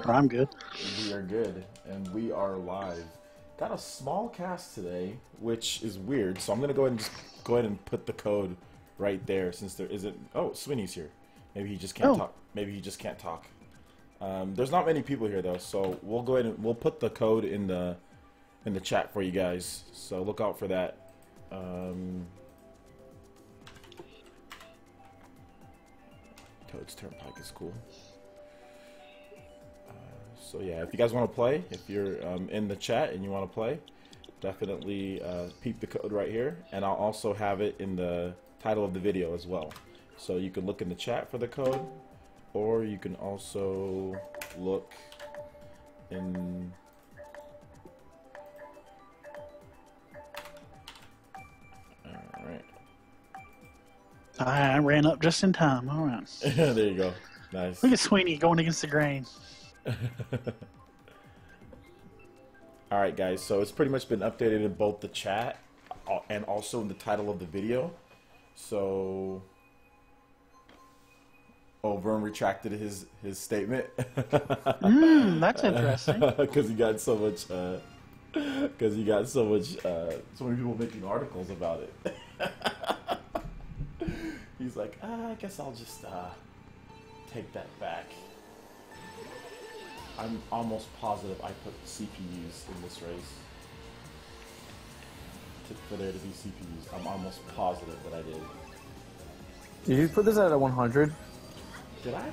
right? I'm good. We are good, and we are live. Got a small cast today, which is weird. So I'm gonna go ahead and put the code right there, since there isn't. Oh, Sweeney's here. Maybe he just can't talk. Maybe he just can't talk. There's not many people here though, so we'll go ahead and we'll put the code in the chat for you guys. So look out for that. Toad's Turnpike is cool. So yeah, if you guys want to play, if you're in the chat and you want to play, definitely peep the code right here, and I'll also have it in the title of the video as well. So you can look in the chat for the code, or you can also look in... Alright. I ran up just in time. All right. There you go. Nice. Look at Sweeney going against the grain. Alright guys, so it's pretty much been updated in both the chat and also in the title of the video. So... Oh, Vern retracted his statement. That's interesting. Because he got so much... so many people making articles about it. He's like, I guess I'll just take that back. I'm almost positive I put CPUs in this race. For there to be CPUs. I'm almost positive that I did. Did you put this at a 100? Did I?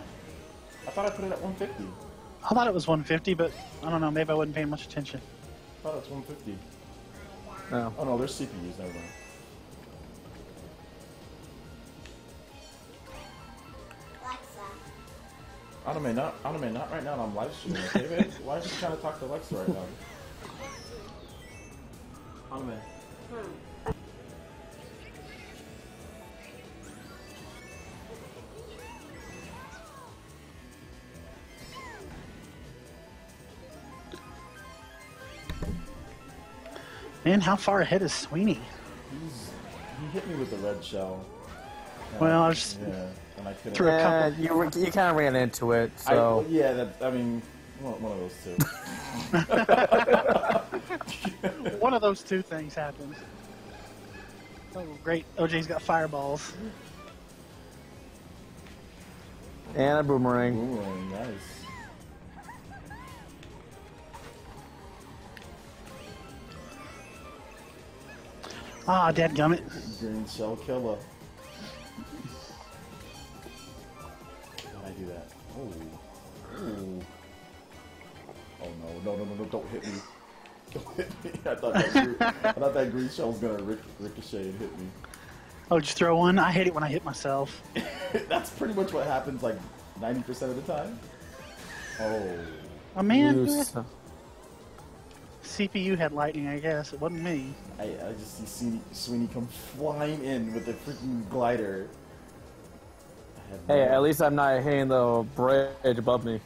I thought I put it at 150. I thought it was 150, but I don't know. Maybe I wasn't paying much attention. I thought it was 150. No. Oh no, there's CPUs. Never mind. Anime, not right now. I'm live streaming. Okay, babe? Why are you trying to talk to Alexa right now? Anime. Man, how far ahead is Sweeney? He hit me with the red shell. Well, I was yeah, and I couldn't. threw a couple. You kind of ran into it, so... I mean, one of those two. One of those two things happened. Oh, great. OJ's got fireballs. And a boomerang. Boomerang, nice. Ah, dadgummit. Green shell killer. How'd I do that? Oh. Ooh. Oh no, don't hit me. Don't hit me. I thought that green shell was gonna ricochet and hit me. Oh, just throw one? I hate it when I hit myself. That's pretty much what happens like 90% of the time. Oh. Oh man. CPU had lightning, I guess. It wasn't me. I just see Sweeney come flying in with a freaking glider. Hey, at least I'm not hitting the bridge above me.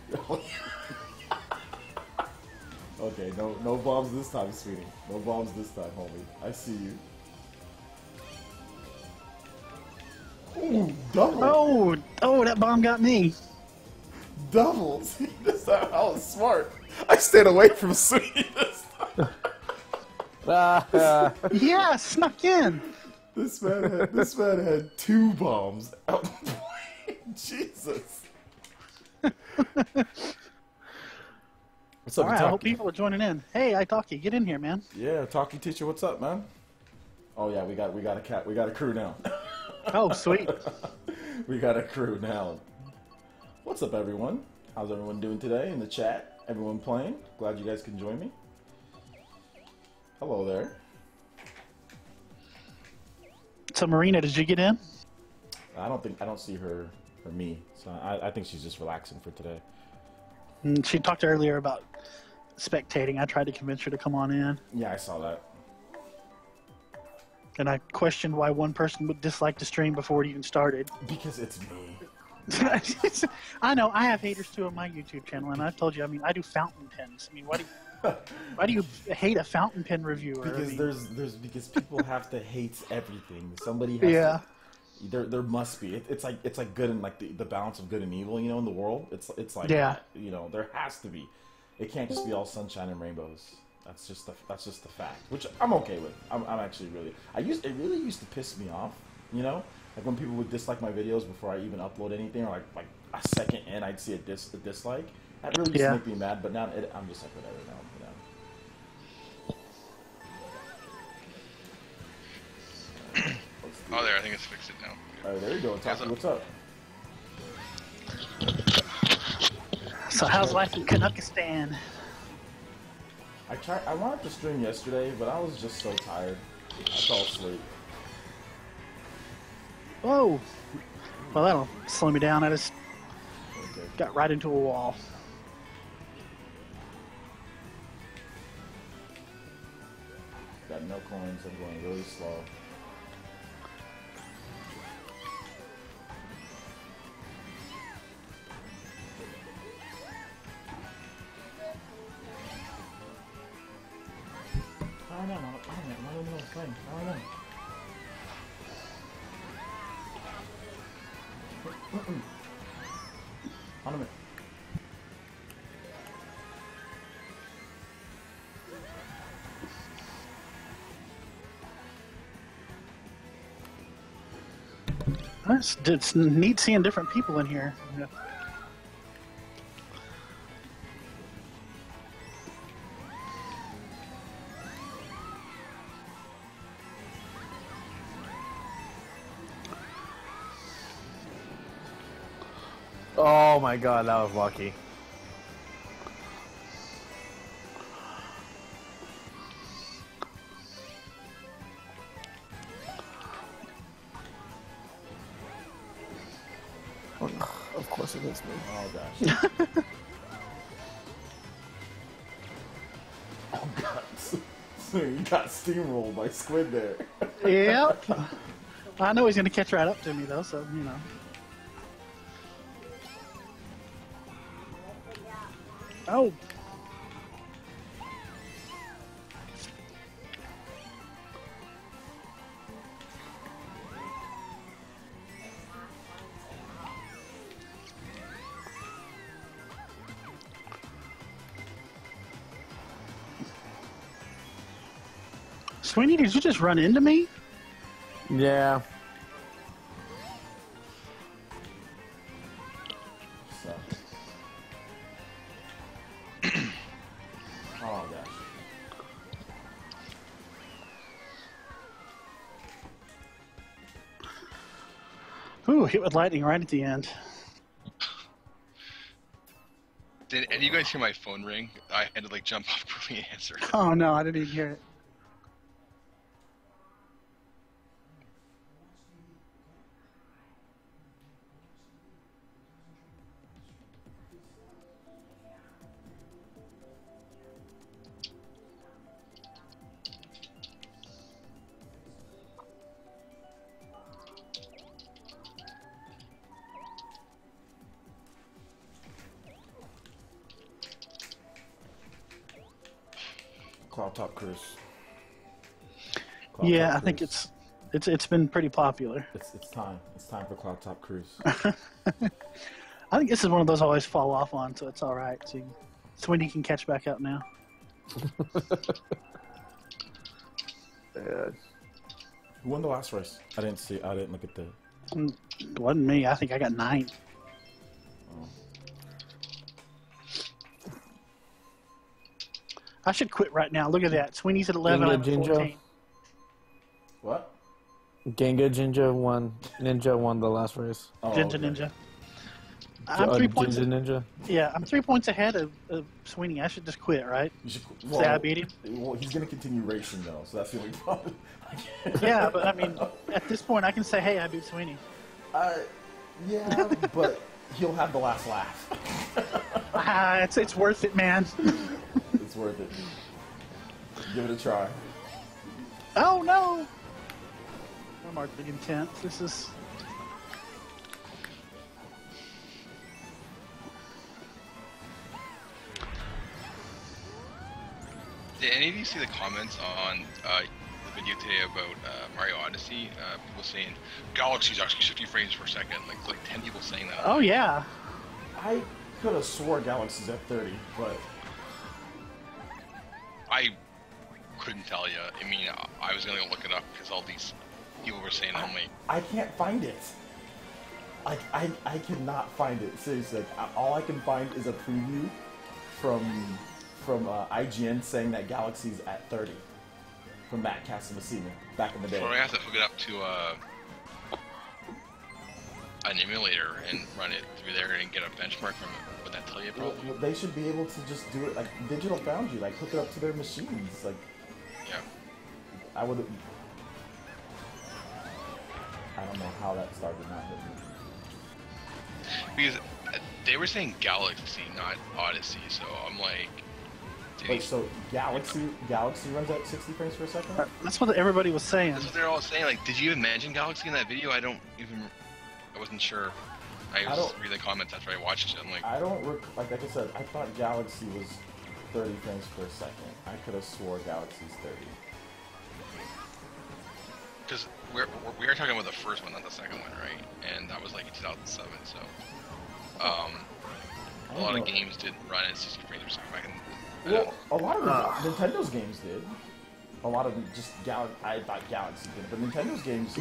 Okay, no bombs this time, Sweeney. No bombs this time, homie. I see you. Ooh, double! Oh, that bomb got me. Doubles! This time I was smart. I stayed away from Sweeney this time. Yeah, snuck in. This man had 2 bombs out the plane. Jesus. What's up, Alright, I hope people are joining in. Hey, Itaki, get in here, man. Yeah, Talkie teacher, what's up, man? Oh yeah, we got a crew now. Oh, sweet. We got a crew now. What's up, everyone? How's everyone doing today in the chat? Everyone playing? Glad you guys can join me. Hello there. So, Marina, did you get in? I don't see her or me, so I think she's just relaxing for today. She talked earlier about spectating. I tried to convince her to come on in. Yeah, I saw that. And I questioned why one person would dislike the stream before it even started. Because it's me. I know, I have haters too on my YouTube channel, and I've told you, I mean, I do fountain pens. I mean, why do you hate a fountain pen reviewer? Because I mean, because people have to hate everything. Somebody has to, There must be. It's like good and like the balance of good and evil, you know, in the world. It's like Yeah. that, you know, there has to be. It can't just be all sunshine and rainbows. That's just the fact, which I'm okay with. I'm actually really. It really used to piss me off, you know, like when people would dislike my videos before I even upload anything, or like a second in I'd see a dislike. That really used to make me mad. But now I'm just like whatever now. Oh, there, I think it's fixed it now. Alright, there you go. What's up? So how's life in Kazakhstan? I wanted to stream yesterday, but I was just so tired. I fell asleep. Whoa! Well, that'll slow me down. I just got right into a wall. Got no coins. I'm going really slow. I don't know. On a minute. It's neat seeing different people in here. Yeah. Oh my god, that was lucky. Of course it hits me. Oh gosh. Oh god. So you got steamrolled by Squid there. Yep. I know he's going to catch right up to me, though, so, you know. Oh. Sweeney, did you just run into me? Yeah. So. Oh gosh. Ooh, hit with lightning right at the end. Did any of you guys hear my phone ring? I had to like jump up quickly and answer it. Oh no, I didn't even hear it. Cloud Top Cruise. Yeah, I think it's been pretty popular. It's time. It's time for Cloud Top Cruise. I think this is one of those I always fall off on, so it's all right. So Sweeney can catch back up now. Yeah. Who won the last race? I didn't see. I didn't look at the. It wasn't me. I think I got 9. Oh. I should quit right now. Look at that. Sweeney's at 11. I'm at 14. What? Genga Ninja won the last race. Oh, Ninja okay. Ninja. I'm 3 points. Ninja. Yeah, I'm 3 points ahead of Sweeney. I should just quit, right? You should, Say I beat him. Well, he's gonna continue racing though, so that's the only problem. Yeah, but I mean, at this point, I can say, "Hey, I beat Sweeney." Yeah, but he'll have the last laugh. It's worth it, man. It's worth it. Give it a try. Oh no! I'm already intense. This is. Did any of you see the comments on video today about Mario Odyssey. People saying Galaxy's actually 50 frames per second. Like 10 people saying that. Oh yeah. I could have swore Galaxy's at 30, but I couldn't tell you. I mean, I was gonna go look it up because all these people were saying I'm like, I can't find it. I cannot find it. Seriously, all I can find is a preview from IGN saying that Galaxy's at 30 from Matt Casamassina back in the day. so I have to hook it up to an emulator and run it through there and get a benchmark from it. Would that tell you probably? Well, they should be able to just do it like Digital Foundry, like hook it up to their machines. Like, Yeah. I would. I don't know how that started not hitting. Because they were saying Galaxy, not Odyssey, so I'm like... Wait, so Galaxy runs at 60 frames per second? That's what everybody was saying. That's what they're all saying. Like, did you even mention Galaxy in that video? I wasn't sure. I was reading the comments after I watched it. I'm like... like I said, I thought Galaxy was 30 frames per second. I could have swore Galaxy's 30. Because we are talking about the first one, not the second one, right? And that was like in 2007, so... a lot of games didn't run at 60 frames per second back in... Well, a lot of Nintendo's games did. A lot of them just I thought Galaxy did, but Nintendo's games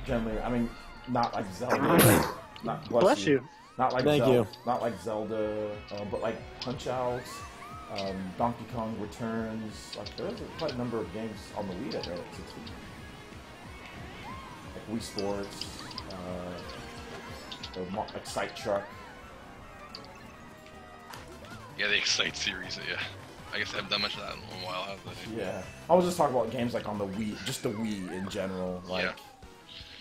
generally, I mean, not like Zelda. Not Bless you. Not like Thank you. Not like Zelda, but like Punch Out, Donkey Kong Returns. Like there's quite a number of games on the Wii that ran at 60. Like Wii Sports, the Excite Truck. Yeah, the Excite series, yeah. I guess I haven't done much of that in a while, have I? Yeah. I was just talking about games like on the Wii, just the Wii in general. Like,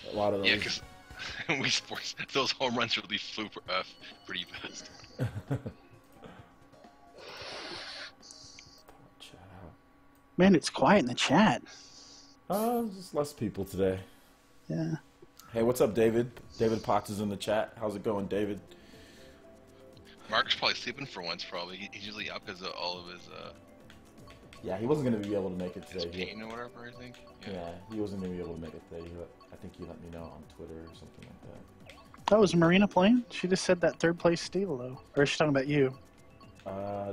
a lot of those. Yeah, because Wii Sports, those home runs really flew pretty fast. Man, it's quiet in the chat. Just less people today. Yeah. Hey, what's up, David? David Potts is in the chat. How's it going, David? Mark's probably sleeping for once, probably. He's usually up because of all of his, Yeah, he wasn't going to be able to make it his today. pain or whatever, I think. Yeah, he wasn't going to be able to make it today. I think he let me know on Twitter or something like that. That was Marina playing? She just said that third place steal, though. Or is she talking about you?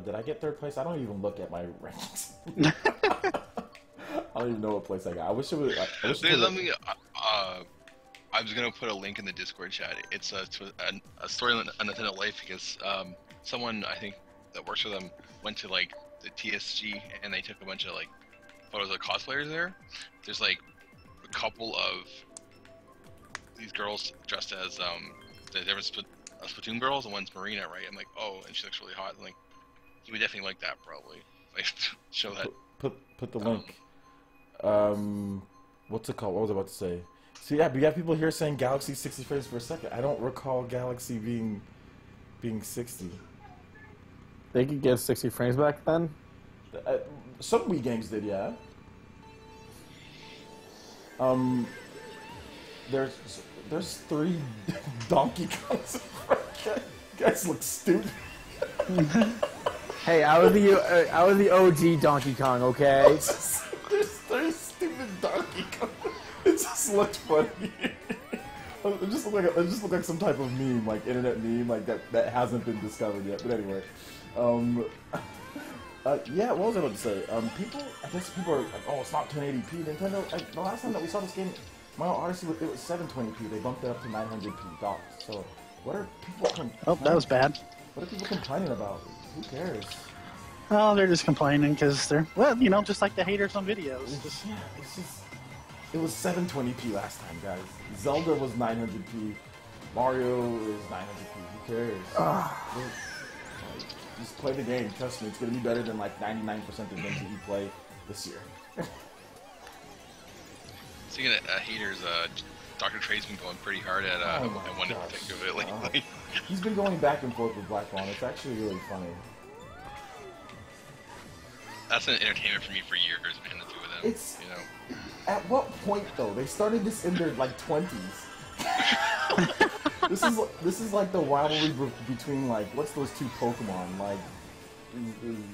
Did I get third place? I don't even look at my rankings. I don't even know what place I got. I wish it was. There's something. I was gonna put a link in the Discord chat. It's a story on Nintendo Life because someone I think that works for them went to like the TSG and they took a bunch of like photos of cosplayers there. There's like a couple of these girls dressed as the different Splatoon girls, and one's Marina, right? I'm like, oh, and she looks really hot. I'm like, you would definitely like that, probably. Like, show that. Put the link. What's it called? What was I about to say? So yeah, we got people here saying Galaxy 60 frames per second. I don't recall Galaxy being 60. They could get 60 frames back then? Some Wii games did, yeah. There's 3 Donkey Kongs. You guys look stupid. Hey, I was the OG Donkey Kong, okay? There's stupid Donkey Kong. It just looked funny. It just looked like some type of meme, like internet meme, like that hasn't been discovered yet. But anyway, yeah. What was I about to say? I guess people are like, oh, it's not 1080p. Nintendo. Like, the last time that we saw this game, Mario Odyssey, it was 720p. They bumped it up to 900p dollars. So, what are people? Oh, that was bad. What are people complaining about? Who cares? Oh, they're just complaining because they're, well, you know, just like the haters on videos. It was 720p last time, guys. Zelda was 900p. Mario is 900p. Who cares? Just play the game. Trust me, it's going to be better than like 99% of games that you play this year. Speaking of haters, Dr. Trey's been going pretty hard at one in particular lately. He's been going back and forth with Black Bond. It's actually really funny. That's an entertainment for me for years, man, the two of them. It's, you know. At what point, though? They started this in their, like, 20s. This is like the rivalry between, like, what's those 2 Pokemon? Like,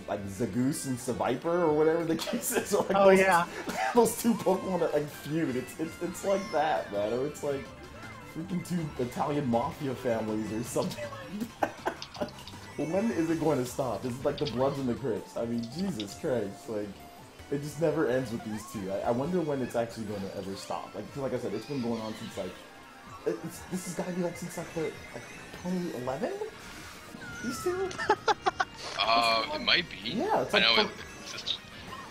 like Zagoose and Seviper or whatever the case is. Like Oh, yeah. those two Pokemon that like feud. It's like that, man. Or it's like freaking two Italian mafia families or something like that. When is it going to stop? It's like the Bloods and the Crips. I mean, Jesus Christ, like. It just never ends with these two. I wonder when it's actually going to ever stop. Like I said, it's been going on since like this has got to be like since like 2011. These two. It might be. Yeah, it's I like know.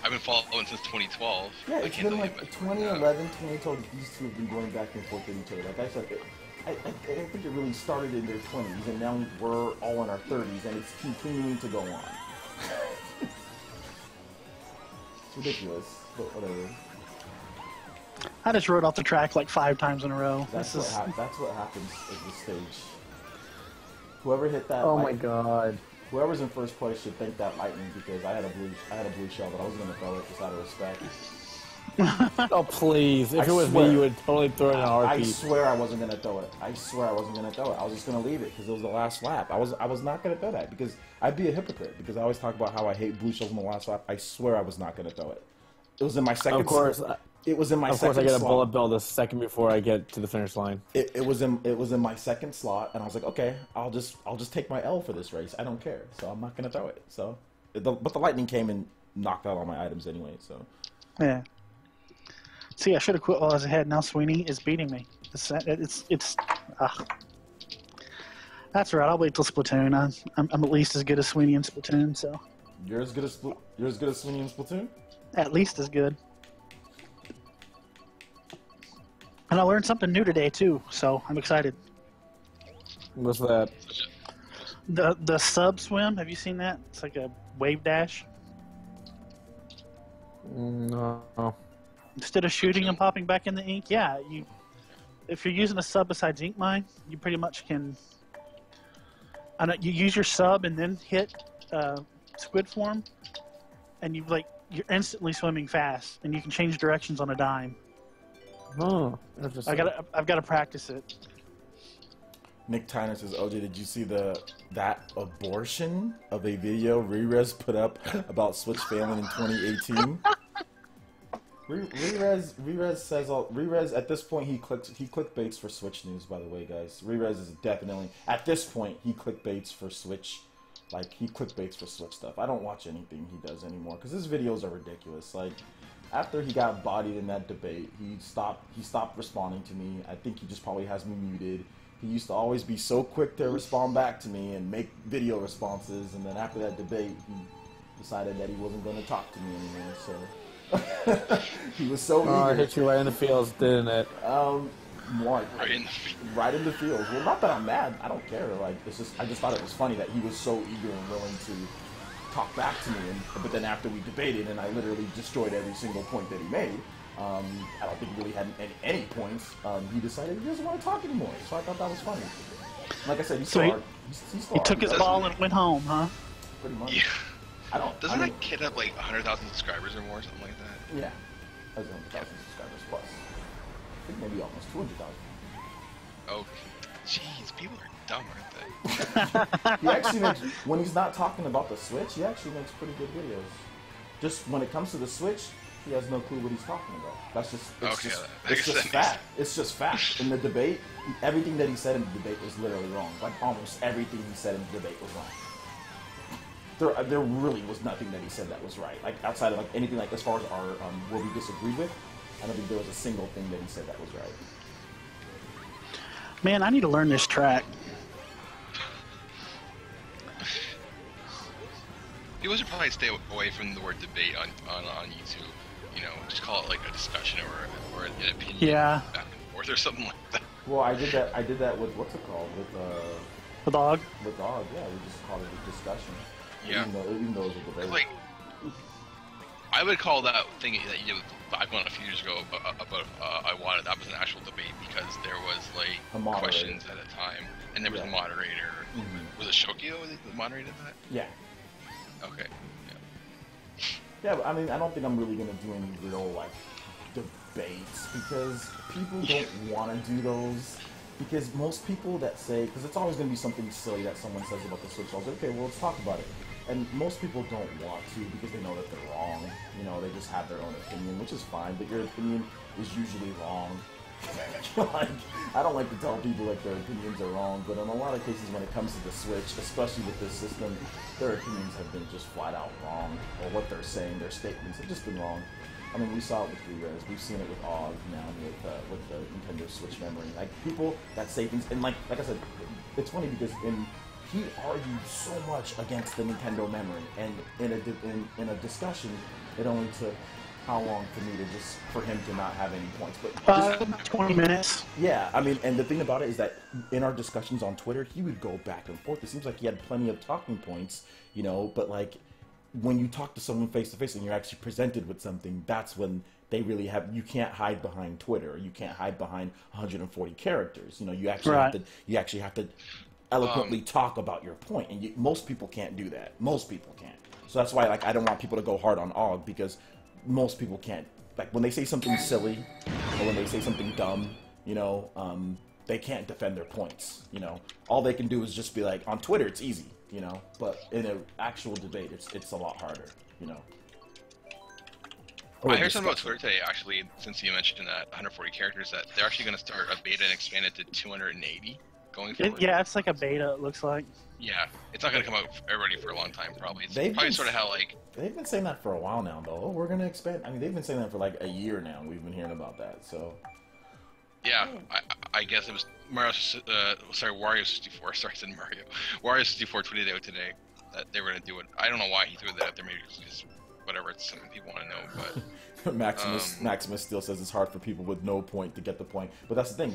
I've been following since 2012. Yeah, it's been like but 2011, 2012. These two have been going back and forth with each other. Like I said, I think it really started in their 20s, and now we're all in our 30s, and it's continuing to go on. It's ridiculous, but whatever. I just rode off the track like 5 times in a row. That's what happens at this stage. Whoever hit that. Oh my god. Whoever's in first place should thank that lightning because I had a blue shell, but I was gonna throw it just out of respect. Oh please! If it was me, you would totally throw it in a heartbeat. I swear I wasn't gonna throw it. I swear I wasn't gonna throw it. I was just gonna leave it because it was the last lap. I was not gonna throw that because I'd be a hypocrite because I always talk about how I hate blue shells in the last lap. I swear I was not gonna throw it. It was in my second. Of course. It was in my second. Of course, I get a slot. bullet bill the second before I get to the finish line. It was in my second slot, and I was like, okay, I'll just take my L for this race. I don't care, so I'm not gonna throw it. So, but the lightning came and knocked out all my items anyway. So, Yeah. See, I should have quit while I was ahead. Now Sweeney is beating me. It's That's right. I'll wait till Splatoon. I'm at least as good as Sweeney in Splatoon. So. You're as good as Sweeney in Splatoon. At least as good. And I learned something new today too, so I'm excited. What's that? The sub swim. Have you seen that? It's like a wave dash. No. Instead of shooting and popping back in the ink, yeah, if you're using a sub besides ink mine, you pretty much can. You use your sub and then hit squid form, and you're instantly swimming fast, and you can change directions on a dime. Oh, I've got to practice it. Nick Tyner says, OJ, did you see that abortion of a video Rerez put up about Switch failing in 2018? Rerez says Rerez at this point he clickbaits for Switch news, by the way, guys. Rerez is definitely at this point he clickbaits for Switch, like he clickbaits for Switch stuff. I don't watch anything he does anymore because his videos are ridiculous. Like after he got bodied in that debate, he stopped responding to me. I think he just probably has me muted. He used to always be so quick to respond back to me and make video responses, and then after that debate, he decided that he wasn't going to talk to me anymore. So. He was so eager. Oh, it hit you right in the feels, didn't it? Right in the feels. Well, not that I'm mad. I don't care. Like, it's just I just thought it was funny that he was so eager and willing to talk back to me. But then after we debated, and I literally destroyed every single point that he made, I don't think he really had any points. He decided he doesn't want to talk anymore. So I thought that was funny. Like I said, he took his ball and went home, huh? Pretty much. Yeah. Doesn't that that kid have like 100,000 subscribers or more, something like that? Yeah, has 100,000 subscribers plus. I think maybe almost 200,000. Oh, jeez, people are dumb, aren't they? He actually makes, when he's not talking about the Switch, he actually makes pretty good videos. Just when it comes to the Switch, he has no clue what he's talking about. That's just it's just fact. It's just fact. In the debate, everything that he said in the debate was literally wrong. Like almost everything he said in the debate was wrong. There really was nothing that he said that was right. Like outside of like anything like as far as our what we disagreed with, I don't think there was a single thing that he said that was right. Man, I need to learn this track. People should probably stay away from the word debate on YouTube. You know, just call it like a discussion or an opinion back and forth or something like that. Well, I did that with what's it called The dog. With dog, yeah, we just called it a discussion. Yeah. Even though it was a debate. Like, I would call that thing that you did with Blackmon a few years ago about I wanted that was an actual debate because there was like questions at a time and there was a moderator. Mm-hmm. Was it Shokio that moderated that? Yeah. Okay. Yeah, but I mean, I don't think I'm really gonna do any real like debates because people don't want to do those. Because most people that say, because it's always going to be something silly that someone says about the Switch. I was like, okay, well, let's talk about it. and most people don't want to because they know that they're wrong. You know, they just have their own opinion, which is fine, but your opinion is usually wrong. Like, I don't like to tell people like their opinions are wrong, but in a lot of cases when it comes to the Switch, especially with this system, their opinions have been just flat out wrong, or what they're saying, their statements have just been wrong. I mean, we saw it with PlayerEssence, we've seen it with OG now with the Nintendo Switch memory. Like, people that say things, and like I said, it's funny because he argued so much against the Nintendo memory, and in a discussion, it only took how long for him to not have any points? But 20 minutes. Yeah, I mean, and the thing about it is that in our discussions on Twitter, he would go back and forth. It seems like he had plenty of talking points, you know, but like when you talk to someone face to face and you're actually presented with something, that's when they really have. You can't hide behind Twitter. You can't hide behind 140 characters. You know, you actually have to eloquently talk about your point, and most people can't do that. Most people can't. So that's why, like, I don't want people to go hard on OG because most people can't. Like, when they say something silly or when they say something dumb, you know, they can't defend their points. You know, all they can do is just be like, on Twitter it's easy, you know, but in an actual debate it's a lot harder, you know. I heard something about Twitter today, actually, since you mentioned that 140 characters, that they're actually going to start a beta and expand it to 280 going forward. Yeah, it's like a beta, it looks like. Yeah, it's not going to come out for everybody for a long time, probably. It's They've probably been, sort of how, like... They've been saying that for a while now, though. Oh, we're going to expand. I mean, they've been saying that for like a year now. We've been hearing about that, so... Yeah, I guess it was Wario 64. Sorry, I said Mario. Wario 64 tweeted out today that they were going to do it. I don't know why he threw that out there. Maybe because whatever, it's something people want to know, but... Maximus still says it's hard for people with no point to get the point. But that's the thing.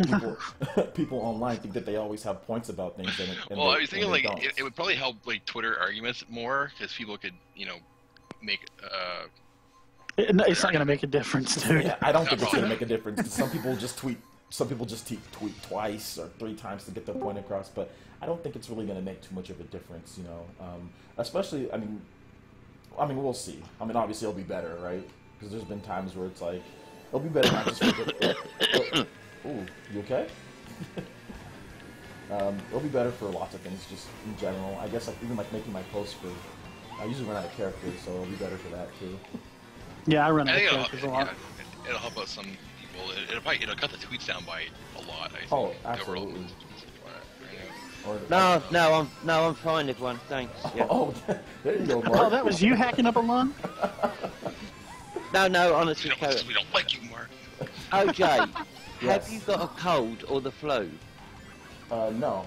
People online think that they always have points about things. Well, I was thinking, like, it would probably help, like, Twitter arguments more, because people could, you know, make... It's not going to make a difference, dude. Yeah, I don't think it's going to make a difference. Some people just tweet twice or 3 times to get their point across, but I don't think it's really going to make too much of a difference, you know. Especially, I mean, we'll see. I mean, obviously it'll be better, right? Because there's been times where it's like, it'll be better not just for the... Ooh, you okay? It'll be better for lots of things, just in general. I guess, like, even like making my posts for... I usually run out of characters, so it'll be better for that, too. Yeah, I run out of characters a lot. Yeah, it'll help out some people. It'll cut the tweets down by a lot, I think. Oh, absolutely. No, I'm fine, everyone. Thanks. Yeah. Oh, there you go, Mark. Oh, that was you hacking up a lung? No, honestly, we don't like you, Mark. OJ, Yes. have you got a cold or the flu? No.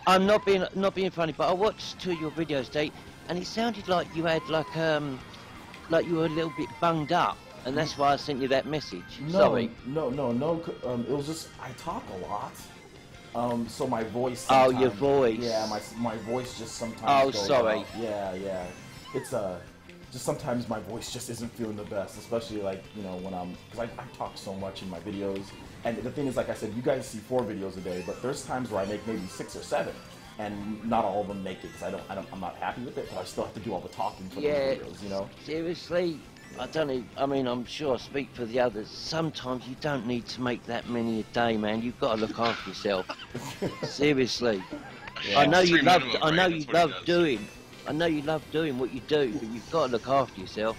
I'm not being funny, but I watched 2 of your videos today, and it sounded like you had like you were a little bit bunged up, and that's why I sent you that message. Sorry. No. It was just I talk a lot. So my voice. Oh, your voice. Yeah, my voice just sometimes. Oh, sorry. Off. Yeah. It's just sometimes my voice just isn't feeling the best, especially like, you know, when because I talk so much in my videos, and the thing is, like I said, you guys see 4 videos a day, but there's times where I make maybe 6 or 7, and not all of them make it because I'm not happy with it, but I still have to do all the talking for those videos, you know. Seriously, I don't know. I mean, I'm sure I speak for the others. Sometimes you don't need to make that many a day, man. You've got to look after yourself. Seriously. Yeah. I know you love. Minimum, I know right? you That's what love it does. doing. I know you love doing what you do, but you've got to look after yourself.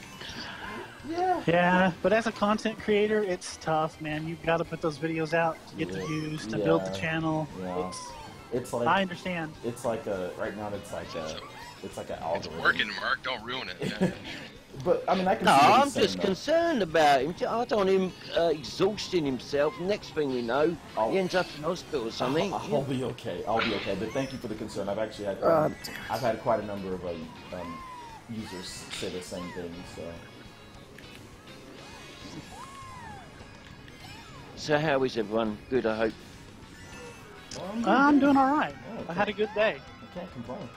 Yeah, but as a content creator, it's tough, man. You've got to put those videos out to get the views, to build the channel. Yeah. It's like I understand. It's like right now. It's like an algorithm. It's working, Mark. Don't ruin it. Yeah. But I mean, I can. No, see what I'm he's saying, just though. concerned about him. I don't want him exhausting himself. Next thing we know, Oh. he ends up in hospital or something. I'll be okay. I'll be okay. But thank you for the concern. I've actually had I've had quite a number of users say the same thing. So how is everyone? Good, I hope. I'm doing all right. Yeah, I had a good day. I can't complain.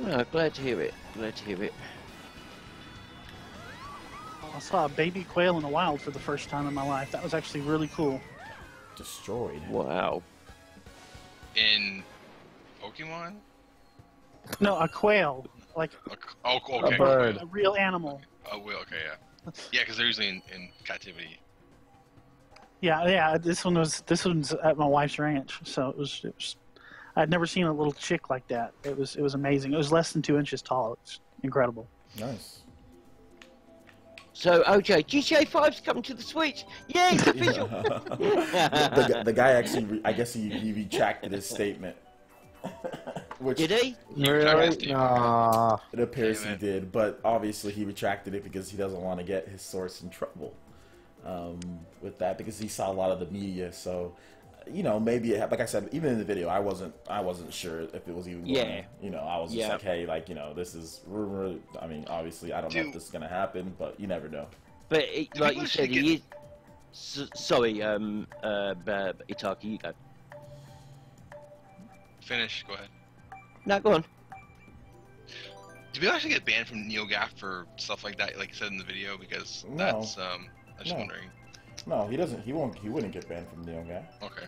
Oh, glad to hear it. Glad to hear it. I saw a baby quail in the wild for the first time in my life. That was actually really cool. Destroyed. Wow. In Pokemon? No, a quail, like Okay. A bird. a real animal. Oh, well, okay, yeah. Yeah, because they're usually in captivity. Yeah. This one's at my wife's ranch, so it was. I'd never seen a little chick like that. It was amazing. It was less than 2 inches tall. It's incredible. Nice. So, OJ, GTA 5's coming to the Switch. Yay, it's official. The guy actually, I guess he retracted his statement. Which Did he? Really? Nah. it appears he did, but obviously he retracted it because he doesn't want to get his source in trouble with that, because he saw a lot of the media. So, you know, maybe like I said, even in the video, I wasn't sure if it was even going, you know, I was just like, hey, like, you know, this is rumor. I mean, obviously, I don't know if this is gonna happen, but you never know. But like you said, he is. Sorry, Itaki, you go. Finish. Go ahead. No, go on. Do people actually get banned from NeoGAF for stuff like that, like you said in the video? Because that's I'm just wondering. No, he doesn't. He wouldn't get banned from NeoGAF. Okay.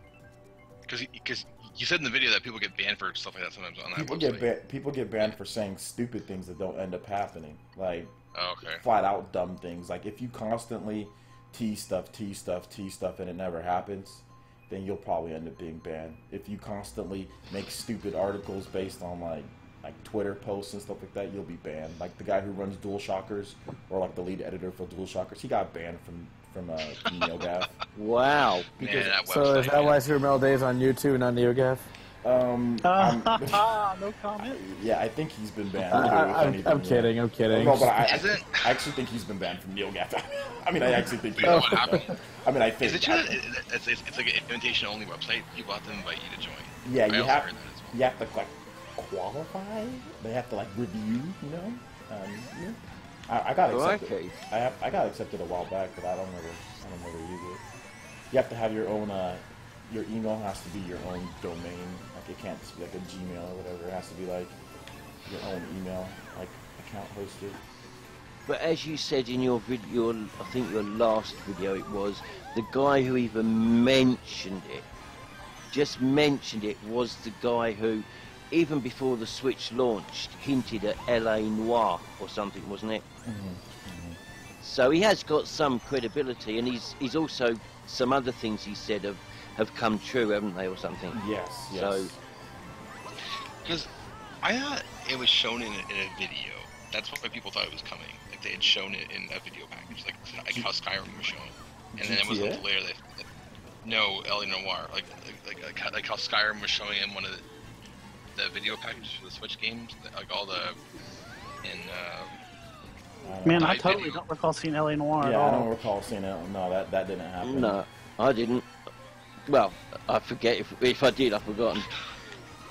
Because you said in the video that people get banned for stuff like that sometimes on that website. People get banned for saying stupid things that don't end up happening, like okay. flat out dumb things. Like if you constantly tease stuff, and it never happens, then you'll probably end up being banned. If you constantly make stupid articles based on like Twitter posts and stuff like that, you'll be banned. Like the guy who runs DualShockers, or like the lead editor for DualShockers, he got banned from NeoGAF. Wow. Man, that website, So is that why Super Metal Days on YouTube, not NeoGAF? No comment. Yeah, I think he's been banned. I'm kidding. I'm kidding. No, but I actually think he's been banned from NeoGAF. I mean, I actually think. What happened? I mean, I think. Is it true that it's like an invitation only website? People have to invite you to join. Yeah, you have to like qualify. They have to like review. You know. Yeah. I got accepted. I got accepted a while back, but I don't ever use it. You have to have your own. Your email has to be your own domain. Like it can't just be like a Gmail or whatever. It has to be like your own email, like account hosted. But as you said in your video, I think your last video, it was the guy who even mentioned it, just mentioned it, was the guy who, even before the Switch launched, hinted at LA Noire or something, wasn't it? So he has got some credibility, and he's also, some other things he said have come true, haven't they, or something? Yes. So, because I thought it was shown in a video. That's why people thought it was coming. Like they had shown it in a video package, like how Skyrim was shown. And then it was like later that no, LA Noire, like how Skyrim was showing in one of the video packages for the Switch games, like all the Man, I totally don't recall seeing LA Noire at all. Yeah, I don't recall seeing it. No, that didn't happen. no, I didn't. Well, I forget if I did, I've forgotten.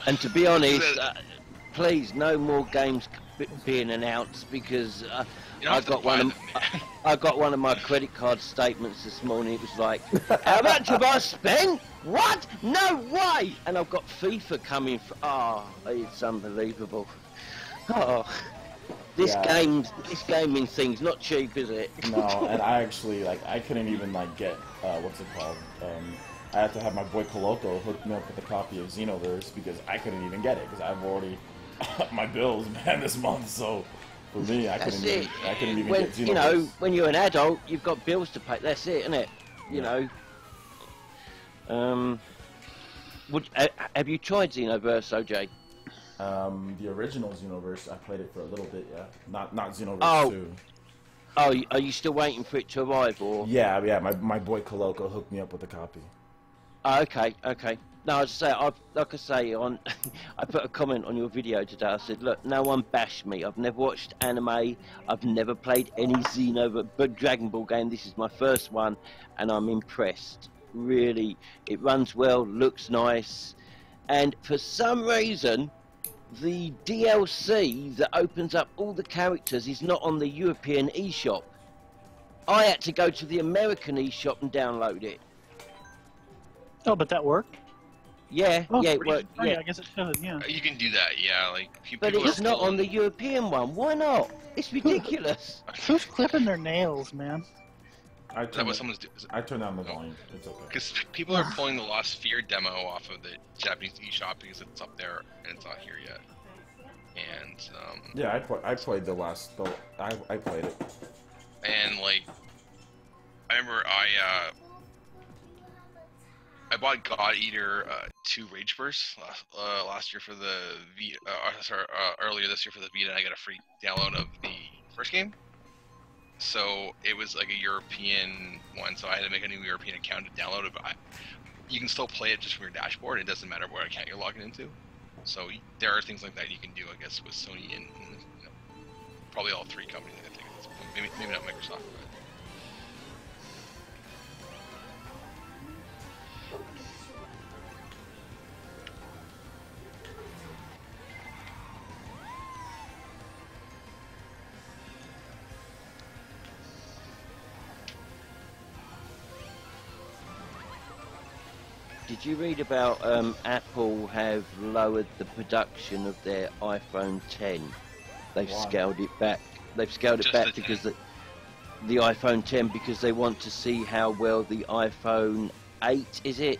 And to be honest, please, no more games being announced, because I got one of my credit card statements this morning. It was like, how much have I spent? What? No way! And I've got FIFA coming. It's unbelievable. Oh, this gaming thing's not cheap, is it? No, and I actually I couldn't even get what's it called? I had to have my boy Coloco hook me up with a copy of Xenoverse because I couldn't even get it because I've already my bills, man, this month. So for me, I couldn't even get Xenoverse. You know, when you're an adult, you've got bills to pay. That's it, isn't it? You know. Have you tried Xenoverse, OJ? The original Xenoverse, I played it for a little bit. Yeah, not Xenoverse 2. Oh, are you still waiting for it to arrive, or? Yeah. My boy Coloco hooked me up with a copy. Oh, okay. No, I say, I put a comment on your video today. I said, look, no one bashed me. I've never watched anime. I've never played any but Dragon Ball game. This is my first one, and I'm impressed. Really, it runs well, looks nice, and for some reason, the DLC that opens up all the characters is not on the European eShop. I had to go to the American eShop and download it. Oh, but that worked? Yeah, it worked. Yeah, I guess it should, yeah. You can do that, yeah. Like, but it's not on the European one. Why not? It's ridiculous. Who's clipping their nails, man? I turned down the volume. It's okay. Because people are pulling the Lost Sphere demo off of the Japanese eShop because it's up there and it's not here yet. And yeah, I played I played it. And like, I remember I bought God Eater 2 Rage Bursts last year for the earlier this year for the Vita, and I got a free download of the first game. So it was like a European one, so I had to make a new European account to download it. But you can still play it just from your dashboard. It doesn't matter what account you're logging into. So there are things like that you can do, I guess, with Sony and probably all 3 companies. I think maybe not Microsoft. Did you read about Apple have lowered the production of their iPhone 10? They've scaled it back. They've scaled it back because the iPhone 10 because they want to see how well the iPhone 8 is it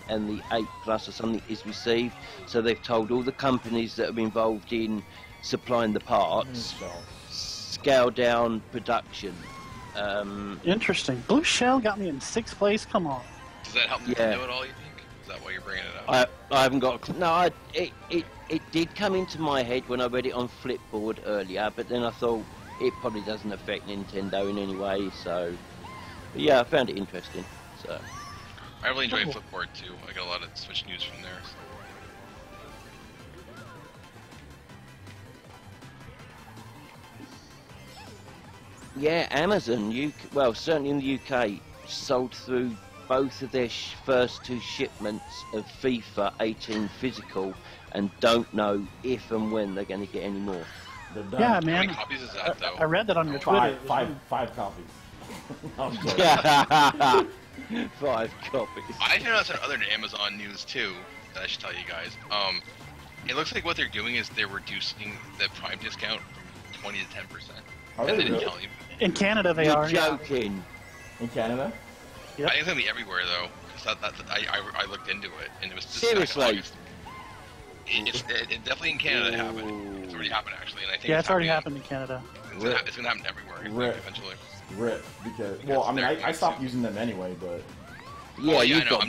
and the 8 Plus or something is received. So they've told all the companies that are involved in supplying the parts scale down production. Interesting. Blue Shell got me in 6th place. Come on. Does that help Nintendo at all, you think? Is that why you're bringing it up? I haven't got... No, it did come into my head when I read it on Flipboard earlier, but then I thought it probably doesn't affect Nintendo in any way, so... But yeah, I found it interesting, so... I really enjoy Flipboard, too. I got a lot of Switch news from there, so... Yeah, Amazon, well, certainly in the UK, sold through both of their first 2 shipments of FIFA 18 physical and don't know if and when they're going to get any more. Yeah, man. How many copies is that, though? I read that on your Twitter. Five copies. 5 copies. I found out some other Amazon news, too, that I should tell you guys. It looks like what they're doing is they're reducing the Prime discount from 20 to 10%. Are they really? In Canada, they are. You're joking. In Canada? Yep. I think it's gonna be everywhere though, because I looked into it and it was just seriously. It definitely in Canada happened. It's already happened actually, and I think it's already happened in Canada. It's gonna happen everywhere eventually. RIP, because I stopped using them anyway, but yeah, you got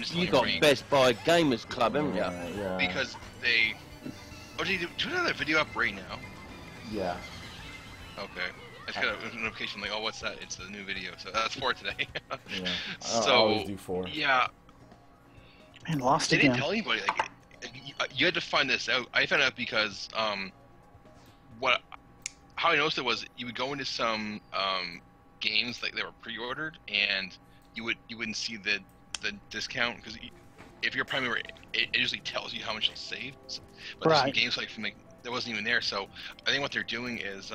Best Buy Gamers Club, haven't you? Yeah. Because they. Oh, do you have that video up right now? Yeah. Okay. I just got a notification like, oh, what's that? It's the new video. So that's 4 today. Yeah. So, I always do 4. Yeah. Man, lost They again. didn't tell anybody. Like, you had to find this out. I found out because how I noticed it was you would go into some games like they were pre-ordered, and you wouldn't see the discount because if you're primary, it usually tells you how much you'll save. But there's some games like that wasn't even there. So I think what they're doing is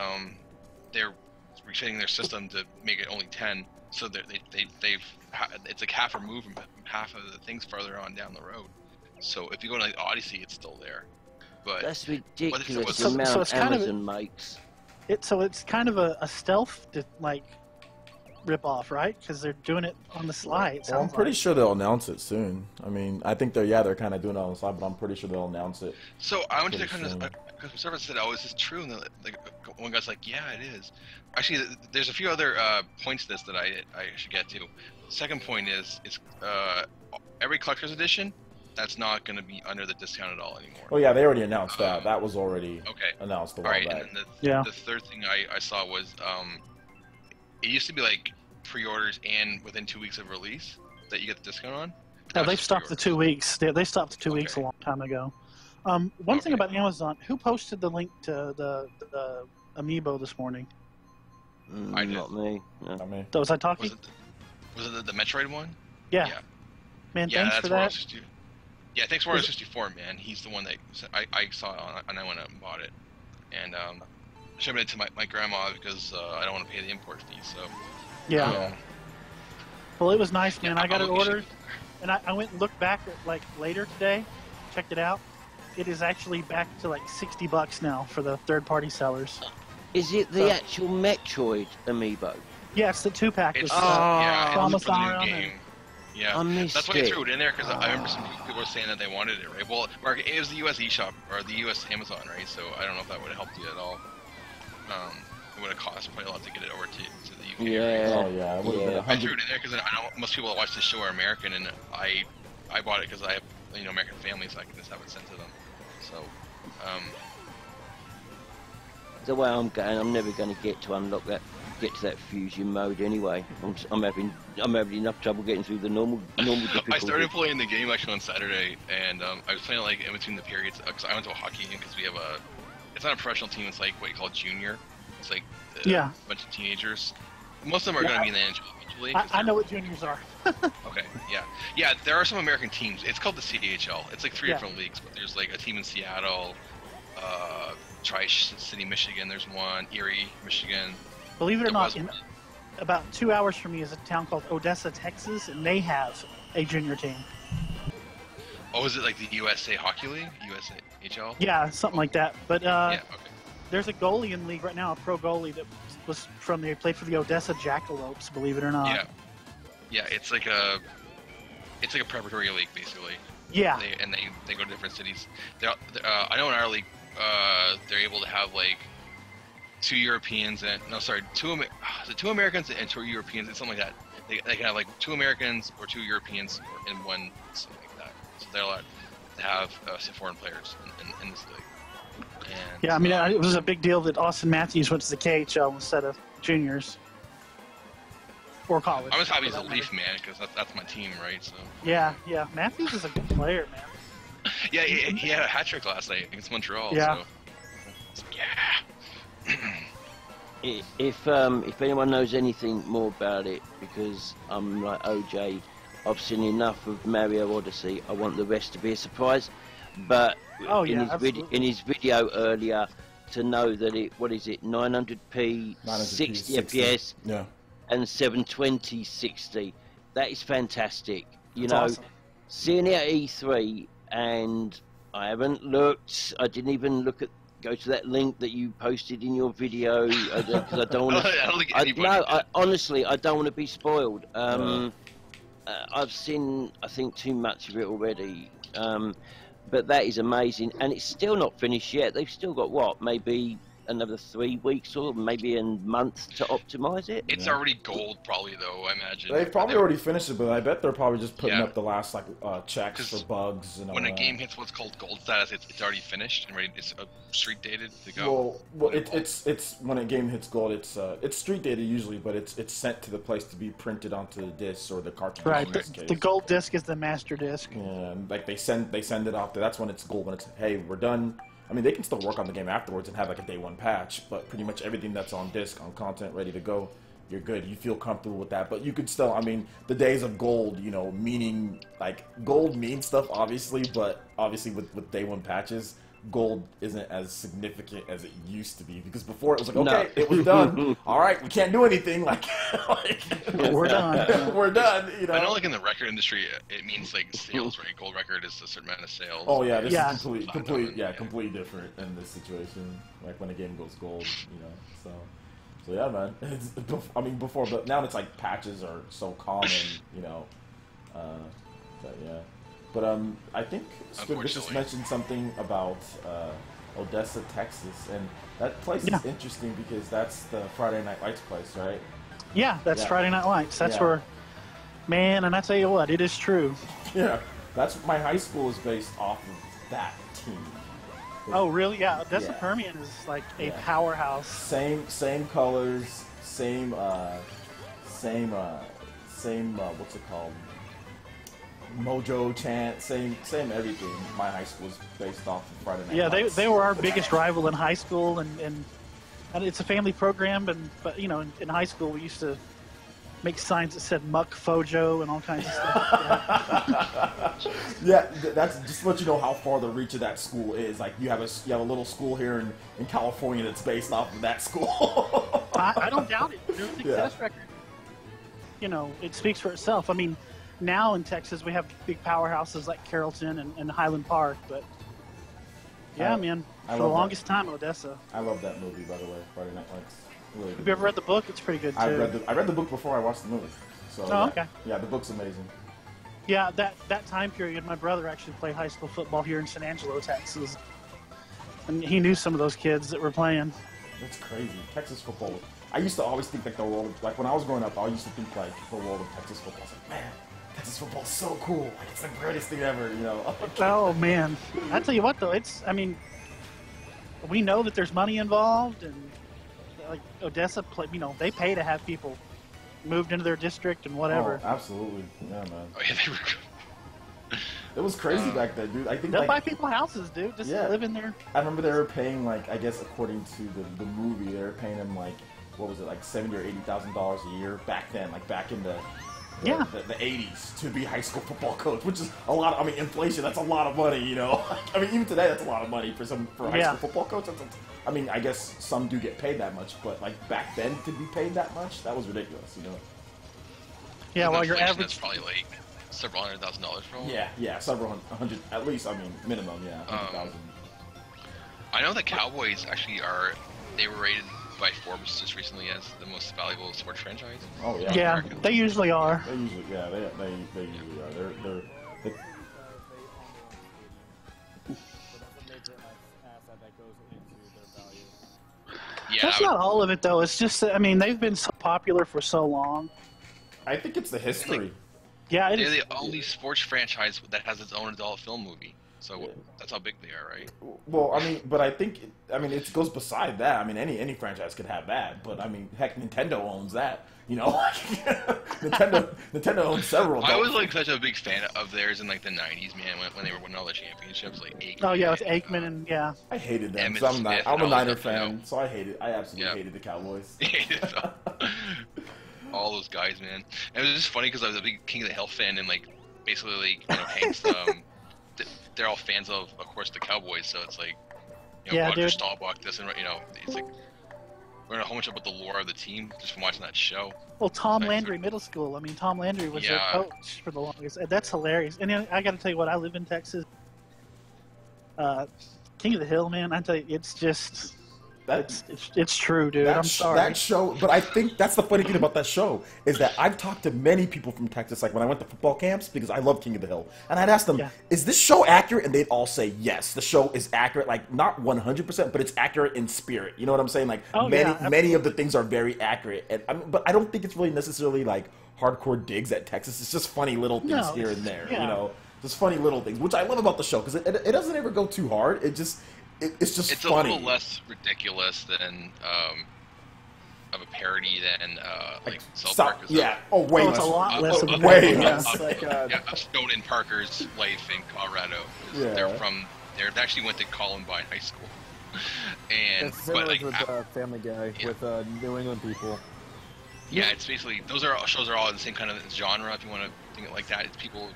they're resetting their system to make it only 10, so it's like half removed from half of the things farther on down the road. So if you go to like Odyssey, it's still there. But that's ridiculous. So the amount Amazon makes. So it's kind of a stealth rip off, right? Because they're doing it on the slide. Well, I'm pretty sure they'll announce it soon. I mean, I think they're kind of doing it on the slide, but I'm pretty sure they'll announce it. So I went to kind of because someone said, "Oh, is this true?" And one guy's like, "Yeah, it is." Actually, there's a few other points to this that I should get to. Second point is every collector's edition. That's not going to be under the discount at all anymore. Oh yeah, they already announced that. That was already announced a while back. And the third thing I saw was it used to be like pre-orders and within 2 weeks of release that you get the discount on. No, they've stopped the 2 weeks. They stopped the 2 weeks a long time ago. One thing about Amazon, who posted the link to the Amiibo this morning? I did. Not me. No. Not me. Was I talking? Was it the Metroid one? Yeah. Man, thanks for that. Yeah, thanks for 64, man. He's the one that I saw it on, and I went out and bought it. And I shipped it to my grandma because I don't want to pay the import fee, so... Yeah. Well, it was nice, man. I got it ordered, and I went and looked back at, later today, checked it out. It is actually back to $60 now for the third-party sellers. Is it the actual Metroid Amiibo? Yeah, it's the 2-pack. It's with it's the new game. Yeah, I missed that's why I threw it in there because I remember some people were saying that they wanted it, right? Well, Mark, it was the U.S. eShop or the U.S. Amazon, right? So I don't know if that would have helped you at all. It would have cost quite a lot to get it over to the UK. Yeah. Right? Oh yeah. It would have been I threw it in there because I know most people that watch the show are American, and I I bought it because I have American family, so I can just have it sent to them. So. The way I'm going, I'm never going to get to unlock that, get to that fusion mode anyway. I'm having enough trouble getting through the normal difficulty. I started playing the game actually on Saturday, and I was playing like in between the periods because I went to a hockey game because we have it's not a professional team, it's like what you call junior. It's like a bunch of teenagers. Most of them are going to be in the NHL eventually. I know what juniors are. Okay, yeah. There are some American teams. It's called the CHL. It's like 3 different leagues, but there's like a team in Seattle, Tri-City, Michigan. There's one, Erie, Michigan. Believe it or not, about 2 hours from me is a town called Odessa, Texas, and they have a junior team. Oh, is it like the USA Hockey League? USHL? Yeah, something like that. But okay. There's a goalie in the league right now, a pro goalie that was they played for the Odessa Jackalopes, believe it or not. Yeah, it's like a preparatory league basically. Yeah. They go to different cities. I know in our league, they're able to have like 2 Europeans and 2 Americans and 2 Europeans and something like that. They can have like 2 Americans or 2 Europeans in one, something like that. So they're allowed to have foreign players in this league. And, yeah, I mean, it was a big deal that Austin Matthews went to the KHL instead of juniors or college. I was happy as a Leaf man because that's my team, right? So. Yeah, Matthews is a good player, man. Yeah, he had a hat trick last night against Montreal. Yeah. So, yeah. If anyone knows anything more about it, because I'm like OJ, I've seen enough of Mario Odyssey. I want the rest to be a surprise. But in his video earlier, to know that 900p, 60 FPS, and 720 60. That is fantastic. That's awesome. Seeing it at E3, and I haven't looked. I didn't even go to that link that you posted in your video because I don't want to. Honestly, I don't want to be spoiled. I've seen, I think, too much of it already. But that is amazing, and it's still not finished yet. They've still got maybe another 3 weeks or maybe a month to optimize it. It's already gold, probably, though, I imagine. They've probably already finished it, but I bet they're probably just putting up the last checks for bugs and all that. When a game hits what's called gold status, it's already finished and ready. It's street dated to go. Well, it's when a game hits gold, it's street dated usually, but it's sent to the place to be printed onto the disc or the cartridge. Right, the gold disc is the master disc. Yeah, and like they send it off there. That's when it's gold. When it's hey, we're done. I mean, they can still work on the game afterwards and have like a day 1 patch, but pretty much everything that's on disc, on content, ready to go, you're good. You feel comfortable with that, but you could still, I mean, the days of gold, meaning, like, gold means stuff, obviously, but obviously with day 1 patches, gold isn't as significant as it used to be, because before it was like, okay, it was done. All right, we can't do anything. Like we're done. We're done. I know, like in the record industry, it means like sales, right? Gold record is a certain amount of sales. Oh yeah, this is completely different in this situation. Like when a game goes gold, So yeah, man. Before, but now it's like patches are so common, But yeah. But I think Squidward just mentioned something about Odessa, Texas, and that place is interesting because that's the Friday Night Lights place, right? Yeah, that's Friday Night Lights. That's where, man, and I tell you what, it is true. Yeah, that's my high school is based off of that team. Oh, really? Yeah, Odessa Permian is like a powerhouse. Same colors, same what's it called? Mojo chant, same everything. My high school is based off of Friday Night Lights. They were our biggest rival in high school, and it's a family program. But in high school we used to make signs that said "Muck Fojo" and all kinds of stuff. Yeah, that's just to let you know how far the reach of that school is. Like you have a little school here in California that's based off of that school. I don't doubt it. Their success record, it speaks for itself. I mean. Now in Texas, we have big powerhouses like Carrollton and Highland Park, but man, for the longest time, Odessa. I love that movie, by the way, Friday Night Lights. Really have you ever read the book? It's pretty good too. I read the book before I watched the movie. So okay. Yeah, the book's amazing. Yeah, that time period, my brother actually played high school football here in San Angelo, Texas, and he knew some of those kids that were playing. That's crazy. Texas football. I used to always think like the world of, like when I was growing up, I used to think like the world of Texas football. I was like, man. Texas football's so cool. Like, it's the greatest thing ever, you know. Oh man, I tell you what though, I mean, we know that there's money involved, and like Odessa, they pay to have people moved into their district and whatever. Oh, absolutely, yeah, man. Oh yeah, they were. It was crazy back then, dude. I think They'll like, buy people houses, dude, just to live in there. I remember they were paying like, I guess according to the movie, they were paying them like, what was it, like $70,000 or $80,000 a year back then, like back in the 80s to be high school football coach, which is a lot. I mean, inflation, that's a lot of money, you know. I mean, even today, that's a lot of money for a high school football coach. I mean, I guess some do get paid that much, but like back then to be paid that much, that was ridiculous, you know. Yeah, well, your average is probably like several $100,000 for one. Yeah, several hundred, at least. I mean, minimum, yeah, 100,000. I know the Cowboys actually they were rated by Forbes just recently as the most valuable sports franchise. Oh yeah. Yeah, they usually are. They usually, yeah, they usually are. They're yeah, that's not all of it though. It's just, I mean, they've been so popular for so long. I think it's the history. Yeah, they're the only sports franchise that has its own adult film movie. So that's how big they are, right? Well, I mean, but I think, it goes beside that. I mean, any franchise could have that, but I mean, heck, Nintendo owns that. You know, Nintendo owns several. I was like such a big fan of theirs in like the '90s, man. When they were winning all the championships, like Aikman. Oh yeah, with Aikman and yeah. I hated them. Emmitt So Smith I'm a and all Niner that, fan, you know. so I absolutely hated the Cowboys. All those guys, man. And it was just funny because I was a big King of the Hill fan, and like basically, like, you know, Hank's, they're all fans of course, the Cowboys. So it's like, you know, Roger Staubach doesn't, you know, it's like learn a whole much about the lore of the team just from watching that show. Well, Tom Landry Middle School. I mean, Tom Landry was their coach for the longest. That's hilarious. And then I got to tell you what, I live in Texas. King of the Hill, man. I tell you, it's just. It's true, dude. I'm sorry. That show, but I think that's the funny thing about that show is that I've talked to many people from Texas, like when I went to football camps, because I love King of the Hill, and I'd ask them, "Is this show accurate?" And they'd all say, "Yes, the show is accurate. Like not 100%, but it's accurate in spirit." You know what I'm saying? Like many of the things are very accurate, but I don't think it's really necessarily like hardcore digs at Texas. It's just funny little things here and there. You know, just funny little things, which I love about the show because it doesn't ever go too hard. It's just funny. A little less ridiculous than of a parody than like South Park. Yeah. Oh, way less. It's a lot less. Way less. Snowden Parker's life in Colorado. They actually went to Columbine High School. And it's similar with Family Guy with New England people. Yeah, it's basically shows are all in the same kind of genre. If you want to think it like that, it's people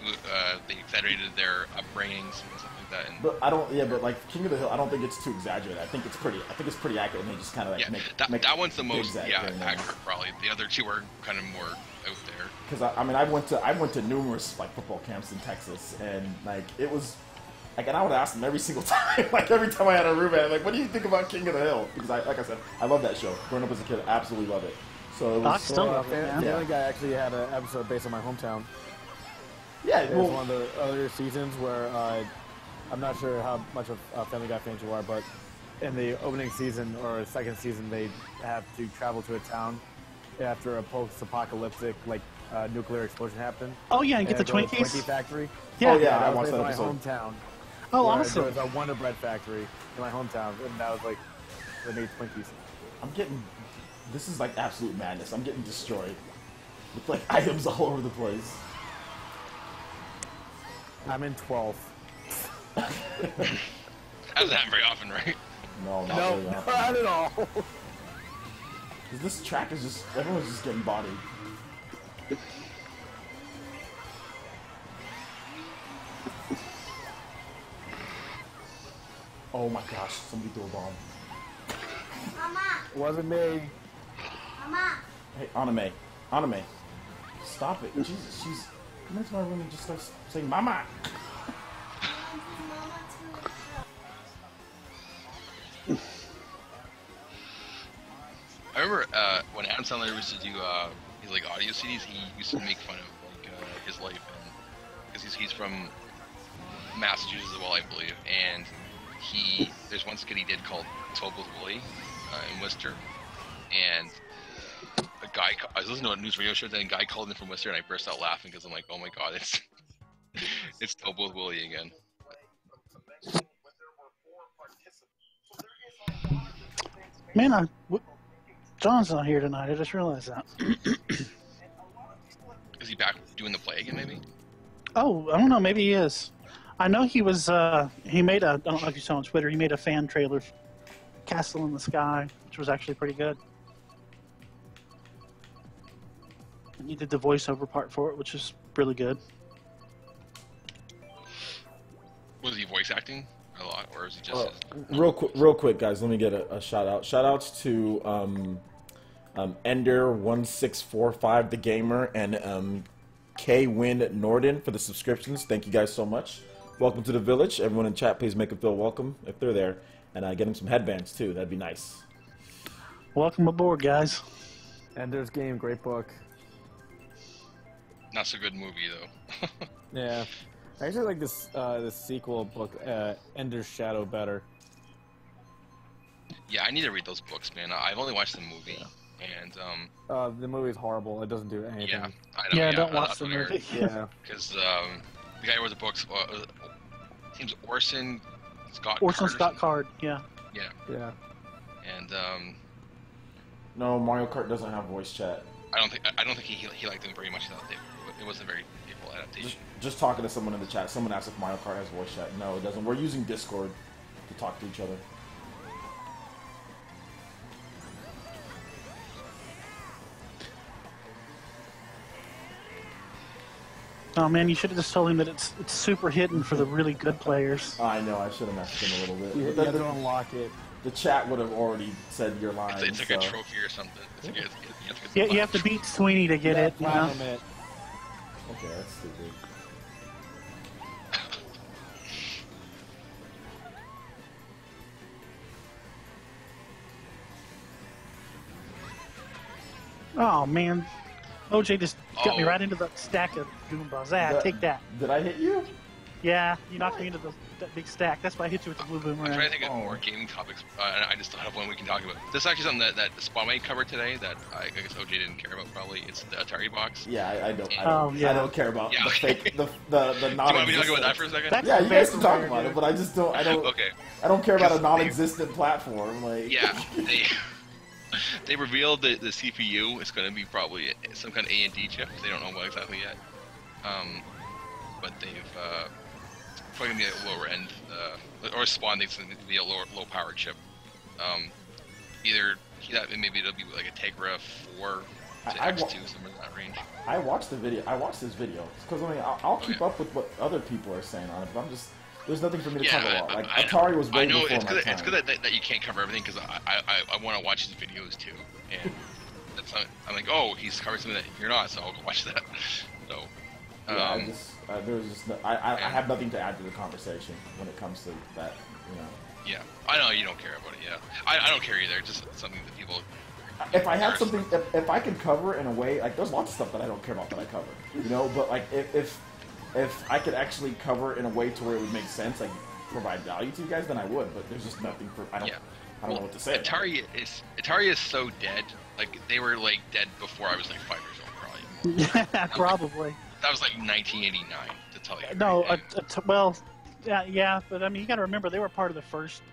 who they exaggerated their upbringings and stuff like that. But I don't. Yeah, but like King of the Hill, I don't think it's too exaggerated. I think it's pretty accurate, and they just kind of like make that one's the most accurate probably. The other two are kind of more out there. Because I went to numerous like football camps in Texas, and like it was. Like, and I would ask them every single time. Like, every time I had a roommate, I'm like, what do you think about King of the Hill? Because, like I said, I love that show. Growing up as a kid, I absolutely love it. So it was... Family Guy actually had an episode based on my hometown. Yeah, it was one of the earlier seasons where I'm not sure how much of Family Guy fans you are, but in the opening season or second season, they have to travel to a town after a post-apocalyptic, like, nuclear explosion happened. Oh, yeah, and get the Twinkies? Twinkie factory. Yeah. Oh, yeah, I watched that episode. My hometown. Oh, awesome. There was a Wonder Bread factory in my hometown, and that was like, they made Twinkies. This is like absolute madness. I'm getting destroyed with like items all over the place. I'm in 12th. Doesn't happen very often, right? No, not very often. Not at all. This track is just, everyone's just getting bodied. Oh my gosh, somebody threw a bomb. Mama! Wasn't me. Mama! Hey, Anime. Stop it. Jesus, she's coming into my room and just starts saying, Mama! I remember when Adam Sandler used to do his like audio CDs, he used to make fun of like his life, and because he's from Massachusetts as well, I believe, and there's one skit he did called "Talk with Willie" in Worcester, and guy. I was listening to a news radio show, then a guy called in from Worcester, and I burst out laughing because I'm like, oh my god, it's still both Willie again. Man, John's not here tonight. I just realized that. Is he back doing the play again, maybe? Oh, I don't know. Maybe he is. I know he was. He made a. I don't know if you saw on Twitter. He made a fan trailer, "Castle in the Sky," which was actually pretty good. And he did the voiceover part for it, which is really good. Was he voice acting a lot, or is he just? Real quick, guys. Let me get a shout out. Shout outs to Ender1645, the gamer, and K Win Norden for the subscriptions. Thank you guys so much. Welcome to the village. Everyone in chat, please make them feel welcome if they're there, and get them some headbands too. That'd be nice. Welcome aboard, guys. Ender's Game, great book. Not so good movie though. Yeah, I actually like this sequel book, Ender's Shadow, better. Yeah, I need to read those books, man. I've only watched the movie, and the movie's horrible. It doesn't do anything. yeah, I know. Yeah, don't watch the movie. Yeah. Because the guy who wrote the books, seems Orson Scott. Orson Card or Scott Card. Yeah. Yeah, Yeah. and No, Mario Kart doesn't have voice chat. I don't think he liked them very much. It wasn't a very faithful adaptation. Just talking to someone in the chat. Someone asked if Mario Kart has voice chat. No, it doesn't. We're using Discord to talk to each other. Oh man, you should have just told him that it's super hidden for the really good players. I know. I should have messed him a little bit. You But have to unlock it. the chat would have already said your line. It's like so. a trophy or something. It's like Yeah, you have to beat Sweeney to get it. You know? Platinum it. Okay, that's stupid. Oh man, OJ just got me right into the stack of Goombas. Take that. Did I hit you? Yeah, you knocked me into that big stack. That's why I hit you with the blue I'm boomerang. trying to think of more gaming topics, and I just don't have one we can talk about. This is actually something that Spotlight covered today that I guess OJ didn't care about. Probably it's the Atari box. Yeah, I don't. yeah. I don't care about Yeah. the fake, the Do you want me to talk about that for a second? That's Yeah, you guys can talk fair, about dude. it, but I just don't. I don't. Okay. I don't care about a Because non-existent platform. Like. Yeah, they revealed that the CPU is going to be probably some kind of A&D chip. They don't know what exactly yet. But they've probably going to be a lower end, or Spawn thinks it's going to be a low power chip. Either maybe it'll be like a Tegra 4 to I X2, somewhere in that range. I watched the video. I watched this video because I mean I'll keep up with what other people are saying on it, but I'm just there's nothing for me to cover about. Like Atari was way I know before it's my good. time. It's good that you can't cover everything because I want to watch his videos too, and I'm like, oh, he's covering something that you're not, so I'll go watch that. So, Yeah, there's just I have nothing to add to the conversation when it comes to that. You know. yeah, I know you don't care about it. Yeah, I don't care either. It's just something that people. If I had something, if I could cover in a way, like there's lots of stuff that I don't care about that I cover, you know. But like if I could actually cover in a way to where it would make sense, like provide value to you guys, then I would. But there's just nothing for I don't know what to say. Atari is so dead. Like they were like dead before I was like 5 years old, probably. Yeah, probably. That was like 1989 to tell you. No, right? well, yeah, but I mean, you got to remember they were part of the first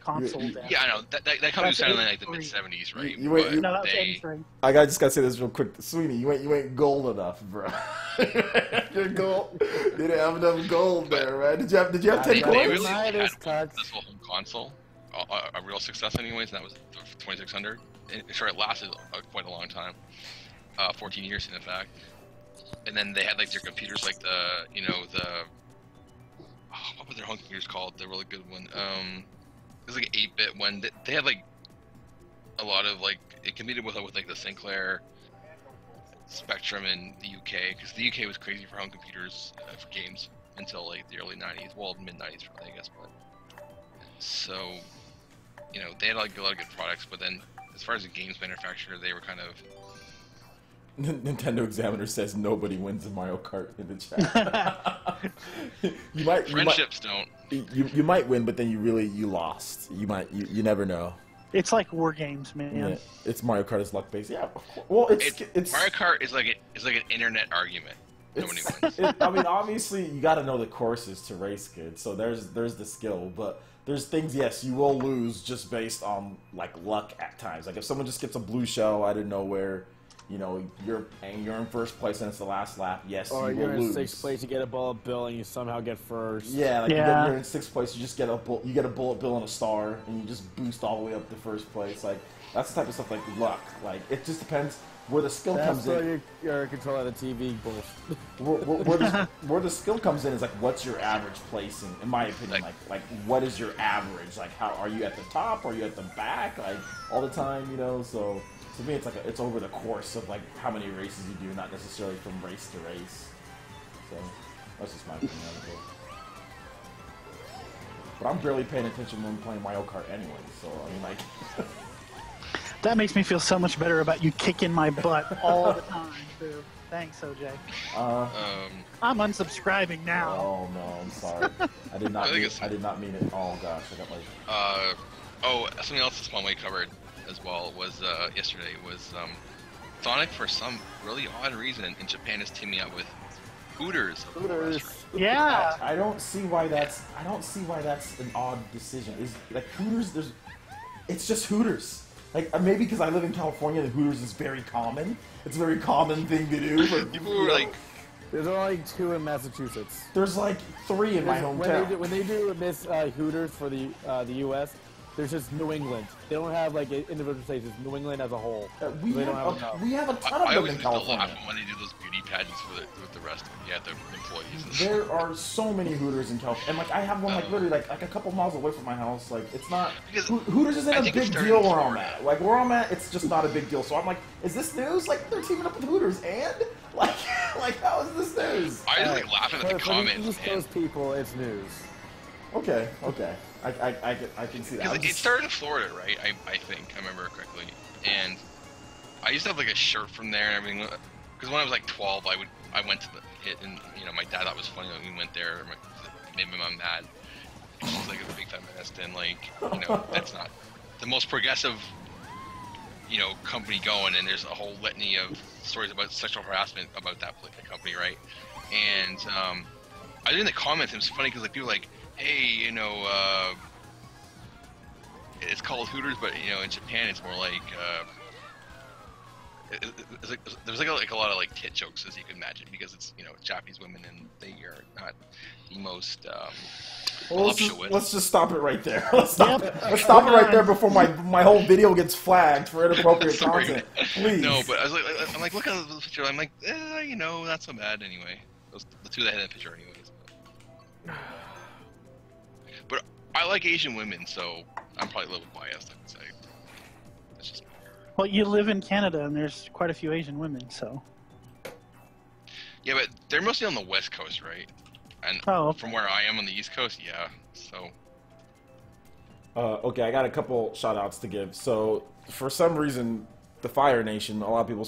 console. Yeah, I know that company That's started in like the 83. mid 70s, right? You wait- But No, that was they- 83. I just gotta say this real quick, Sweeney. You ain't gold enough, bro. You're gold. You didn't have enough gold there, man. Did you have 10 They coins? really Night had is cut. this whole home console, a real success anyways, and that was the 2600. And sure, it lasted quite a long time, 14 years in fact. And then they had like their computers, like what were their home computers called? The really good one. It was like an 8-bit one. They had like a lot of like it competed with like the Sinclair Spectrum in the UK because the UK was crazy for home computers for games until like the early 90s, well mid 90s probably I guess. But so they had like a lot of good products, but then as far as a games manufacturer, they were kind of Nintendo Examiner says nobody wins in Mario Kart in the chat. friendships don't. You might win, but then you lost. You never know. It's like war games, man. Yeah, it's Mario Kart is luck based. Yeah, well, it's Mario Kart is like an internet argument. Nobody wins. I mean, obviously, you got to know the courses to race good. So there's the skill, but there's things. Yes, you will lose just based on like luck at times. Like if someone just gets a blue shell out of nowhere, you know, you're in first place and it's the last lap. Yes, or you you're will in lose. sixth place, you get a bullet bill, and you somehow get first. Yeah, like Yeah. you're in sixth place, you just get a bullet bill and a star, and you just boost all the way up to first place. Like that's the type of stuff like luck. Like it just depends where the skill That's comes in. where your control of the TV bullshit. Where the skill comes in is like what's your average placing, in my opinion. Like what is your average? Like how are you at the top? Are you at the back? Like all the time, you know? So to me, it's like it's over the course of like how many races you do, not necessarily from race to race. So that's just my opinion of it. But I'm barely paying attention when playing Mario Kart anyway. So I mean, like. That makes me feel so much better about you kicking my butt all the time, too. Thanks, OJ. I'm unsubscribing now. Oh no, I'm sorry. I did not. I did not mean it. Oh gosh, I got like. Oh, something else that's one way covered as well was yesterday was Sonic for some really odd reason in Japan is teaming up with Hooters. Yeah. I don't see why that's. I don't see why that's an odd decision. Is like Hooters? It's just Hooters. Like maybe because I live in California, the Hooters is very common. It's a very common thing to do. But, people were like, there's only 2 in Massachusetts. there's like 3 in my hometown. When they do this Hooters for the U.S., there's just New England. They don't have like individual states. It's New England as a whole. We don't have enough. We have a ton of I them always in used to California. laugh when they do those beauty pageants with the rest of the employees. There are so many Hooters in California, and like I have one like literally like a couple miles away from my house. Like it's not Because Hooters isn't I a think it's big starting deal in where I'm Florida. at. Like where I'm at, it's just not a big deal. So I'm like, is this news? Like they're teaming up with Hooters, and like how is this news? I just like laughing at the For comments, the East man. Coast people, it's news. Okay, I can see that. Because it started in Florida, right? I think I remember correctly, and I used to have like a shirt from there and everything. Because when I was like 12, I went to it, and you know my dad thought it was funny when we went there. It made my mom mad. She's like a big feminist, and like you know that's not the most progressive company going. And there's a whole litany of stories about sexual harassment about that company, right? And I was in the comments, and it was funny because like people were like, hey, it's called Hooters, but in Japan it's more like there's like a lot of like tit jokes, as you can imagine, because it's Japanese women and they are not the most voluptuous. Let's just stop it right there. Let's stop it right there before my whole video gets flagged for inappropriate content. Please. No, but I'm like looking at the picture. I'm like, not so bad anyway. Those the two that had that picture, anyways. But I like Asian women, so I'm probably a little biased, I would say. That's just me. Well, you live in Canada, and there's quite a few Asian women, so. Yeah, but they're mostly on the West Coast, right? And from where I am on the East Coast, yeah. So. Okay, I got a couple shout outs to give. So, for some reason, the Fire Nation, a lot of people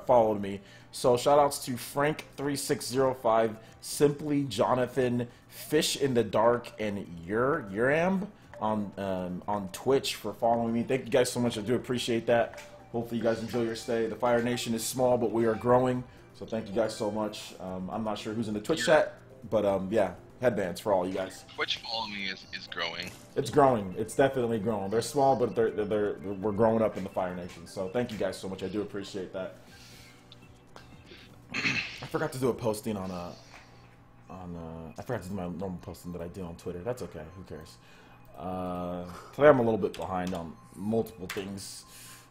followed me. So, shout outs to Frank3605, Simply Jonathan, Fish in the Dark, and Uramb on Twitch for following me. Thank you guys so much. I do appreciate that. Hopefully, you guys enjoy your stay. The Fire Nation is small, but we are growing. So, thank you guys so much. I'm not sure who's in the Twitch chat, but yeah. Headbands for all you guys. Twitch following is growing. It's growing. It's definitely growing. They're small, but we're growing up in the Fire Nation. So thank you guys so much. I do appreciate that. I forgot to do a posting on I forgot to do my normal posting that I do on Twitter. That's okay. Who cares? Today I'm a little bit behind on multiple things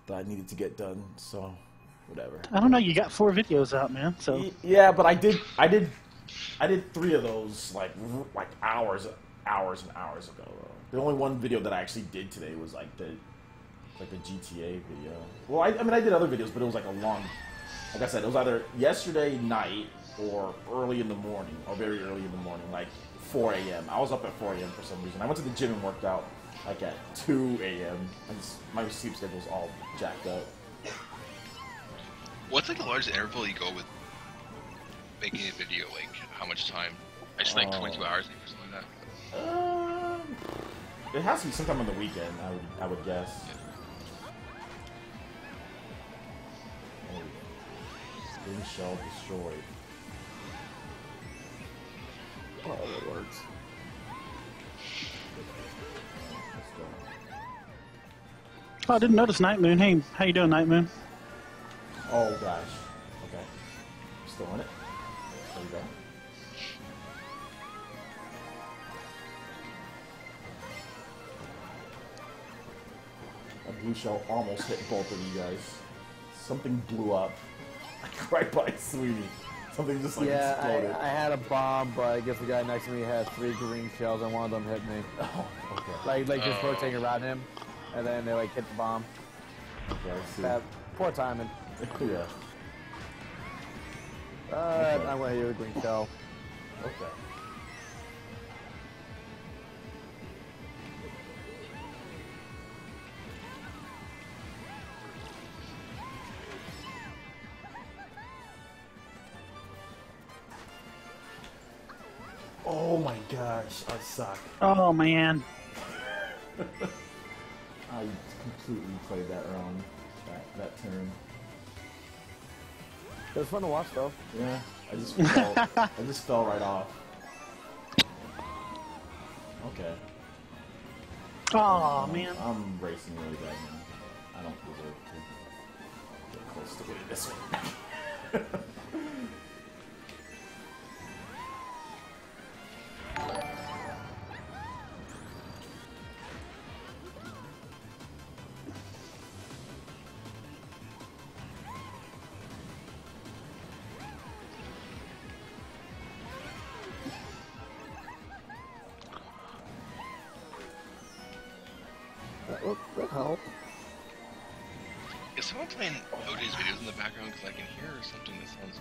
that I needed to get done. So whatever. I don't know. You got 4 videos out, man. So. Yeah, but I did 3 of those like hours and hours ago. The only one video that I actually did today was like the GTA video. Well, I mean I did other videos, but it was like a long. Like I said, it was either yesterday night or early in the morning, or very early in the morning, like 4 a.m. I was up at 4 a.m. for some reason. I went to the gym and worked out like at 2 a.m. My sleep schedule's all jacked up. What's like the largest interval you go with making a video? Like how much time? I just like 22 hours or something like that. It has to be sometime on the weekend. I would guess. Green shell destroyed. Oh, that works. Let's go. Oh, I didn't notice Night Moon. Hey, how you doing, Night Moon? Oh gosh. Okay. Still in it. There we go. That blue shell almost hit both of you guys. Something blew up. Like right by Sweetie. Something just like exploded. I had a bomb, but I guess the guy next to me had 3 green shells and one of them hit me. Oh, okay. Like just rotating around him, and then they like hit the bomb. Okay, I see. Poor timing. Yeah. I'm gonna hit you with a green shell. Okay. Oh my gosh, I suck. Oh man. I completely played that wrong. That turn. It was fun to watch though. Yeah, I just fell right off. Okay. Oh man. I'm racing really bad now. I don't deserve to get close to winning this one. That helped. Is someone playing OJ's videos in the background? Because I can hear something that sounds.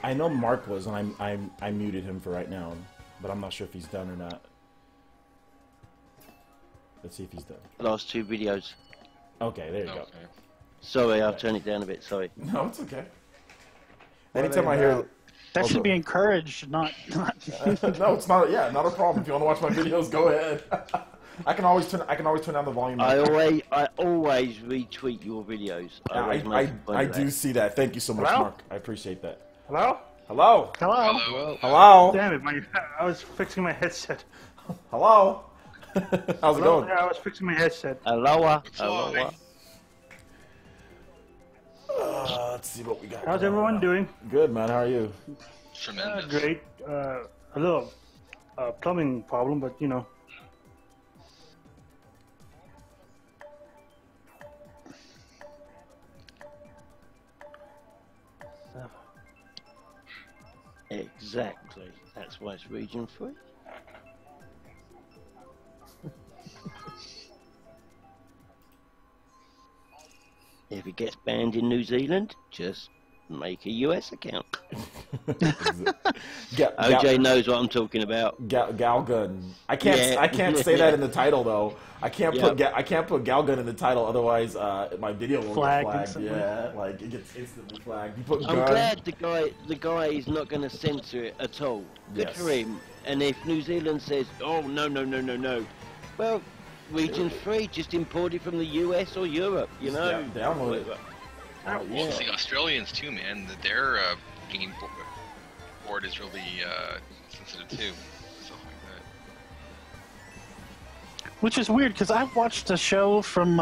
I know Mark was, and I muted him for right now, but I'm not sure if he's done or not. Let's see if he's done. Last 2 videos. Okay, there you go. Okay. Sorry, I'll turn it down a bit. Sorry. No, it's okay. What Anytime are I they hear, about? That Oh, should go. be encouraged, not. no, it's not. Yeah, not a problem. If you want to watch my videos, go ahead. I can always turn down the volume. I always retweet your videos. I do see that. Thank you so much, Hello? Mark. I appreciate that. Hello? Hello. Hello. Hello. Hello. Damn it, I was fixing my headset. Hello. How's it Hello? going? Yeah, I was fixing my headset. Aloha. Fly. Aloha. Let's see what we got. How's going everyone on. doing? Good, man. How are you? Tremendous. Great. A little plumbing problem, but you know. Exactly. That's why it's region 3. If it gets banned in New Zealand, just make a US account. OJ knows what I'm talking about. Galgun. I can't say that in the title though. I can't put Galgun in the title, otherwise my video will get flagged. Instantly. Yeah, like it gets instantly flagged. You put I'm gun. glad the guy is not going to censor it at all. Good Yes. for him. And if New Zealand says, oh no, well, region 3, just import it from the US or Europe, you know. Yeah, download it. Well, the Australians too, man. Their game board is really sensitive too. Stuff like that. Which is weird because I've watched a show from.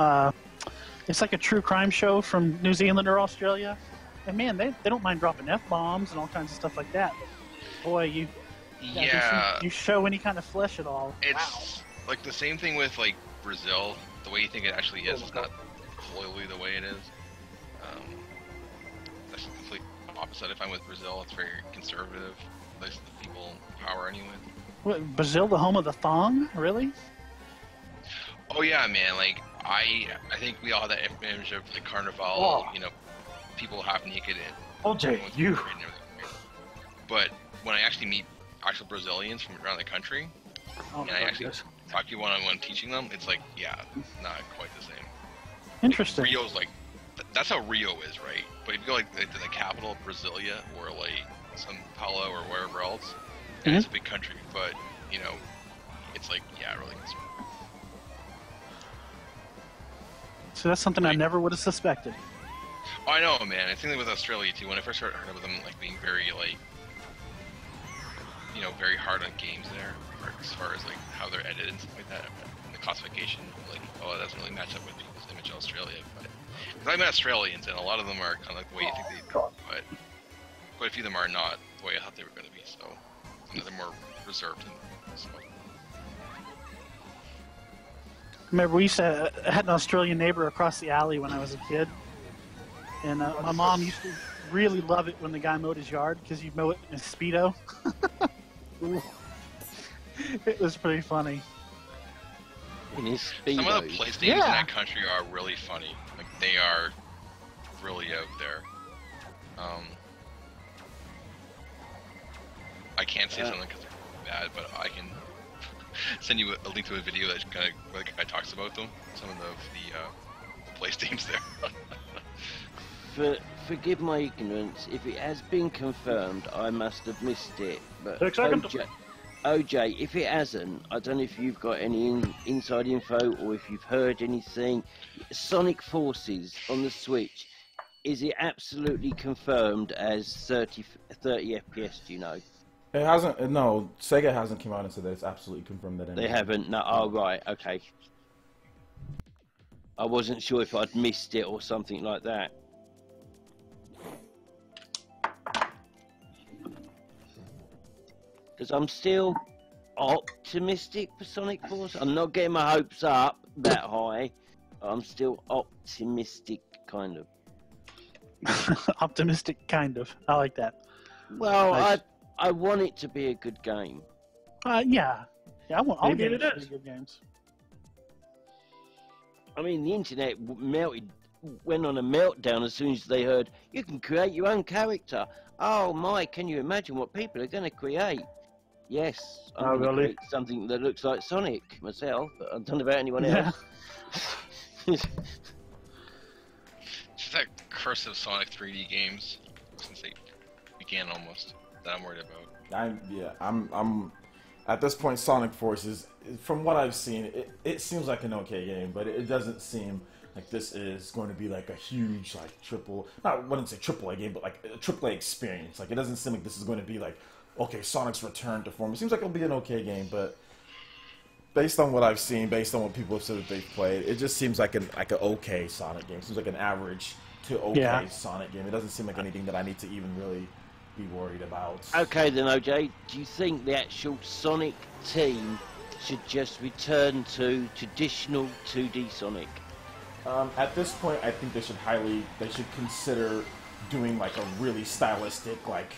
It's like a true crime show from New Zealand or Australia, and man, they don't mind dropping f-bombs and all kinds of stuff like that. But boy, you show any kind of flesh at all. It's like the same thing with like Brazil. The way you think it actually is not totally the way it is. That's the complete opposite. I find with Brazil, it's very conservative. At least the people in power anyway. What, Brazil, the home of the thong? Really? Oh yeah, man. Like I think we all have that image of the carnival. Oh. You know, people half naked and OJ, everyone's you. parade and everything. But when I actually meet actual Brazilians from around the country, Oh, and I actually yes. talk to you one-on-one teaching them, it's like, yeah, not quite the same. Interesting. Rio's like, that's how Rio is, right? But if you go like to the capital, Brasilia, or like São Paulo or wherever else, and it's a big country, but you know, it's like, yeah, really conservative. So that's something I never would have suspected. Oh, I know, man. It's something with Australia too. When I first heard of them, like being very like, very hard on games there, or as far as like how they're edited and stuff like that, and the classification, like, oh, it doesn't really match up with people's image of Australia. But because I'm Australians, and a lot of them are kind of like the way you think they, but quite a few of them are not the way I thought they were going to be. So they're more reserved and stuff. Remember, I had an Australian neighbor across the alley when I was a kid, and my mom used to really love it when the guy mowed his yard because he'd mow it in a Speedo. It was pretty funny. In his Speedo. Some of the place names in that country are really funny. Like, they are really out there. I can't say something because they're bad, but I can send you a link to a video that kind of like guy talks about them. Some of the place names there. Forgive my ignorance. If it has been confirmed, I must have missed it. But OJ, if it hasn't, I don't know if you've got any inside info or if you've heard anything. Sonic Forces on the Switch, is it absolutely confirmed as 30 FPS? Do you know? It hasn't. No, Sega hasn't come out and said that it's absolutely confirmed that. They haven't. No. Oh, right. Okay. I wasn't sure if I'd missed it or something like that. Because I'm still optimistic for Sonic Force. I'm not getting my hopes up that high. I'm still optimistic, kind of. Optimistic, kind of. I like that. Well, I want it to be a good game. Yeah, I want all Maybe games it to is. be good games. I mean, the internet went on a meltdown as soon as they heard you can create your own character. Oh my, can you imagine what people are going to create? Yes, I'm going to create something that looks like Sonic myself, but I don't know about anyone else. Just that curse of Sonic 3D games since they began almost that I'm worried about. I'm at this point. Sonic Forces, from what I've seen, it seems like an okay game, but it doesn't seem like this is going to be like a huge I wouldn't say triple A game, but like a triple A experience. Like, it doesn't seem like this is going to be like, okay, Sonic's return to form. It seems like it'll be an okay game, but based on what I've seen, based on what people have said that they've played, it just seems like an okay Sonic game. It seems like an average to okay Sonic game. It doesn't seem like anything that I need to even really be worried about. Okay then, OJ, do you think the actual Sonic team should just return to traditional 2D Sonic? At this point, I think they should consider doing like a really stylistic, like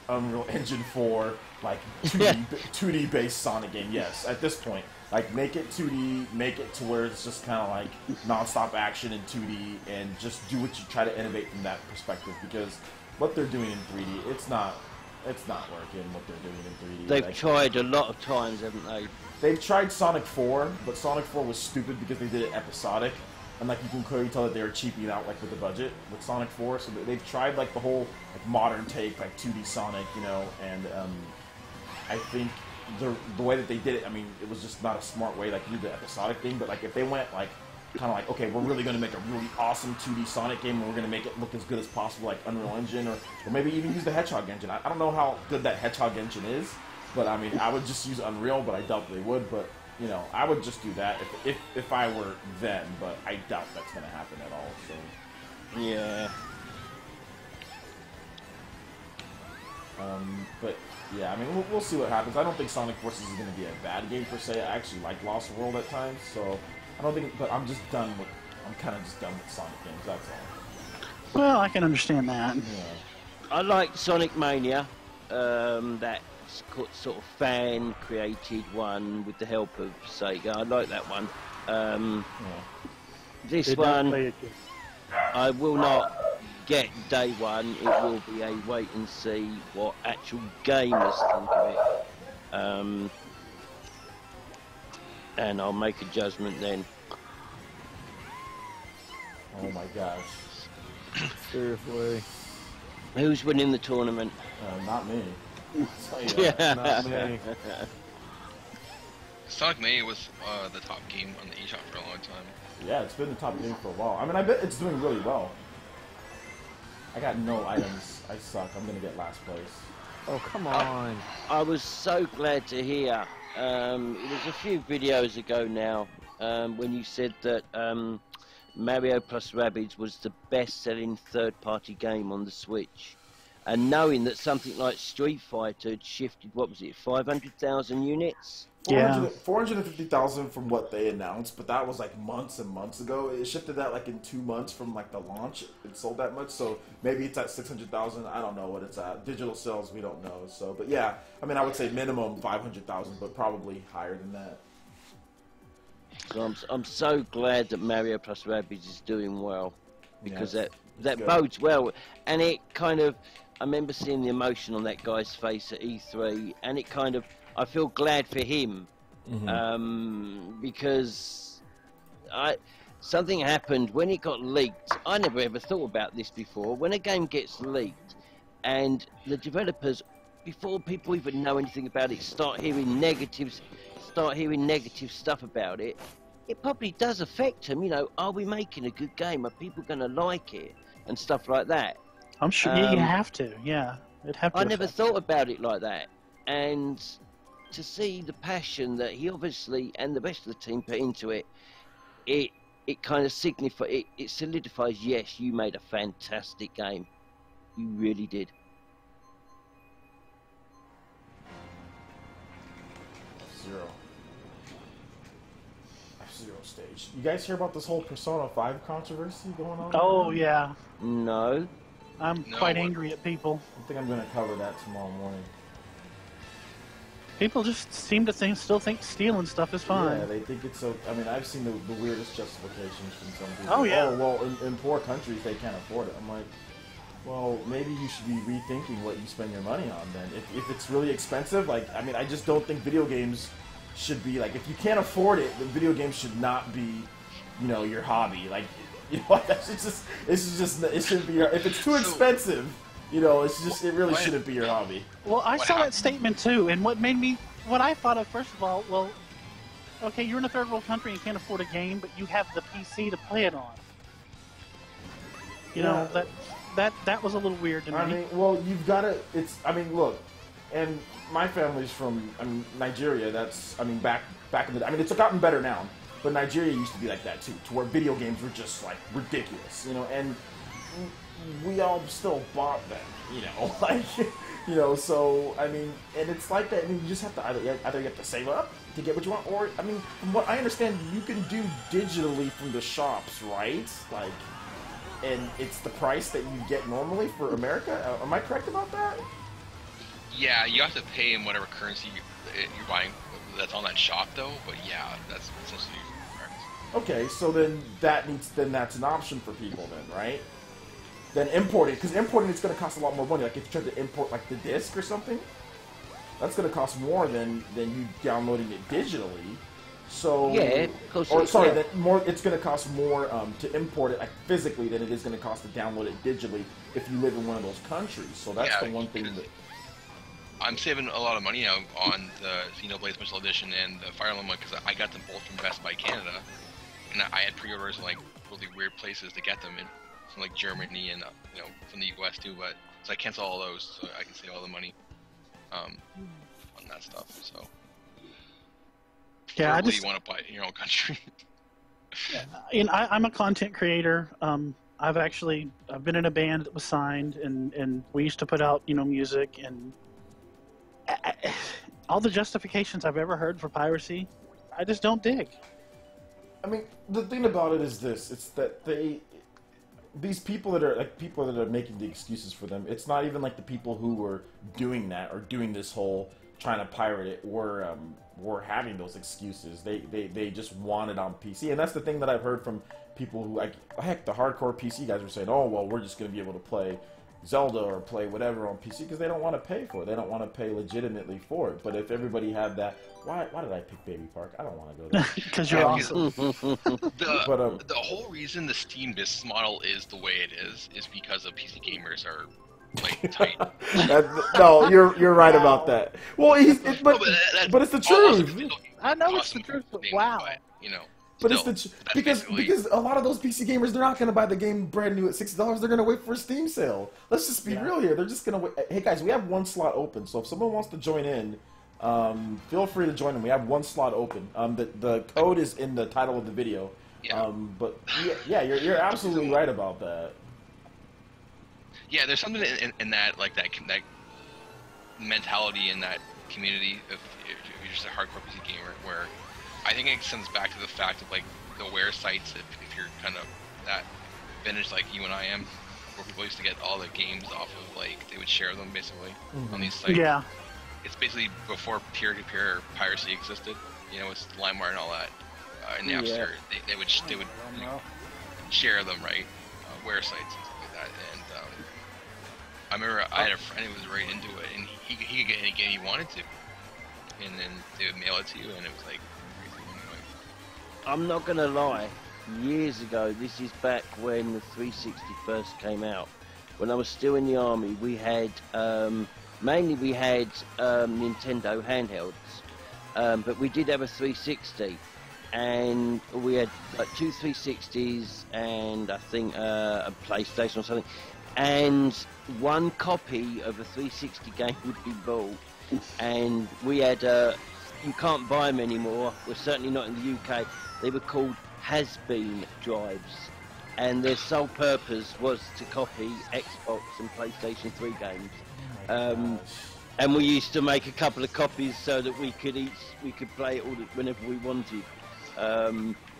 Unreal Engine 4, like 2D based Sonic game. Yes, at this point, like make it 2D, make it to where it's just kind of like non-stop action in 2D, and just do what you try to innovate from that perspective. Because what they're doing in 3D, it's not working. What they're doing in 3D, they've tried a lot of times, haven't they? They've tried Sonic 4, but Sonic 4 was stupid because they did it episodic. And like you can clearly tell that they were cheaping out like with the budget with Sonic 4, so they've tried like the whole like modern take, like 2D Sonic, and I think the way that they did it, I mean, it was just not a smart way like to do the episodic thing. But like if they went like kind of like, okay, we're really going to make a really awesome 2D Sonic game, and we're going to make it look as good as possible, like Unreal Engine, or maybe even use the Hedgehog engine. I don't know how good that Hedgehog engine is, but I mean, I would just use Unreal, but I doubt they would. But I would just do that if I were them, but I doubt that's going to happen at all. So yeah. But yeah, I mean, we'll see what happens. I don't think Sonic Forces is going to be a bad game per se. I actually like Lost World at times, so I don't think. But I'm kind of just done with Sonic games. That's all. Well, I can understand that. Yeah. I like Sonic Mania. That sort of fan-created one with the help of Sega. I like that one. This one, I will not get day one. It will be a wait and see what actual gamers think of it. And I'll make a judgment then. Oh my gosh. Seriously. Who's winning the tournament? Not me. Yeah. Not me. Sonic Mania was the top game on the eShop for a long time. Yeah, it's been the top game for a while. I mean, I bet it's doing really well. I got no items. I suck. I'm gonna get last place. Oh, come on. I was so glad to hear. It was a few videos ago now when you said that Mario plus Rabbids was the best-selling third-party game on the Switch. And knowing that something like Street Fighter had shifted, what was it, 500,000 units? 450,000 from what they announced, but that was like months and months ago. It shifted that like in 2 months from like the launch. It sold that much, so maybe it's at 600,000. I don't know what it's at. Digital sales, we don't know. So, but yeah, I mean, I would say minimum 500,000, but probably higher than that. So I'm so glad that Mario plus Rabbids is doing well, because Yeah, that good. bodes well, and it kind of. I remember seeing the emotion on that guy's face at E3, and it kind of. I feel glad for him, because something happened when it got leaked. I never ever thought about this before. When a game gets leaked, and the developers, before people even know anything about it, start hearing negative stuff about it, it probably does affect them. You know, are we making a good game? Are people going to like it? And stuff like that. I'm sure you have to. Yeah, it'd have to. I never thought about it like that, and to see the passion that he obviously and the rest of the team put into it, it kind of signifies, it solidifies. Yes, you made a fantastic game. You really did. F-Zero stage. You guys hear about this whole Persona 5 controversy going on? Oh yeah, No. I'm quite angry at people. I think I'm gonna cover that tomorrow morning. People just seem to still think stealing stuff is fine. Yeah, they think it's so. I mean, I've seen the weirdest justifications from some people. Oh, yeah. Oh, well, in poor countries they can't afford it. I'm like, well, maybe you should be rethinking what you spend your money on then. If it's really expensive, like, I mean, I just don't think video games should be like, if you can't afford it, the video games should not be, you know, your hobby. Like, you know, it shouldn't be your, if it's too expensive. You know, it really shouldn't be your hobby. Well, I saw that statement too, and what I thought of, first of all, well, okay, you're in a third world country and can't afford a game, but you have the PC to play it on. You know, that was a little weird to me. I mean, well, you've got to, look, and my family's from, Nigeria. That's, back in the, it's gotten better now, but Nigeria used to be like that too, to where video games were just like ridiculous, you know, and we all still bought them, you know, like, you know, so, and it's like that. You just have to either you have to save up to get what you want, or, from what I understand, you can do digitally from the shops, right? Like, and it's the price that you get normally for America? Am I correct about that? Yeah, you have to pay in whatever currency you're buying that's on that shop, though, but yeah, that's essentially correct. Okay, so then that's an option for people then, right? Then importing, because importing is going to cost a lot more money. Like if you try to import like the disc or something, that's going to cost more than you downloading it digitally. So yeah, of course. Or sorry, that more. It's going to cost more to import it like physically than it is going to cost to download it digitally if you live in one of those countries. So that's the one thing that I'm saving a lot of money now on the Xenoblade Special Edition and the Fire Emblem one because I got them both from Best Buy Canada, and I had pre-orders in like really weird places to get them in. From like Germany and from the US too, but so I cancel all those so I can save all the money on that stuff. So yeah, you want to buy it in your own country. I'm a content creator. I've been in a band that was signed, and we used to put out music, and all the justifications I've ever heard for piracy, I just don't dig. The thing about it is this: it's that these people that are making the excuses for them, it's not even like the people who were doing that or doing this whole trying to pirate it were having those excuses. They just want it on PC, and that's the thing that I've heard from people who, like, heck, the hardcore PC guys were saying, oh, well, we're just going to be able to play Zelda or play whatever on PC because they don't want to pay for it. They don't want to pay legitimately for it. But if everybody had that, why did I pick Baby Park? I don't want to go there. Because you're awesome. The whole reason the Steam business model is the way it is because of PC gamers are like tight. No, you're right about that. Well, but it's the truth. I know it's the truth, but wow. But Still, it's that's because basically- because a lot of those PC gamers, they're not going to buy the game brand new at $60. They're going to wait for a Steam sale. Let's just be real here. They're just going to wait. Hey guys, we have one slot open, so if someone wants to join in, feel free to join in. We have one slot open. The code is in the title of the video. Yeah. But yeah, you're absolutely right about that. Yeah, there's something in that, like that mentality in that community if you're just a hardcore PC gamer, where I think it stems back to the fact of like the wear sites. If you're kind of that vintage like you and I am, where people used to get all the games off of, like, they would share them basically on these sites. Yeah. It's basically before peer-to-peer piracy existed. You know, it's LimeWire and all that. And Napster, they would share them, right? Wear sites and stuff like that. And I remember I had a friend who was right into it, and he could get any game he wanted to, and then they would mail it to you, and it was like crazy. Anyway. I'm not gonna lie. Years ago, this is back when the 360 first came out. When I was still in the army, we had mainly Nintendo handhelds, but we did have a 360, and we had like 2 360s and I think a PlayStation or something. And one copy of a 360 game would be bought, and we had you can't buy them anymore. We're certainly not in the UK. They were called has-been drives, and their sole purpose was to copy Xbox and PlayStation 3 games. And we used to make a couple of copies so that we could play it all whenever we wanted.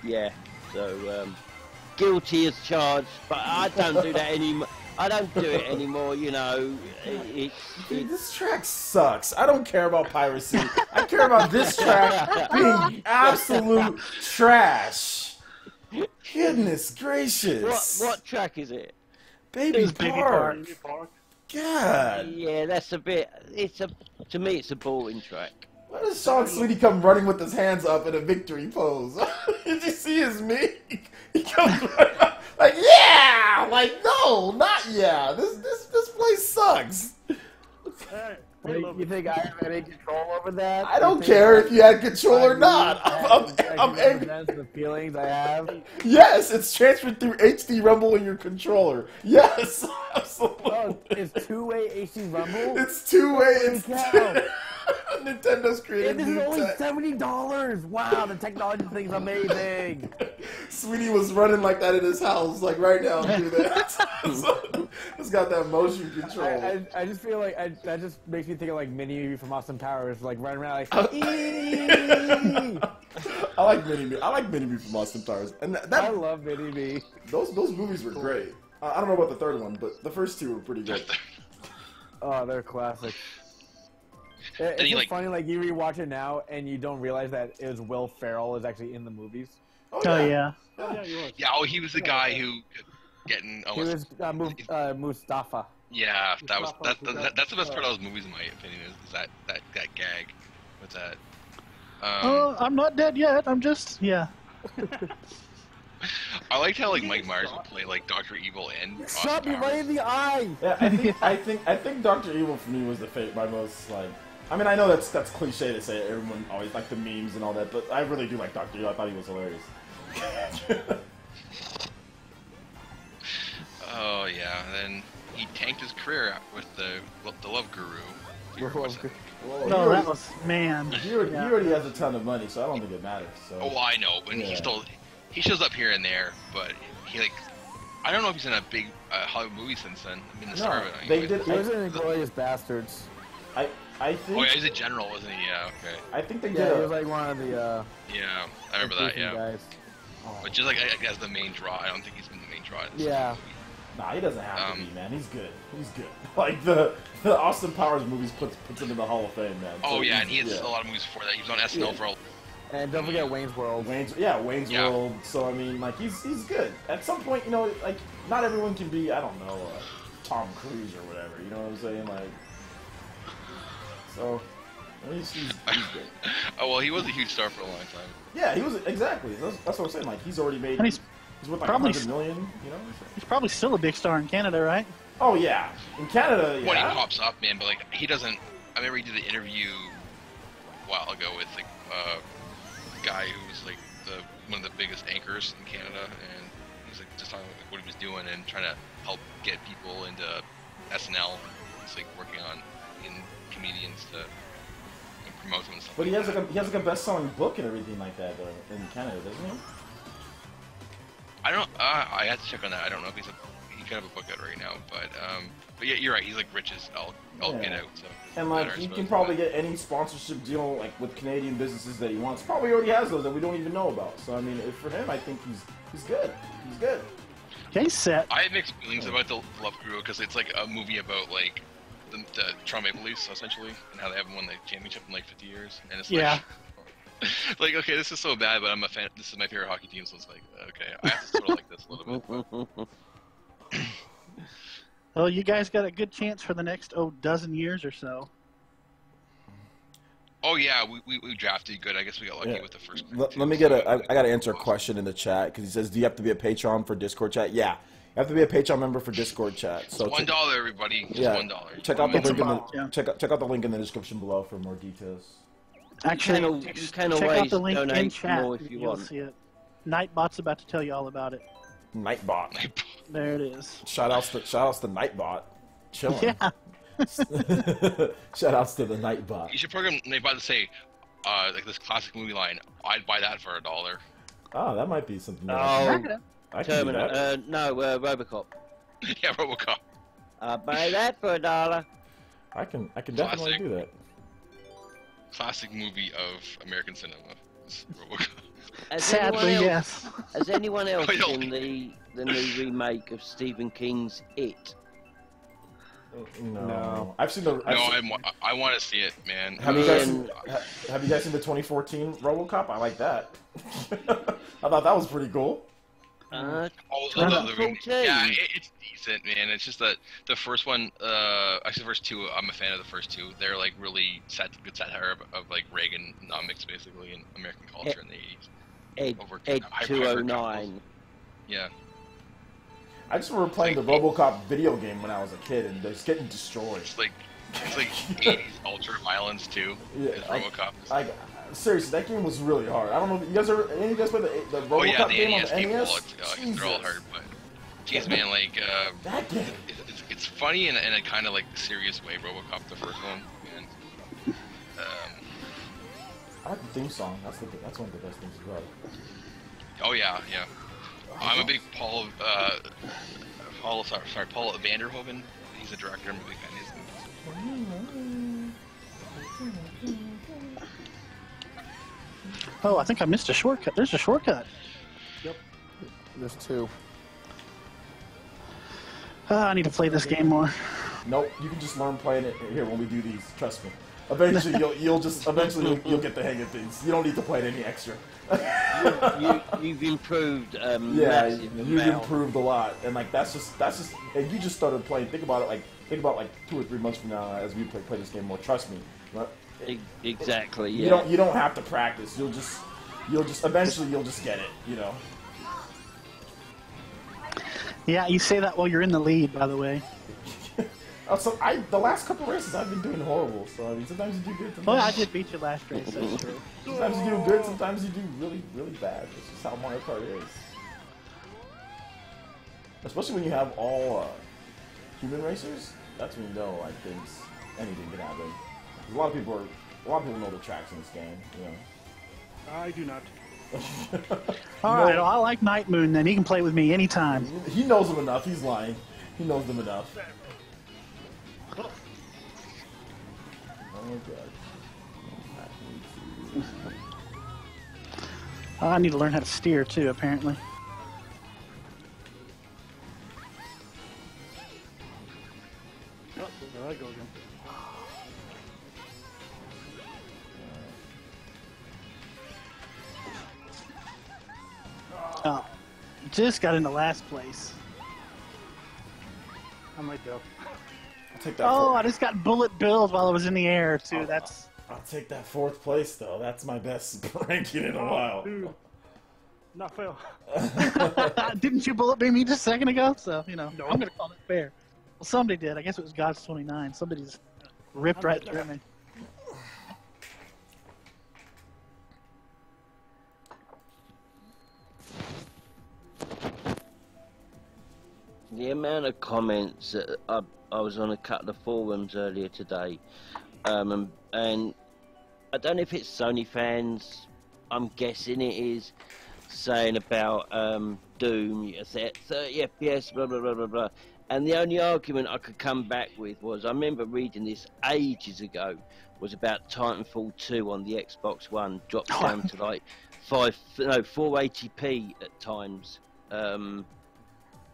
Yeah, so guilty as charged, but I don't do that anymore. I don't do it anymore, you know. Dude, this track sucks. I don't care about piracy. I care about this track being absolute trash. Goodness gracious. What track is it? Baby Park. Baby Park. God. Yeah, that's a bit. To me, it's a boring track. Why does Sean Sweetie come running with his hands up in a victory pose? Did you see his meek? He comes running up like, yeah! Like, no, not yeah. This place sucks. Hey, You think I have any control over that? I don't care if you had control or not. I'm angry. The feelings I have. Yes, it's transferred through HD Rumble in your controller. Yes, absolutely. Oh, it's two-way HD Rumble. It's two-way. It's cow. Nintendo created And this is new only tech. $70. Wow, the technology thing's amazing. Sweetie was running like that in his house, like right now. Do that. So, it's got that motion control. I just feel like that just makes me think of like Mini from Austin Powers, like running around like. Eee! I like Mini Me from Austin Powers, and I love Mini Me. those movies were great. I don't know about the third one, but the first two were pretty good. Oh, they're classic. It's you, just like- funny, like you rewatch it now and you don't realize that it was Will Ferrell is actually in the movies. Oh yeah. Yeah, you was. Yeah, he was the guy who getting He almost. was Mustafa. Yeah, that's the best part of those movies in my opinion is that gag. What's that? Oh, I'm not dead yet. I'm just I liked how like Mike Myers would play like Dr. Evil and Austin Shot me Powers. right in the eye. Yeah, I think Dr. Evil for me was my most like. I mean, I know that's cliche to say. Everyone always like the memes and all that, but I really do like Dr. Evil. I thought he was hilarious. Oh yeah, and then he tanked his career with the Love Guru. If you remember that. Well, No, that was man. he already has a ton of money, so I don't think it matters. So. Oh, I know, but he shows up here and there, but he like. I don't know if he's in a big Hollywood movie since then. I mean, the star of it. they did. He was in Inglourious Bastards. I think. Oh yeah, he's a general, wasn't he? Yeah, okay. I think they did. Yeah, he was like one of the. Yeah, I remember that. Yeah, guys. but just like I guess the main draw. I don't think he's been the main draw. In this Yeah. movie. Nah, he doesn't have to be, man. He's good. He's good. Like the Austin Powers movies puts him in the Hall of Fame, man. Oh So yeah, and he has a lot of movies before that. He was on SNL for a. And don't forget Wayne's World. Wayne's Yeah. World. So I mean, like he's good. At some point, you know, like not everyone can be, I don't know, Tom Cruise or whatever. You know what I'm saying? Like, so he's good. Oh well, he was a huge star for a long time. Yeah, he was exactly. That's what I'm saying. Like he's already made. And he's worth like probably 100 million. You know. he's probably still a big star in Canada, right? Oh yeah, in Canada, yeah. When he pops up, man, but like he doesn't. I remember he did the interview a while ago with like the guy who was like the one of the biggest anchors in Canada, and he's like just talking about like, what he was doing and trying to help get people into SNL. He's like working on in comedians to promote them and stuff. But like he has like a best-selling book and everything like that in Canada, doesn't he? I don't. I have to check on that. I don't know if he could have a book out right now, but yeah, you're right. He's like rich as all get out. So and like he can probably get any sponsorship deal like with Canadian businesses that he wants. Probably already has those that we don't even know about. So I mean, for him, I think he's good. He's good. Yeah, he's set. I have mixed feelings about the Love Guru because it's like a movie about like the Toronto Maple Leafs essentially and how they haven't won the championship in like 50 years, and it's like, like okay, this is so bad, but I'm a fan. This is my favorite hockey team, so it's like okay, I have to sort of like this a little bit. Well, you guys got a good chance for the next dozen years or so. Oh yeah, we drafted good. I guess we got lucky with the first. Let me get I got to answer a question in the chat because he says, "Do you have to be a Patreon for Discord chat?" Yeah, you have to be a Patreon member for Discord chat. So $1, everybody. Just $1. Check out the link check out the link in the description below for more details. Actually, you can check always out the link in donate chat. more if you You'll want. see it. Nightbot's about to tell you all about it. Nightbot. There it is. Shoutouts to Nightbot. Chilling. Yeah. Shoutouts to the Nightbot. You should program Nightbot to say, like this classic movie line. I'd buy that for $1. Oh, that might be something. Oh, I can do that. no, RoboCop. Yeah, RoboCop. I'll buy that for $1. I can definitely do that. Classic movie of American cinema. Is RoboCop. Sadly, yes. Has anyone else Oh, seen the new remake of Stephen King's It? No. I've seen the. I want to see it, man. Have you guys seen the 2014 RoboCop? I like that. I thought that was pretty cool. Yeah, it's decent, man. It's just that the first one, actually the first two, I'm a fan of the first two. They're like really good satire of like Reaganomics, basically, in American culture in the 80s. Ed 209. Yeah. I just remember playing the RoboCop video game when I was a kid, and just getting destroyed. It's like 80s ultra violence too. Yeah, RoboCop. Seriously, that game was really hard. I don't know. You guys ever? Any of you guys play the RoboCop game on the NES? They're all hard, but jeez, man, like that game. It's funny in a kind of like serious way. RoboCop, the first one, and I like the theme song. That's one of the best things about it. Oh yeah. I'm a big Paul Vanderhoven. He's a director. I'm a big fan of his movies. Oh, I think I missed a shortcut. There's a shortcut. Yep. There's two. I need to play this game more. Nope, you can just learn playing it here when we do these. Trust me. Eventually, you'll get the hang of things. You don't need to play it any extra. You've improved. Yeah, you've improved a lot, and like that's just, and you just started playing. Think about 2 or 3 months from now as we play this game more. Trust me. Exactly. Yeah. You don't have to practice. You'll just eventually get it. You know. Yeah, you say that while you're in the lead, by the way. So the last couple races I've been doing horrible. So I mean, sometimes you do good. Well, I did beat you last race. That's true. Sometimes you do good. Sometimes you do really, really bad. That's just how Mario Kart is. Especially when you have all human racers. That's when you know like anything can happen. A lot of people know the tracks in this game. You know. I do not. All right, well, I like Night Moon. Then he can play with me anytime. He knows them enough. He's lying. He knows them enough. Oh god. I need to learn how to steer too, apparently. Oh, there I go again. Oh, just got into last place. I might go. I'll take that. Oh, I just got bullet billed while I was in the air too. That's. I'll take that 4th place though. That's my best ranking in a while. Dude. Not fail. Didn't you bullet beam me just a second ago? So I'm gonna call it fair. Well, somebody did. I guess it was God's 29. Somebody just ripped right through me. The amount of comments that I was on a couple of forums earlier today, and I don't know if it's Sony fans. I'm guessing it is, saying about Doom. You said 30 FPS, blah blah blah blah blah. And the only argument I could come back with was, I remember reading this ages ago, was about Titanfall 2 on the Xbox One drops down to like 480p at times. And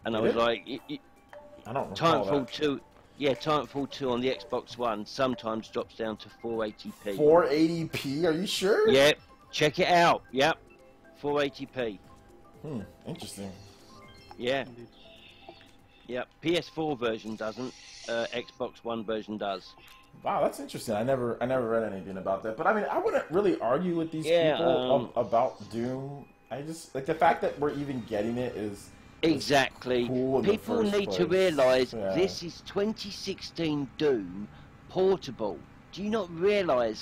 I was like, I don't recall Titanfall that. 2, yeah, Titanfall 2 on the Xbox One sometimes drops down to 480p. 480p? Are you sure? Yep, check it out. Yep, 480p. Interesting. Yeah. Yep, PS4 version doesn't. Xbox One version does. Wow, that's interesting. I never read anything about that. But I mean, I wouldn't really argue with these people about Doom. I just like the fact that we're even getting it is exactly. Cool in People the first need to place. realise this is 2016 Doom portable. Do you not realise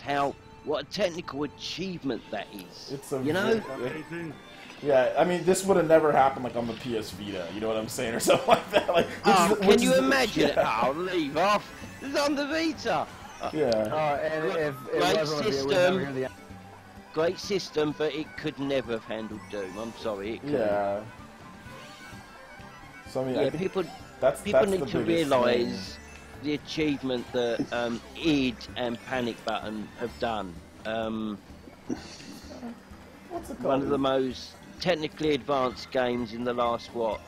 what a technical achievement that is? It's a you know. Yeah, I mean, this would have never happened like on the PS Vita. You know what I'm saying, or something like that. Like, can you imagine? Yeah. Oh, leave off. It's on the Vita. Yeah. And if it great wasn't system. we'd never hear the... Great system, but it could never have handled Doom. I'm sorry. It couldn't. Yeah. So I mean, yeah, I think people that's need the to biggest realise the achievement that id and Panic Button have done. What's it called? One of the most technically advanced games in the last 3-4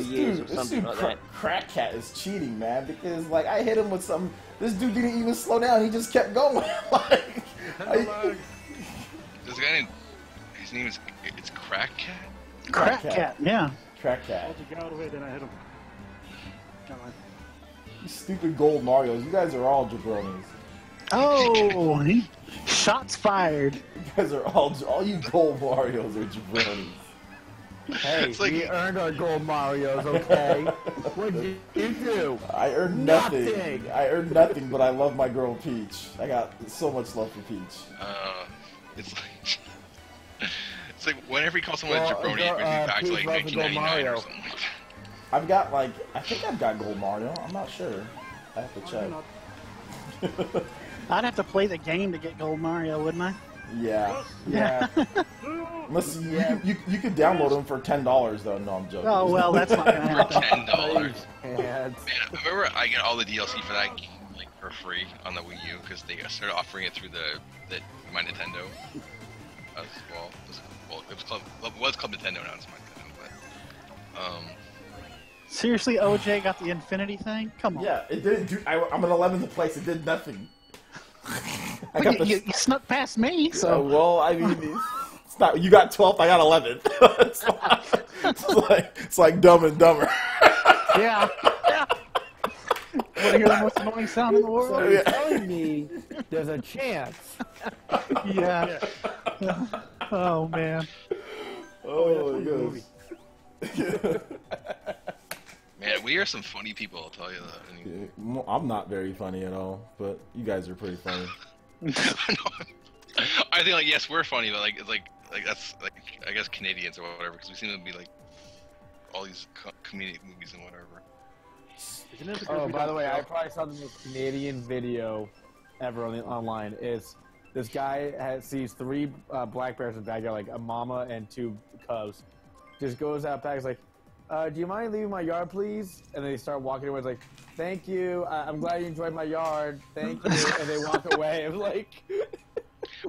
years or something like that. Crack Cat is cheating, man, because like I hit him with something. This dude didn't even slow down. He just kept going. Like, This guy named, his name is, it's Crack Cat? Crack Cat, yeah. Crack Cat. Get out of the way, then I hit him. Come on. You stupid gold Marios. You guys are all jabronis. Oh, shots fired. You guys are all you gold Marios are jabronis. Hey, It's like- we earned our gold Marios, okay? What did you do? I earned nothing. Nothing. I earned nothing, but I love my girl Peach. I got so much love for Peach. It's like, it's like whenever you call someone a Well, jabroni, it brings you back to Peach like loves the gold 1999 or Mario. something like that. I've got like, I think I've got gold Mario. I'm not sure. I have to check. I'd have to play the game to get Gold Mario, wouldn't I? Yeah. Yeah. Unless you could download them for $10 though. No, I'm joking. Oh, well, that's not going to happen. $10. And Man, I remember I get all the DLC for that game like for free on the Wii U because they started offering it through the My Nintendo as well. It was called Nintendo, now it's My Nintendo. But Seriously, OJ got the Infinity thing? Come on. Yeah, it didn't do. I'm in 11th place. It did nothing. I But got the. you snuck past me, so. Well, I mean, it's not. You got 12th. I got 11th. it's like Dumb and Dumber. Yeah. Yeah. Want to hear the most annoying sound in the so world? you're telling me there's a chance. Yeah. Oh, man. Oh my gosh. man, we are some funny people. I'll tell you that. I mean, I'm not very funny at all, but you guys are pretty funny. I think like yes, we're funny, but like it's like that's like I guess Canadians or whatever because we seem to be like all these comedic movies and whatever. Isn't it because Oh, we by don't the way, I sell? probably saw the most Canadian video ever online. Is this guy sees 3 black bears in the backyard, like a mama and 2 cubs. Just goes out back, is like, do you mind leaving my yard, please? And they start walking away. It's like, thank you. I'm glad you enjoyed my yard. Thank you. And they walk away. It was like,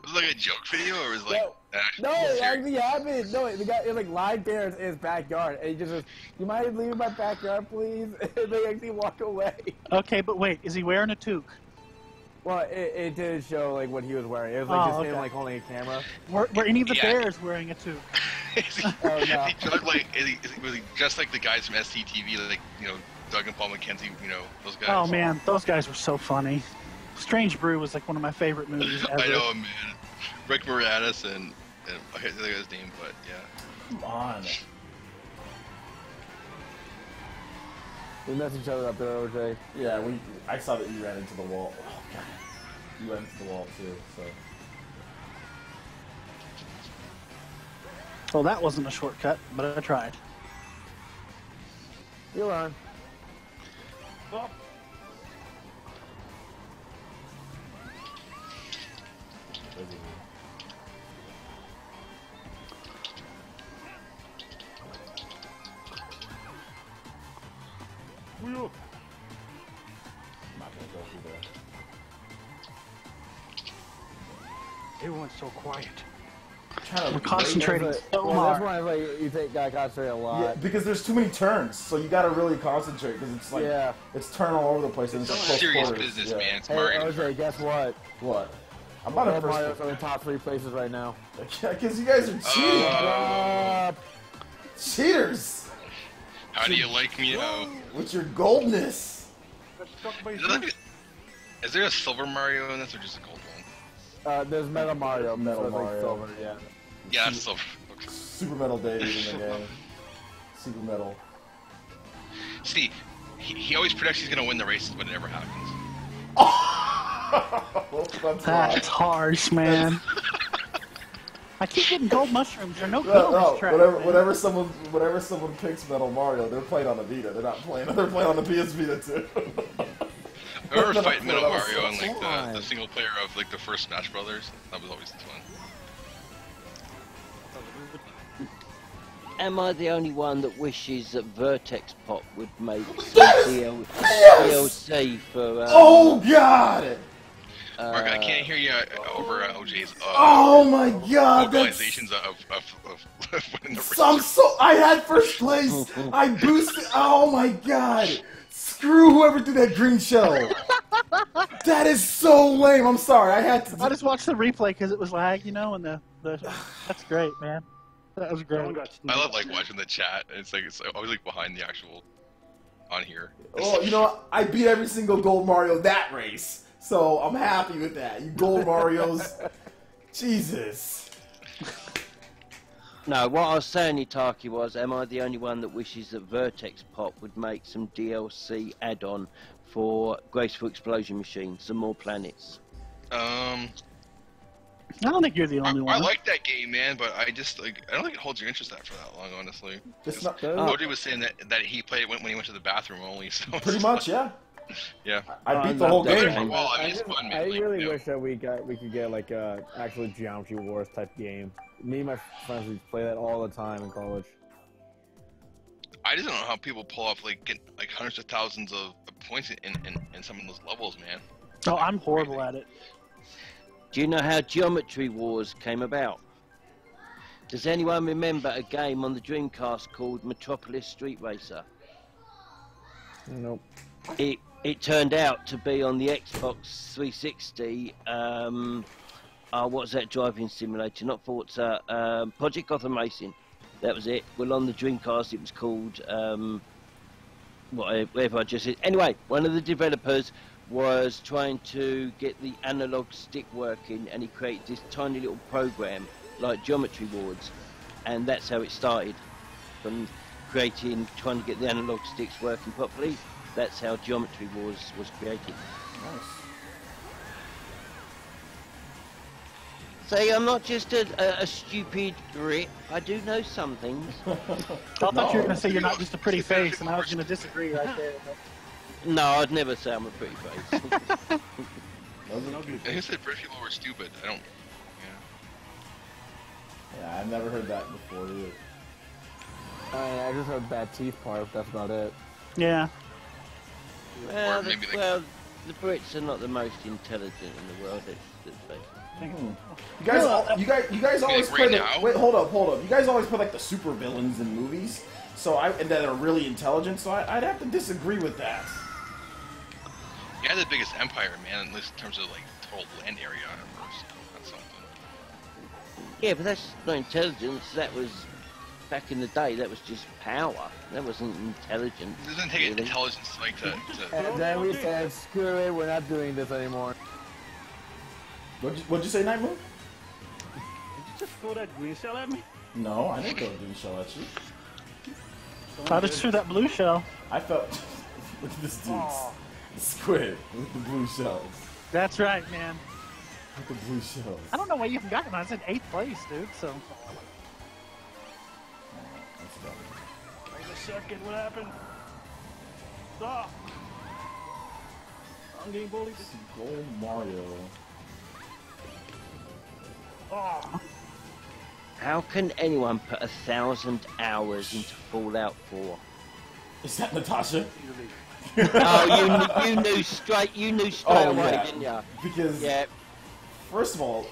Was it like a joke video or was it like no, it serious? actually happened. No, the guy, it like live bears in his backyard, and he just goes, "You mind leaving my backyard, please?" And they actually walk away. Okay, but wait, is he wearing a toque? Well, it did show like what he was wearing. It was like Oh, just him okay. like holding a camera. Were any of the Yeah. bears wearing a toque? Is he, Oh, no. is he look like was he just like the guys from SCTV, like Doug and Paul McKenzie, those guys? Oh, man, those guys were so funny. Strange Brew was like one of my favorite movies ever. I know, man. Rick Moranis and I can't think of his name, but yeah. Come on. We messed each other up there, OJ. Yeah, I saw that you ran into the wall. Oh god, you ran into the wall too. So. Well, that wasn't a shortcut, but I tried. You learn. Oh, wheel. I'm not gonna go through there. Everyone's so quiet. We're concentrating so Well, hard. this one, like, you gotta concentrate a lot. Yeah, because there's too many turns, so you gotta really concentrate because it's like it's turn all over the place and it's like close Serious quarters. business, Yeah. man. It's Hey, Mario. OJ, guess what? What? I'm about to Mario's first in the top 3 places right now. because you guys are cheating, cheaters How do you like me now? with your goldness. Got stuck by Is, his there like is there a silver Mario in this or just a gold one? There's Metal Mario. Metal so it's like Mario. silver, yeah. Yeah, it's silver. Okay. Super Metal Davies in the game. Super Metal. See, he always predicts he's gonna win the races, but it never happens. That's harsh, man. I keep getting gold mushrooms. They're no good No, on no, this track. whenever someone picks Metal Mario, they're playing on the Vita. They're not playing. They're playing on the PS Vita too. I remember fighting Metal That was Mario in so like fun. the single player of like the first Smash Brothers. That was always fun. Am I the only one that wishes that Vertex Pop would make some DLC for? Oh God! Mark, I can't hear you over OJ's. Oh my God! That's Vocalizations of winning the race. I had first place. I boosted. Oh my God! Screw whoever threw that green shell. That is so lame. I'm sorry. I had to. I just watched the replay because it was lag, you know, and the that's great, man. That was great. Someone got I love like watching the chat. It's always like behind the actual on here. Well, you know, I beat every single gold Mario that race, so I'm happy with that. You gold Marios, Jesus. No, what I was saying, Itaki, was, am I the only one that wishes that Vertex Pop would make some DLC add-on for Graceful Explosion Machine, some more planets? I don't think you're the only one. I like that game, man, but I just I don't think it holds your interest that for that long, honestly. It's not OJ was saying that he played it when he went to the bathroom only. So pretty much, yeah. Yeah. I beat the whole that game. game. Well, I mean, it's fun, man. I Like, really you know. wish that we could get like a actual Geometry Wars type game. Me and my friends would play that all the time in college. I just don't know how people pull off like get like hundreds of thousands of points in some of those levels, man. Oh, I'm horrible at it. Do you know how Geometry Wars came about? Does anyone remember a game on the Dreamcast called Metropolis Street Racer? Nope. It turned out to be on the Xbox 360. What was that driving simulator? Not Forza. Project Gotham Racing. That was it. Well, on the Dreamcast, it was called whatever I just said. Anyway, one of the developers was trying to get the analog stick working, and he created this tiny little program like Geometry Wars, and that's how it started. From trying to get the analog sticks working properly. That's how Geometry Wars was created. Nice. See, I'm not just a stupid Brit. I do know some things. I thought you were going to say you're not just a pretty face, and I was going to disagree right there. But... No, I'd never say I'm a pretty face. I said British people were stupid. I don't. Yeah, I've never heard that before either. I just heard bad teeth part. That's about it. Yeah. Well, maybe they- the Brits are not the most intelligent in the world. Let's face it. You guys always Like play right the now? wait. Hold up. You guys always play like the super villains in movies. And that are really intelligent. So I'd have to disagree with that. You had the biggest empire, man, at least in terms of like total land area. That's something. Yeah, but that's not intelligence. That was back in the day. That was just power. That wasn't intelligence. It doesn't take really. intelligence like to And then we said, screw it, we're not doing this anymore. What'd you say, Night Moon? Did you just throw that green shell at me? No, I didn't go to the show at you. I just threw that blue shell. I felt. Look at this dude's squid with the blue shells. That's right, man. With the blue shells. I don't know why you even got him. I said 8th place, dude, so... That's dumb. Wait a second, what happened? Stop. I'm getting bullied. Gold Mario. Oh. How can anyone put 1,000 hours into Fallout 4? Is that Natasha? Oh, you knew straight away, yeah. didn't you? Because Yeah. first of all,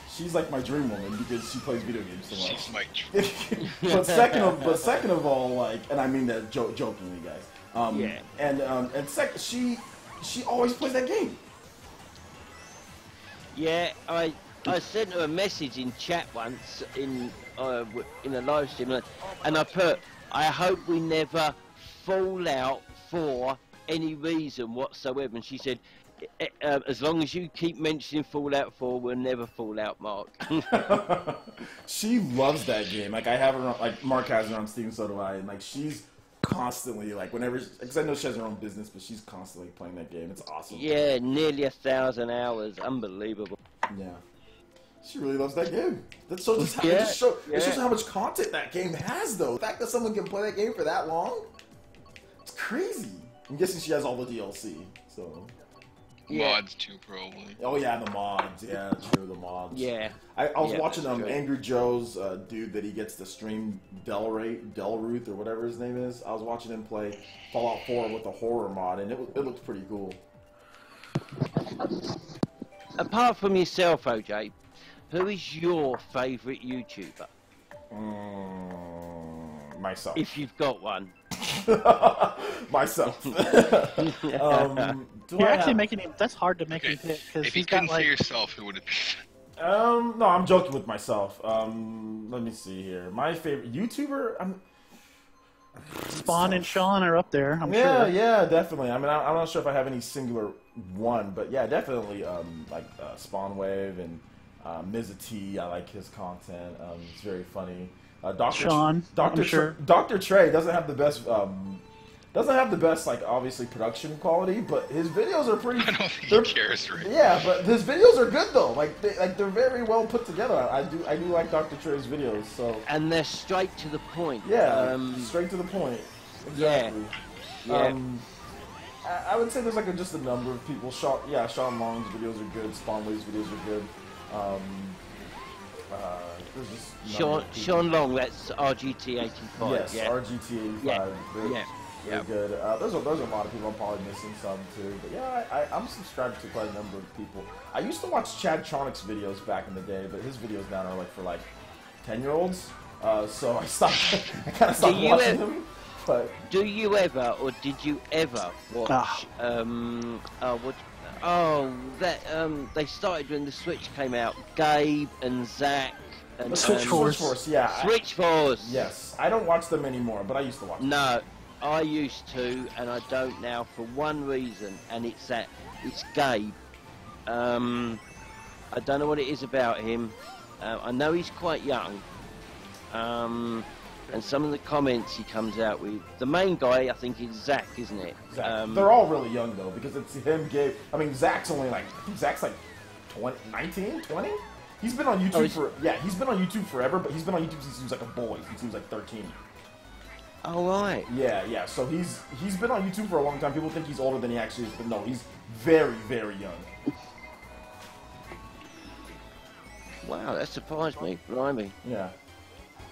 she's like my dream woman because she plays video games so much. She's my but second of all, like, and I mean that jokingly, guys. Yeah. And second, she always plays that game. Yeah, I sent her a message in chat once in a live stream, and I put, I hope we never fall out for any reason whatsoever. And she said, as long as you keep mentioning Fallout 4, we'll never fall out, Mark. She loves that game. Like, I have her on, like, Mark has her on Steam, so do I. And, like, she's constantly, like, whenever, because I know she has her own business, but she's constantly playing that game. It's awesome. Yeah, nearly 1,000 hours. Unbelievable. Yeah. She really loves that game. That shows just how, Yeah, it shows yeah. how much content that game has, though. The fact that someone can play that game for that long, it's crazy. I'm guessing she has all the DLC, so... Yeah. mods too, probably. Oh yeah, the mods. Yeah, true, the mods. Yeah. I was Yeah, watching that's true. Angry Joe's dude that he gets to stream Delruth or whatever his name is. I was watching him play Fallout 4 with the horror mod, and it looked pretty cool. Apart from yourself, OJ, who is your favourite YouTuber? Myself. If you've got one. Myself. You're actually making him. That's hard to make him pick because If you he's got couldn't like. say yourself, who would it be? No, I'm joking with myself. Let me see here. My favorite YouTuber. Spawn and Sean are up there. I'm Yeah, sure. yeah, definitely. I mean, I'm not sure if I have any singular one, but yeah, definitely. Spawnwave and Mizza I like his content. It's very funny. Sean, I'm sure. Dr. Trey doesn't have the best, like, obviously production quality, but his videos are pretty. I don't think he cares, right? Yeah, but his videos are good though. Like they're very well put together. I do like Dr. Trey's videos. So And they're straight to the point. yeah, straight to the point. Exactly. Yeah. I would say there's like just a number of people. Sean Long's videos are good. Spawnwave's videos are good. There's just a number of people. Sean Long, that's RGT85. Yes, yeah. RGT85. Yeah. Very, Yeah. very good. There's a lot of people. I'm probably missing some too. But yeah, I'm subscribed to quite a number of people. I used to watch Chad Tronic's videos back in the day, but his videos now are like for like 10-year-olds. So I stopped. I kind of stopped watching them. But Do you ever, or did you ever watch? They started when the Switch came out. Gabe and Zach. And, Switch Force. yeah. Switch Force. Yes, I don't watch them anymore, but I used to watch them. No, I used to, and I don't now for one reason, and it's Gabe. I don't know what it is about him. I know he's quite young. And some of the comments he comes out with. The main guy, I think, is Zach, isn't it? Zach. They're all really young though, because it's him, Gabe. I mean, Zach's only like 19, 20. He's been on YouTube he's been on YouTube forever, but he's been on YouTube since he was like a boy. Since he was like 13. Oh right. Yeah. So he's been on YouTube for a long time. People think he's older than he actually is, but no, he's very, very young. Wow, that surprised me. Blimey. Yeah.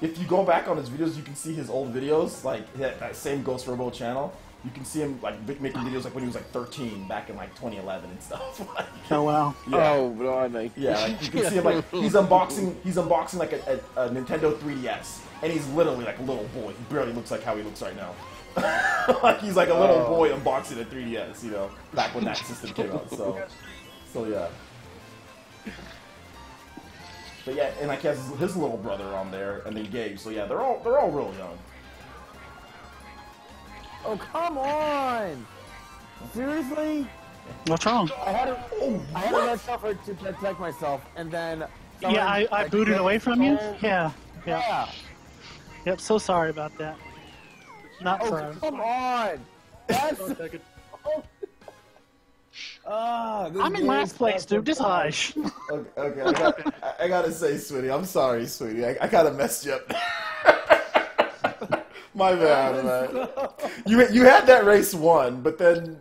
If you go back on his videos, you can see his old videos, like that same Ghost Robo channel. You can see him like making videos like when he was like 13, back in like 2011 and stuff. Oh wow. Yeah. Oh blimey. Yeah, like you can see him like he's unboxing like a Nintendo 3DS, and he's literally like a little boy. He barely looks like how he looks right now. Like he's like a little boy unboxing a 3DS, you know, back when that system came out. So yeah. But yeah, and like he has his little brother on there, and then Gabe. So yeah, they're all real young. Oh, come on! Seriously? What's wrong? I had a red suffer to protect myself, and then... Yeah, I booted away from you? Yeah. Yeah. Yep, so sorry about that. Not Oh, for... come on! That's... I'm in last place, dude. Just hush. Okay, I gotta say, sweetie, I'm sorry, sweetie. I kind of messed you up. My bad, man. You had that race won, but then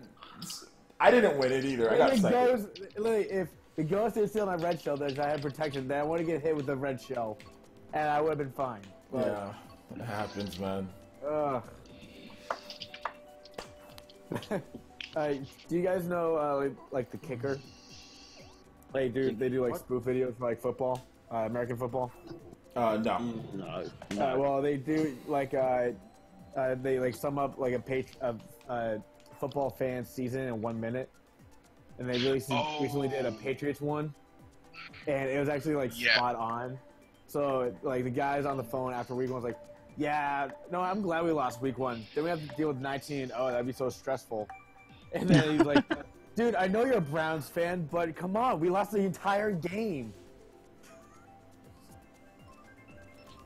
I didn't win it either. I got second. If it goes to steal my red shell, I had protection. Then I want to get hit with the red shell, and I would have been fine. But, Yeah, it happens, man. Do you guys know like the kicker? Like, they do like spoof videos for like football, American football. No. No. Well, they do like they like sum up like a football fan season in 1 minute, and they recently did a Patriots one, and it was actually like spot on. So like the guys on the phone after week one was like, "Yeah, no, I'm glad we lost week one. Then we have to deal with 19-0. That'd be so stressful." And then he's like, "Dude, I know you're a Browns fan, but come on, we lost the entire game."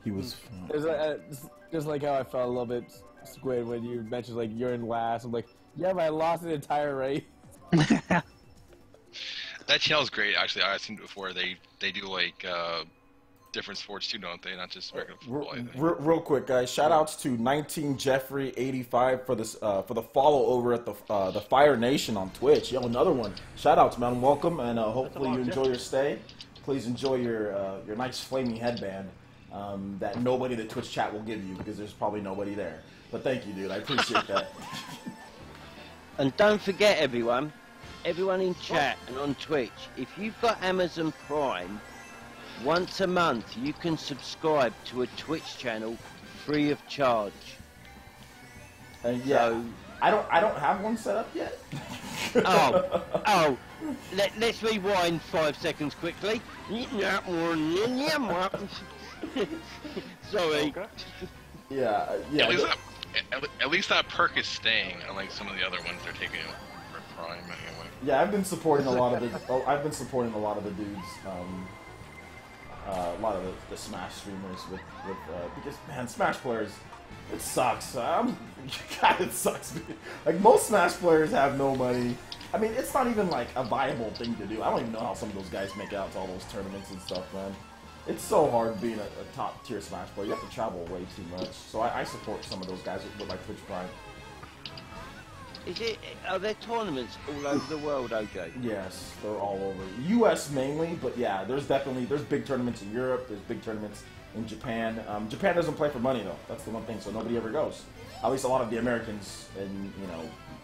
He was. It was just like how I felt a little bit, Squid, when you mentioned like you're in last. I'm like, yeah, but I lost the entire race. That channel's great, actually. I've seen it before. They do like different sports too, don't they? Not just regular football. I think. Real quick, guys. Shout outs to 19 Jeffrey 85 for this for the follow over at the Fire Nation on Twitch. Yo, another one. Shout outs, man. Welcome, and hopefully you enjoy your stay. Please enjoy your nice flaming headband that nobody in the Twitch chat will give you because there's probably nobody there. But thank you, dude. I appreciate that. And don't forget, everyone in chat and on Twitch, if you've got Amazon Prime, once a month you can subscribe to a Twitch channel free of charge. And yeah, so, I don't have one set up yet. Let's rewind 5 seconds quickly. Sorry. Okay. Yeah. At least that perk is staying, unlike some of the other ones they're taking for Prime anyway. Yeah, I've been supporting a lot of the dudes, a lot of the Smash streamers with because man, Smash players, it sucks. God, it sucks. Like most Smash players have no money. I mean, it's not even like a viable thing to do. I don't even know how some of those guys make it out to all those tournaments and stuff, man. It's so hard being a top tier Smash player. You have to travel way too much. So I support some of those guys with like Twitch Prime. Are there tournaments all over the world, OJ? Yes, they're all over. U.S. mainly, but yeah, there's big tournaments in Europe. There's big tournaments in Japan. Japan doesn't play for money though. That's the one thing. So nobody ever goes. At least a lot of the Americans and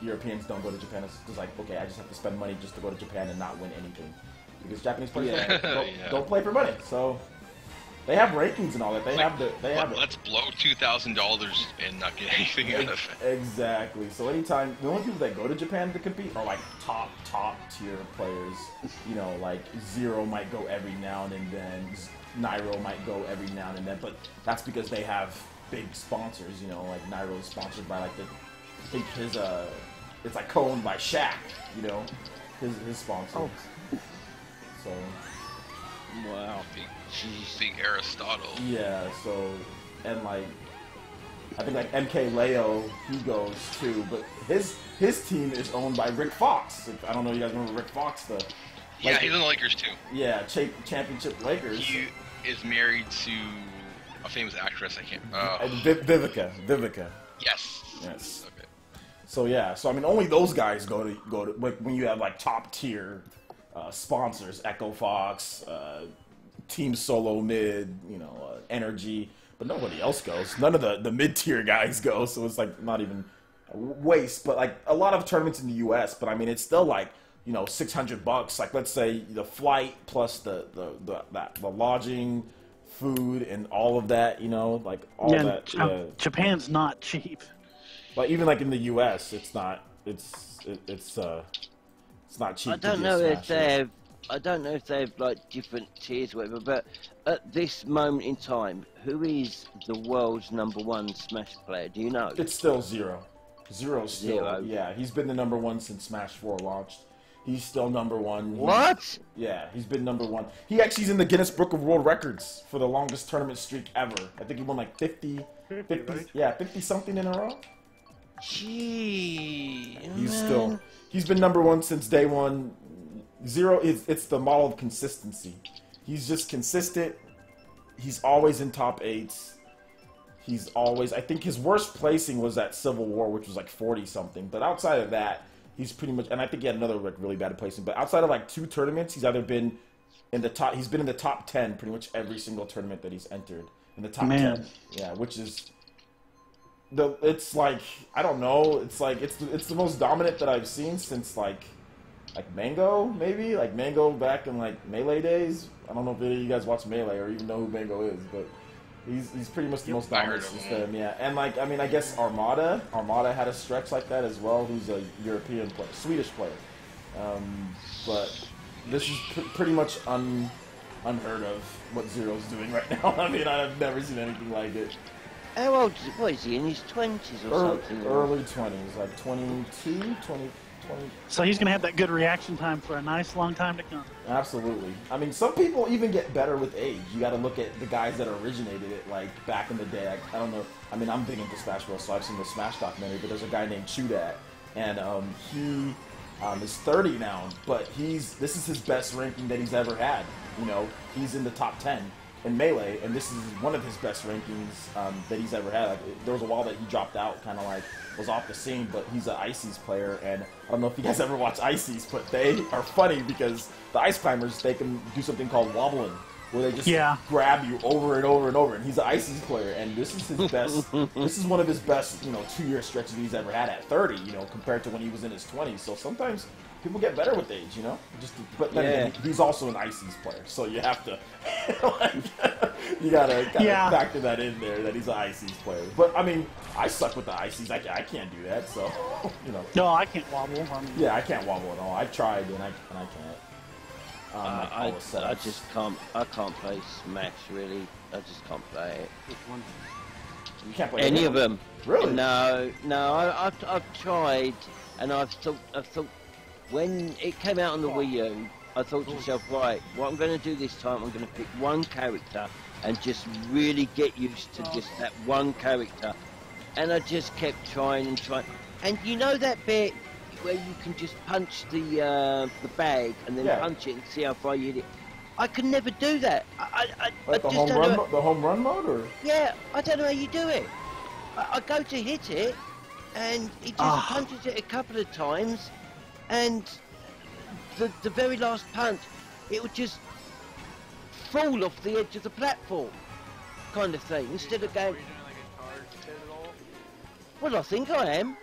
Europeans don't go to Japan. It's just like, okay, I just have to spend money just to go to Japan and not win anything because Japanese players don't play for money. So. They have rankings and all that. Let's blow $2,000 and not get anything out of it. Exactly. So anytime the only people that go to Japan to compete are like top tier players. You know, like Zero might go every now and then. Nairo might go every now and then. But that's because they have big sponsors. You know, like Nairo is sponsored by like I think his it's like co-owned by Shaq. You know, his sponsor. Oh. So. Wow. Big Aristotle. Yeah, so, and like, I think like MK Leo, he goes too, but his team is owned by Rick Fox. I don't know if you guys remember Rick Fox, Yeah, he's in the Lakers too. Yeah, championship Lakers. He is married to a famous actress, I can't... Vivica. Yes. Okay. So yeah, so I mean, only those guys go to like when you have like top tier sponsors, Echo Fox, Team Solo Mid, Energy, but nobody else goes. None of the mid-tier guys go, so it's like not even a waste. But like a lot of tournaments in the U.S., but I mean it's still like $600. Like let's say the flight plus the lodging, food, and all of that. Like all that. Yeah. Japan's not cheap. But even like in the U.S., it's not. It's not cheap. I don't know if they have like different tiers or whatever, but at this moment in time, who is the world's #1 Smash player? Do you know? It's still Zero. Zero's still, Zero. Yeah, he's been the #1 since Smash 4 launched. He's still #1. What? Yeah, he's been #1. He's in the Guinness Book of World Records for the longest tournament streak ever. I think he won like 50 right? Yeah, 50 something in a row. Gee, He's been #1 since day one. Zero it's the model of consistency. He's just consistent. He's always in top 8s. he's always, I think his worst placing was at Civil War, which was like 40 something. But outside of that, he's pretty much, and I think he had another like really bad placing. But outside of like 2 tournaments, he's either been in the top, he's been in the top 10 pretty much every single tournament that he's entered in the top 10. Yeah, which is it's like, I don't know, it's like it's the most dominant that I've seen since like Mango, maybe? Like Mango back in like Melee days. I don't know if any of you guys watch Melee or even know who Mango is, but he's pretty much the most dominant since then, yeah. And like, I mean, I guess Armada had a stretch like that as well, who's a European player, Swedish player. But this is pretty much unheard of what Zero's doing right now. I mean, I've never seen anything like it. How old what is he, in his 20s or something? Early 20s, like 22, 20... So he's going to have that good reaction time for a nice long time to come. Absolutely. I mean, some people even get better with age. You got to look at the guys that originated it, like back in the day. I don't know. I mean, I'm big into Smash Bros, so I've seen the Smash documentary. But there's a guy named Chudat, and he is 30 now. But this is his best ranking that he's ever had. You know, he's in the top 10 in Melee, and this is one of his best rankings that he's ever had. Like, there was a while that he dropped out, kind of like was off the scene, but he's an Ices player, and I don't know if you guys ever watch Ices, but they are funny because the Ice Climbers, they can do something called wobbling, where they just grab you over and over and over, and he's an Ices player, and this is his best, this is one of his best, 2-year stretches he's ever had at 30, compared to when he was in his 20s, so sometimes people get better with age, but then again, he's also an Ices player, so you have to, you gotta factor that in there, that he's an Ices player. But, I mean, I suck with the Ices, I can't do that, so, No, I can't wobble. Yeah, I can't wobble at all. I've tried, and I can't. I just can't, I can't play Smash, really. I just can't play it. You can't play any of them. Really? No, I've tried, and I've thought, when it came out on the Wii U, I thought to myself, right, what I'm going to do this time, I'm going to pick one character and just really get used to just that one character. And I just kept trying and trying. And you know that bit where you can just punch the bag and then punch it and see how far you hit it? I could never do that. Like the home run mode, or? Yeah, I don't know how you do it. I go to hit it, and it just punches it a couple of times, and the very last punch, it would just fall off the edge of the platform, kind of thing, instead of going... Well, I think I am.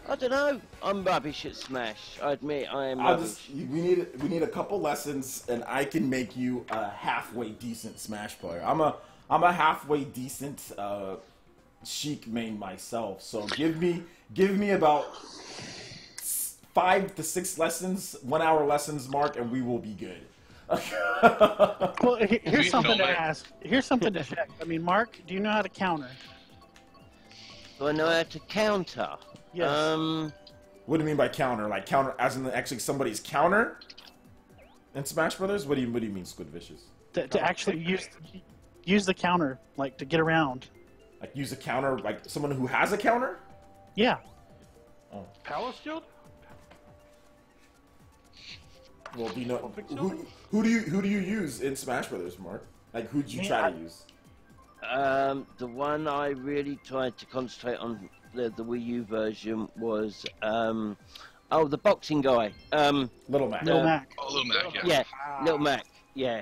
I don't know. I'm rubbish at Smash. I admit I am rubbish. We need a couple lessons, and I can make you a halfway decent Smash player. I'm a halfway decent Sheik main myself. So give me about 5 to 6 lessons, 1 hour lessons, Mark, and we will be good. Well, here's something to ask. Here's something to check. I mean, Mark, do you know how to counter? Do I know how to counter? Yes. What do you mean by counter? Like counter as in actually somebody's counter in Smash Brothers? What do you mean, Squid Vicious? To actually use the counter, like to get around. Like use a counter, like someone who has a counter? Yeah. Oh. Power Shield? Well, do you know who do you use in Smash Brothers, Mark? Like who do you try to use? The one I really tried to concentrate on the Wii U version was the boxing guy. Little Mac. Little Mac. Oh, Little Mac, yeah. Yeah, Little Mac, yeah.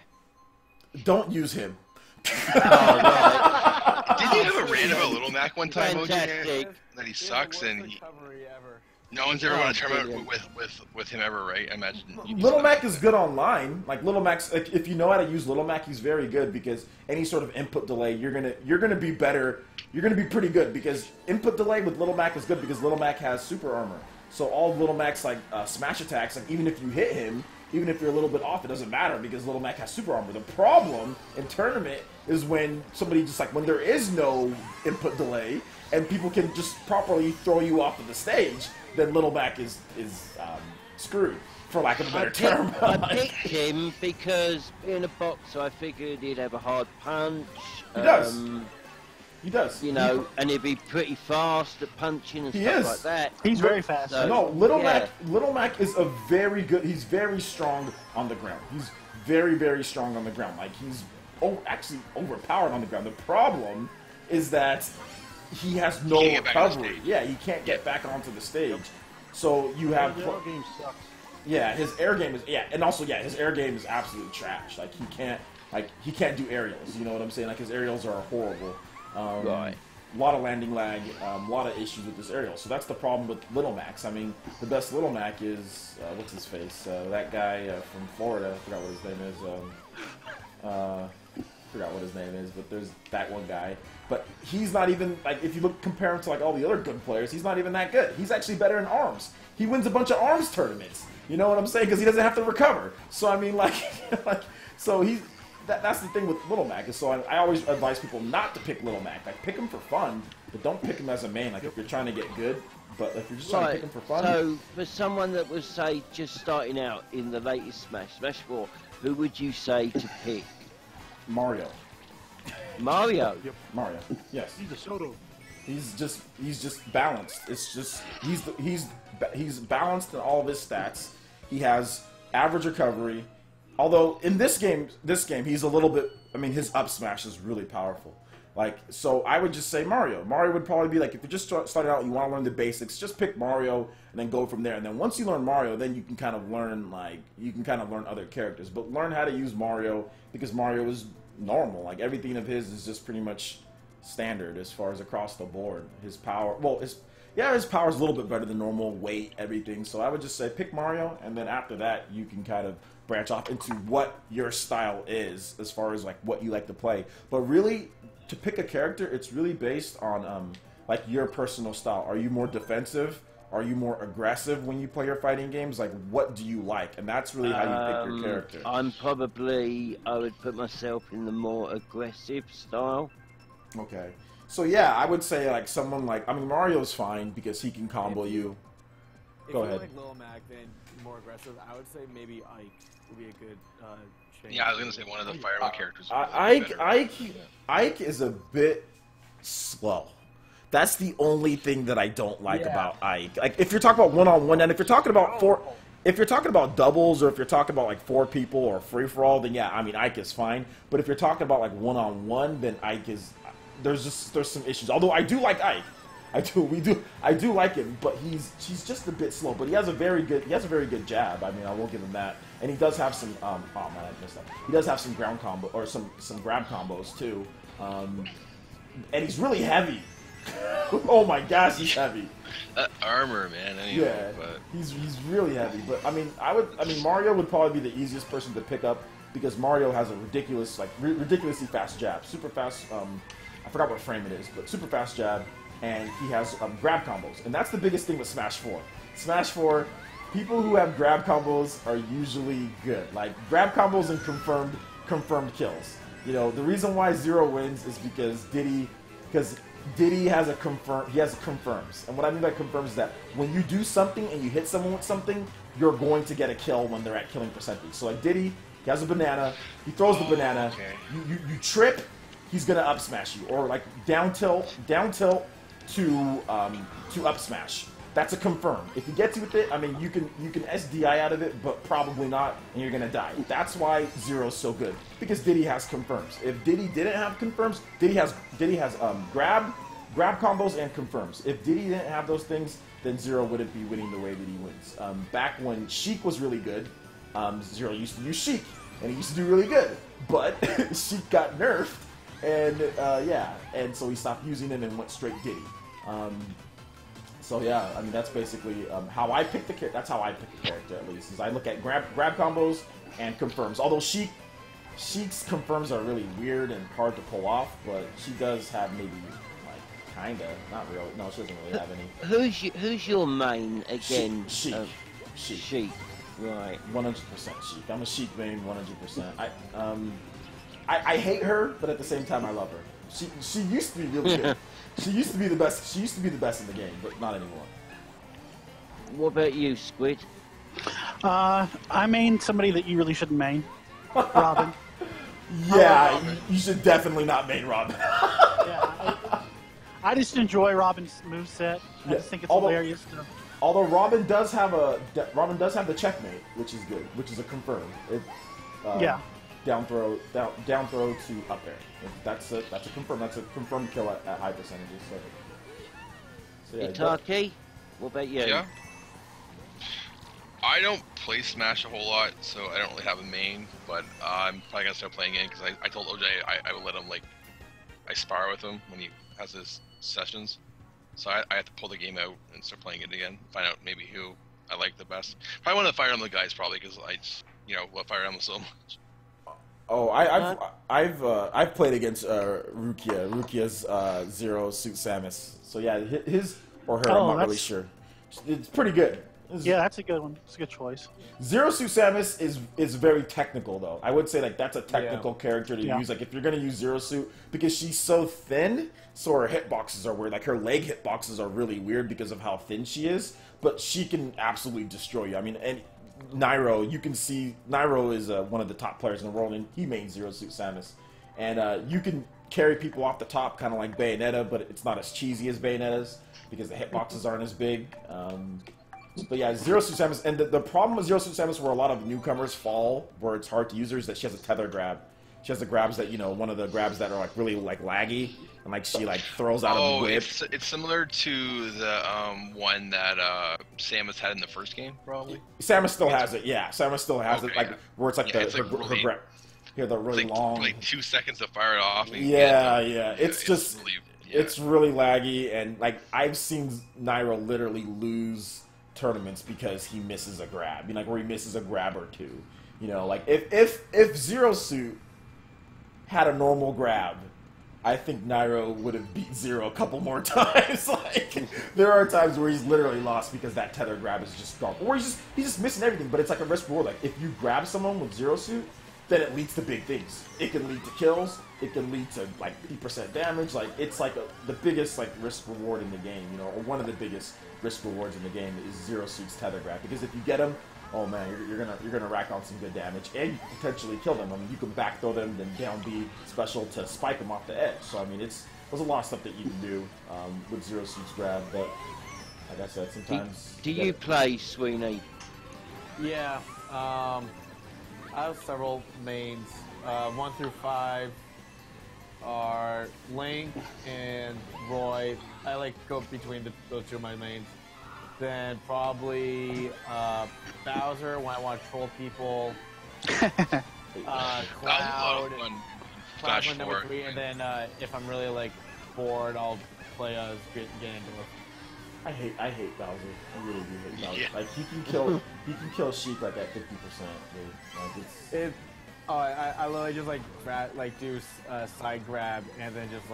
Don't use him. Didn't you have a rant about Little Mac one time, Fantastic. OJ? That he sucks and no one's ever won a tournament with him ever, right? I imagine. Little Mac is good online. Like Little Mac's, if you know how to use Little Mac, he's very good because any sort of input delay, you're gonna be better. You're gonna be pretty good because input delay with Little Mac is good because Little Mac has super armor. So all Little Mac's like smash attacks, like even if you hit him, even if you're a little bit off, it doesn't matter because Little Mac has super armor. The problem in tournament is when somebody just like when there is no input delay and people can just properly throw you off of the stage. Then Little Mac is screwed, for lack of a better term. I picked him because being a boxer, I figured he'd have a hard punch. He does. He does. You know, and he'd be pretty fast at punching and stuff like that. He's very fast. So, no, Little Mac is a very good. He's very strong on the ground. He's very, very strong on the ground. Like he's actually overpowered on the ground. The problem is that he has no Can't get back on the recovery. stage. Yeah, he can't get back onto the stage. So you have The other game sucks. yeah, his air game is and also his air game is absolutely trash. Like he can't do aerials. You know what I'm saying? Like his aerials are horrible. Right. A lot of landing lag, a lot of issues with this aerial. So that's the problem with Little Max. I mean, the best Little Mac is what's his face? That guy from Florida. I forgot what his name is. Forgot what his name is, but there's that one guy. But he's not even like if you compare him to like all the other good players, he's not even that good. He's actually better in arms. He wins a bunch of arms tournaments. You know what I'm saying? Because he doesn't have to recover. So I mean, so he's. That's the thing with Little Mac. Is so I always advise people not to pick Little Mac. Like pick him for fun, but don't pick him as a main. Like if you're trying to get good, but if you're just trying to pick him for fun. So for someone that was say just starting out in the latest Smash 4, who would you say to pick? Mario. Mario. Mario. Yes. He's a Shoto. He's just balanced. It's just he's balanced in all of his stats. He has average recovery. Although in this game he's a little bit. I mean, his up smash is really powerful. Like, so I would just say Mario. Mario would probably be like, if you're just starting out and you want to learn the basics, just pick Mario and then go from there. And then once you learn Mario, then you can kind of learn other characters. But learn how to use Mario because Mario is normal. Like everything of his is just pretty much standard as far as across the board. His power, his power is a little bit better than normal, weight, everything. So I would just say pick Mario, and then after that you can kind of branch off into what your style is as far as like what you like to play. But really, to pick a character, it's really based on like your personal style. Are you more defensive? Are you more aggressive when you play your fighting games? Like, what do you like? And that's really how you pick your character. I would put myself in the more aggressive style. Okay. So yeah, I would say like someone like, I mean, Mario's fine because he can combo you. Go ahead. If you like Lil Mac, then more aggressive, I would say maybe Ike would be a good change. Yeah, I was gonna say one of the Fire Emblem characters. Ike is a bit slow. That's the only thing that I don't like about Ike. Like if you're talking about one-on-one, and if you're talking about if you're talking about doubles, or if you're talking about like 4 people or free-for-all, then yeah, I mean Ike is fine. But if you're talking about like one-on-one, then Ike is there's some issues. Although I do like Ike. I do like him, but he's just a bit slow. But he has a very good jab. I mean, I will give him that. And he does have some oh man, I missed that. He does have some ground combo or some grab combos too. And he's really heavy. Oh my gosh, he's heavy. That armor, man. Anyway, Yeah, but he's really heavy. But I mean, Mario would probably be the easiest person to pick up because Mario has a ridiculously fast jab, super fast. I forgot what frame it is, but super fast jab, and he has grab combos, and that's the biggest thing with Smash 4. Smash 4, people who have grab combos are usually good. Like grab combos and confirmed kills. You know, the reason why Zero wins is because Diddy has confirms. And what I mean by confirms is that when you do something and you hit someone with something, you're going to get a kill when they're at killing percentage. So like Diddy, he has a banana, he throws the banana, okay. you trip, he's gonna up smash you. Or like down tilt to up smash. That's a confirm. If he gets you with it, I mean you can SDI out of it, but probably not, and you're gonna die. That's why Zero's so good. Because Diddy has confirms. If Diddy didn't have confirms, Diddy has grab combos and confirms. If Diddy didn't have those things, then Zero wouldn't be winning the way that he wins. Back when Sheik was really good, Zero used to use Sheik, and he used to do really good. But Sheik got nerfed, and so he stopped using him and went straight Diddy. So yeah, I mean that's basically how I pick the character. That's how I pick the character at least. Is I look at grab combos and confirms. Although Sheik's confirms are really weird and hard to pull off, but she does have maybe like kinda, not real. No, she doesn't really have any. Who's your main again? Sheik. Sheik. Right. 100% Sheik. I'm a Sheik main, 100%. I hate her, but at the same time I love her. She used to be really good. She used to be the best. She used to be the best in the game, but not anymore. What about you, Squid? I main somebody that you really shouldn't main. Robin. Yeah, you should definitely not main Robin. I just enjoy Robin's moveset. I just think it's hilarious. Although Robin does have the checkmate, which is good, which is a confirm. down throw to up air. That's a confirmed kill at high percentages. So yeah. Itaki, what about you? Yeah. I don't play Smash a whole lot, so I don't really have a main, but I'm probably gonna start playing it because I told OJ I would let him I spar with him when he has his sessions. So I have to pull the game out and start playing it again, find out maybe who I like the best. Probably one of the Fire Emblem guys, probably, because I just, love Fire Emblem so much. Oh, I've played against Rukia's Zero Suit Samus. So yeah, his or her, I'm not really sure. It's pretty good. Yeah, that's a good one. It's a good choice. Zero Suit Samus is very technical though. I would say that's a technical character to use. If you're gonna use Zero Suit, because she's so thin, so her hitboxes are weird. Her leg hitboxes are really weird because of how thin she is. But she can absolutely destroy you. I mean, and Nairo, you can see Nairo is one of the top players in the world, and he mains Zero Suit Samus. And you can carry people off the top, kind of like Bayonetta, but it's not as cheesy as Bayonetta's because the hitboxes aren't as big. But yeah, Zero Suit Samus, and the problem with Zero Suit Samus where a lot of newcomers fall, where it's hard to use her, is that she has a tether grab. She has the grabs that, one of the grabs that are really laggy, and she throws out a whip. It's similar to the one that Samus had in the first game, probably. Samus still has it, yeah. Samus still has it, where it's her grab. Yeah, the really long. 2 seconds to fire it off. Yeah. It's just, it's really laggy, and I've seen Nairo literally lose tournaments because he misses a grab, where he misses a grab or two. If Zero Suit had a normal grab, I think Nairo would have beat Zero a couple more times. There are times where he's literally lost because that tether grab is just gone, or he's just missing everything. But it's a risk reward. If you grab someone with Zero Suit, then it leads to big things. It can lead to kills. It can lead to 50% damage. It's the biggest risk reward in the game, or one of the biggest risk rewards in the game is Zero Suit's tether grab, because if you get him, oh man, you're gonna rack on some good damage, and you can potentially kill them. I mean, you can back throw them, then down B special to spike them off the edge. So I mean, there's a lot of stuff that you can do with Zero Suit's grab. But like I said, sometimes. Do you play Sweeney? Yeah, I have several mains. 1 through 5 are Link and Roy. I go between those two of my mains. Then probably Bowser when I want to troll people. Cloud when number 3, and then if I'm really bored, I'll play Ganondorf. I hate Bowser. I really do hate Bowser. Yeah. He can kill Sheik at 50%. Dude. I literally just do side grab and then just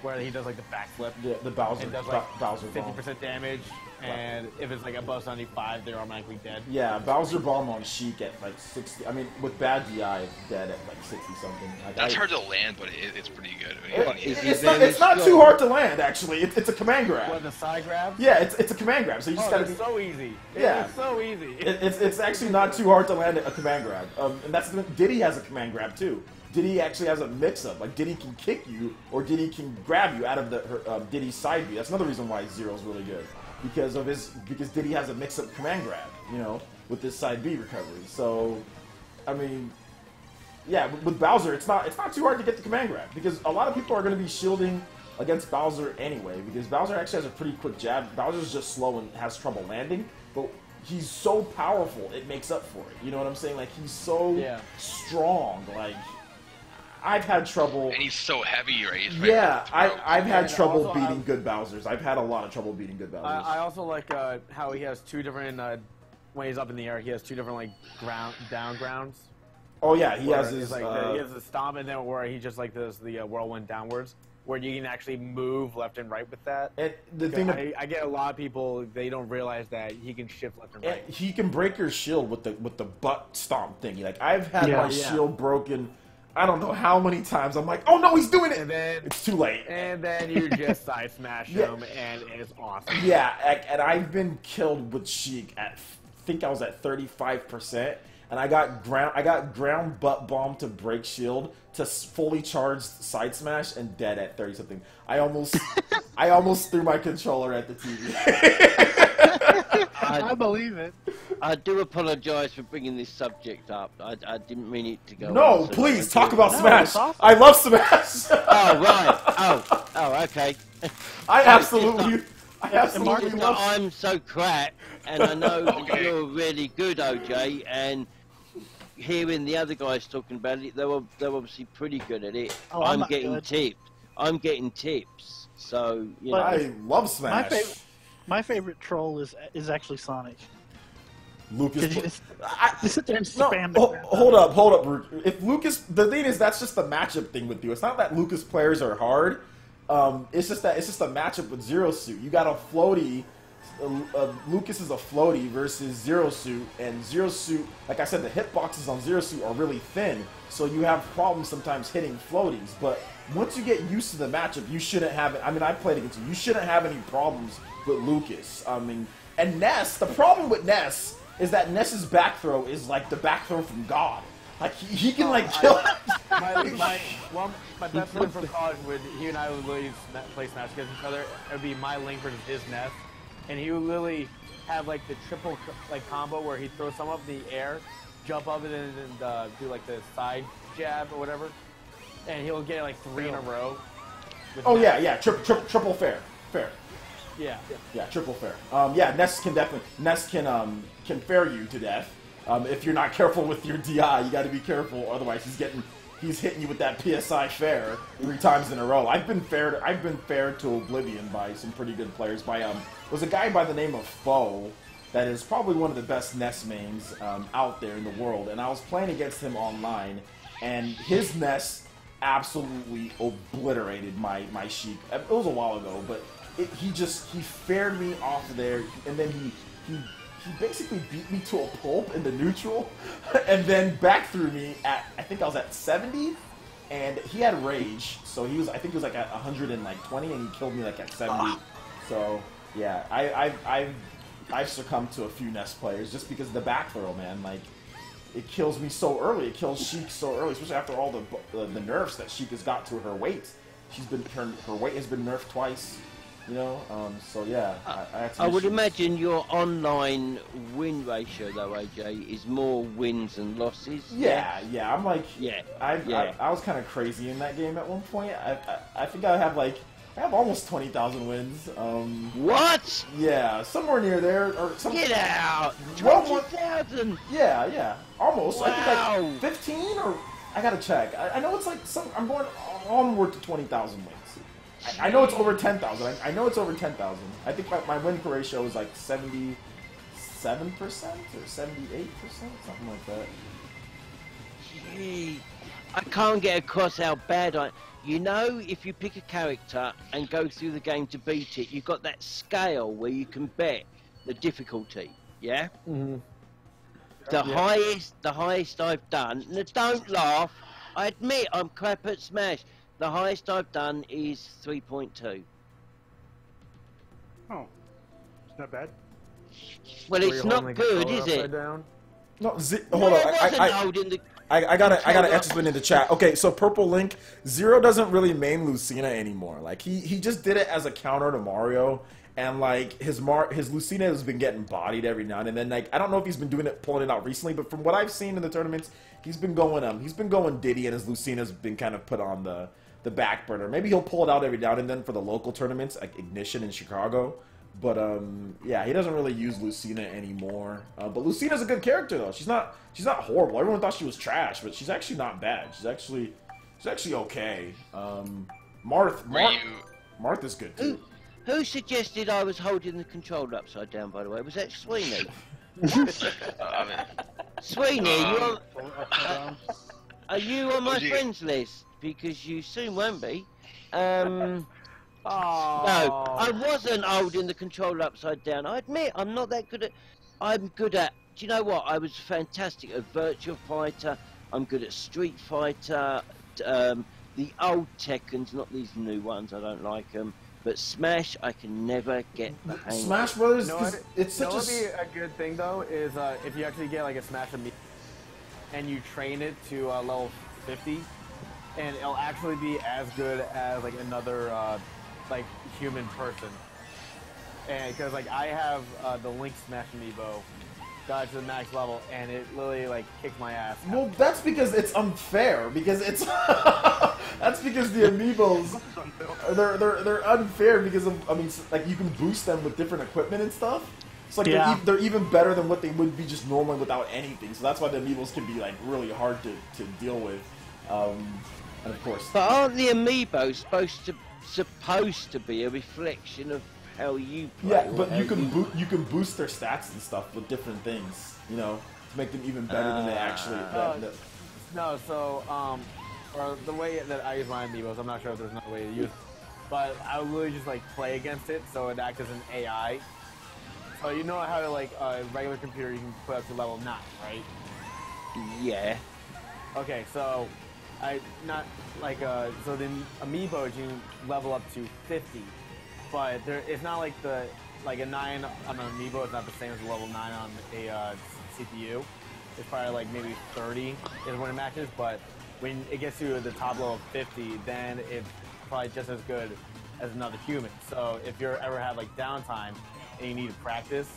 where he does the backflip. Yeah, the Bowser. And does Bowser 50% damage, and if it's above 75, they're automatically dead. Yeah, Bowser bomb on Sheik at 60. I mean, with bad DI, dead at 60 something. That's hard to land, but it's pretty good. It's not too hard to land actually. It's a command grab. What, the side grab? Yeah, it's a command grab. So you just gotta be so easy. Yeah, it's so easy. It's actually not too hard to land a command grab. And that's Diddy has a command grab too. Diddy actually has a mix-up. Diddy can kick you, or Diddy can grab you out of Diddy's side B. That's another reason why Zero's really good, because Diddy has a mix-up command grab, with this side B recovery. So, I mean, yeah, with Bowser, it's not too hard to get the command grab, because a lot of people are going to be shielding against Bowser anyway, because Bowser actually has a pretty quick jab. Bowser's just slow and has trouble landing, but he's so powerful, it makes up for it. You know what I'm saying? He's so strong. I've had trouble. And he's so heavy, right? Yeah, I've had trouble beating good Bowsers. I've had a lot of trouble beating good Bowsers. I also like how he has two different, when he's up in the air, he has two different, down grounds. Oh, yeah, he has his... he has the stomp, and then where he just, does the whirlwind downwards, where you can actually move left and right with that. And the thing I get a lot of people, they don't realize that he can shift left and right. He can break your shield with the butt stomp thingy. I've had my shield broken... I don't know how many times I'm oh no, he's doing it! And then it's too late. And then you just side smash him, and it's awesome. Yeah, and I've been killed with Sheik I think I was at 35%, and I got ground butt bomb to break shield to fully charged side smash and dead at 30 something. I almost threw my controller at the TV. I believe it. I do apologise for bringing this subject up. I didn't mean it to go. No, on, so please I talk do- about No, Smash. it's awesome. I love Smash. Oh right. Oh, okay. I Marcus, absolutely It's love. not, I'm so crap, and I know Okay. you're really good, OJ, and hearing the other guys talking about it, they're obviously pretty good at it. Oh, I'm I'm not getting good. tips. I'm getting tips. So you know. But- I love Smash. My favorite troll is actually Sonic. Lucas. Because you just I, sit there and no, spam the crap out hold of up, Root. If Lucas, the thing is, that's just the matchup thing with you. It's not that Lucas players are hard. It's just a matchup with Zero Suit. You got a floaty. Lucas is a floaty versus Zero Suit, and Zero Suit, like I said, the hitboxes on Zero Suit are really thin, so you have problems sometimes hitting floaties. But once you get used to the matchup, you shouldn't have it. I mean, I played against you. You shouldn't have any problems with Lucas. I mean, and Ness. The problem with Ness is that Ness's back throw is like the back throw from God. Like he can like kill. My best friend from college he and I would literally play Smash against each other. It would be my Link versus his Ness, and he would literally have like the triple like combo where he'd throw some up in the air, jump up and then do like the side jab or whatever, and he'll get like 3 in a row. Oh yeah, triple fair. Yeah. Yeah, triple fair. Yeah, Ness can fair you to death. If you're not careful with your DI, you got to be careful. Otherwise, he's hitting you with that PSI fair 3 times in a row. I've been fair to oblivion by some pretty good players. Was a guy by the name of Foe that is probably one of the best Ness mains out there in the world, and I was playing against him online, and his Ness absolutely obliterated my Sheik. It was a while ago, but he fared me off there, and then he basically beat me to a pulp in the neutral, and then back through me at, I think I was at 70, and he had rage, so I think he was like at 120, and he killed me like at 70. So yeah, I've succumbed to a few Ness players just because of the back throw, man. Like, it kills me so early. It kills Sheik so early, especially after all the nerfs that Sheik has got to her weight. Her weight has been nerfed twice. You know, so yeah. I would imagine your online win ratio, though, AJ, is more wins than losses. Yeah. I'm like, Yeah. I was kind of crazy in that game at one point. I think I have almost 20,000 wins. What? Yeah, somewhere near there, or something. Get out! Well, 20,000! Yeah, almost. Wow. I think like 15, or I gotta check. I know it's like I'm going onward to 20,000 wins. I know it's over 10,000. I know it's over 10,000. I think my win ratio is like 77% or 78%, something like that. Gee, I can't get across how bad I... You know, if you pick a character and go through the game to beat it, you've got that scale where you can bet the difficulty, yeah? Mm-hmm. The highest I've done, now don't laugh, I admit I'm crap at Smash. The highest I've done is 3.2. Oh, it's not bad. Well, it's not good, is it? Down. No, hold No, on. I wasn't holding the... I gotta answer something in the chat. Okay, so Purple Link, Zero doesn't really main Lucina anymore. Like he just did it as a counter to Mario, and like his Lucina has been getting bodied every now and then. Like I don't know if he's been pulling it out recently, but from what I've seen in the tournaments, he's been going Diddy, and his Lucina's been kind of put on the back burner. Maybe he'll pull it out every now and then for the local tournaments, like Ignition in Chicago. But yeah, he doesn't really use Lucina anymore. But Lucina's a good character though. She's not horrible. Everyone thought she was trash, but she's actually not bad. She's actually okay. Martha's good too. Who suggested I was holding the controller upside down, by the way? Was that Sweeney? Sweeney, are you on my friends list? Because you soon won't be. No, I wasn't holding the controller upside down. I admit I'm not that good at... I'm good at... Do you know what? I was fantastic at Virtua Fighter. I'm good at Street Fighter. The old Tekkens, not these new ones. I don't like them. But Smash, I can never get the hang of. Smash Brothers, No, it's such would be a good thing though is if you actually get like a Smash and you train it to level 50, and it'll actually be as good as like another like human person. And because like I have the Link Smash amiibo, got to the max level, and it literally like kicked my ass. Well, that's because it's unfair. Because it's that's because the amiibos they're unfair because of, I mean, like you can boost them with different equipment and stuff. So like they're even better than what they would be just normally without anything. So that's why the amiibos can be like really hard to deal with. And of course, But aren't the amiibos supposed to be a reflection of how you play? yeah, but you can boost their stats and stuff with different things, you know, to make them even better than they actually. No, so or the way that I use my amiibos, I'm not sure if there's another way to use it, but I would literally just like play against it, so it acts as an AI. So you know how to like a regular computer you can put up to level 9, right? Yeah. Okay, so not like so the amiibos you level up to 50, but it's not like a 9 on an amiibo is not the same as a level 9 on a CPU. It's probably like maybe 30 is when it matches, but when it gets to the top level of 50, then it's probably just as good as another human. So if you ever have like downtime and you need to practice,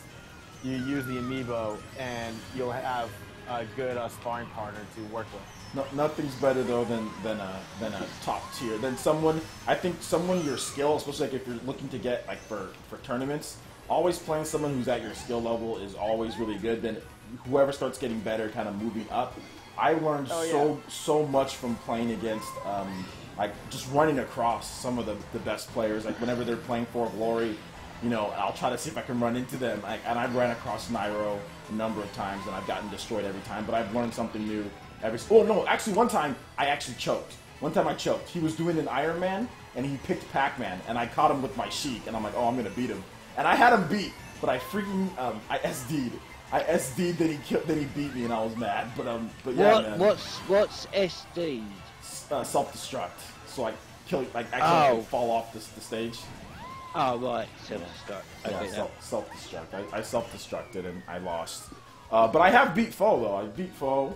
you use the amiibo and you'll have a good sparring partner to work with. No, nothing's better though than a top tier. Than someone, I think someone your skill, especially like if you're looking to get like for tournaments, always playing someone who's at your skill level is always really good. Then whoever starts getting better, kind of moving up. I learned so much from playing against like just running across some of the best players. Like whenever they're playing for Glory, you know, I'll try to see if I can run into them. And I've ran across Nairo a number of times, and I've gotten destroyed every time. But I've learned something new every. Oh no! Actually, one time I actually choked. One time I choked. He was doing an Iron Man, and he picked Pac-Man, and I caught him with my Sheik, and I'm like, oh, I'm gonna beat him. And I had him beat, but I freaking I SD'd. I SD'd, then he beat me, and I was mad. But yeah, man. What's SD? Self-destruct. So I kill, like actually fall off the stage. Oh right, self-destruct. Okay, Yeah, self-destruct. I self-destructed and I lost. But I have beat Foe though. I beat Foe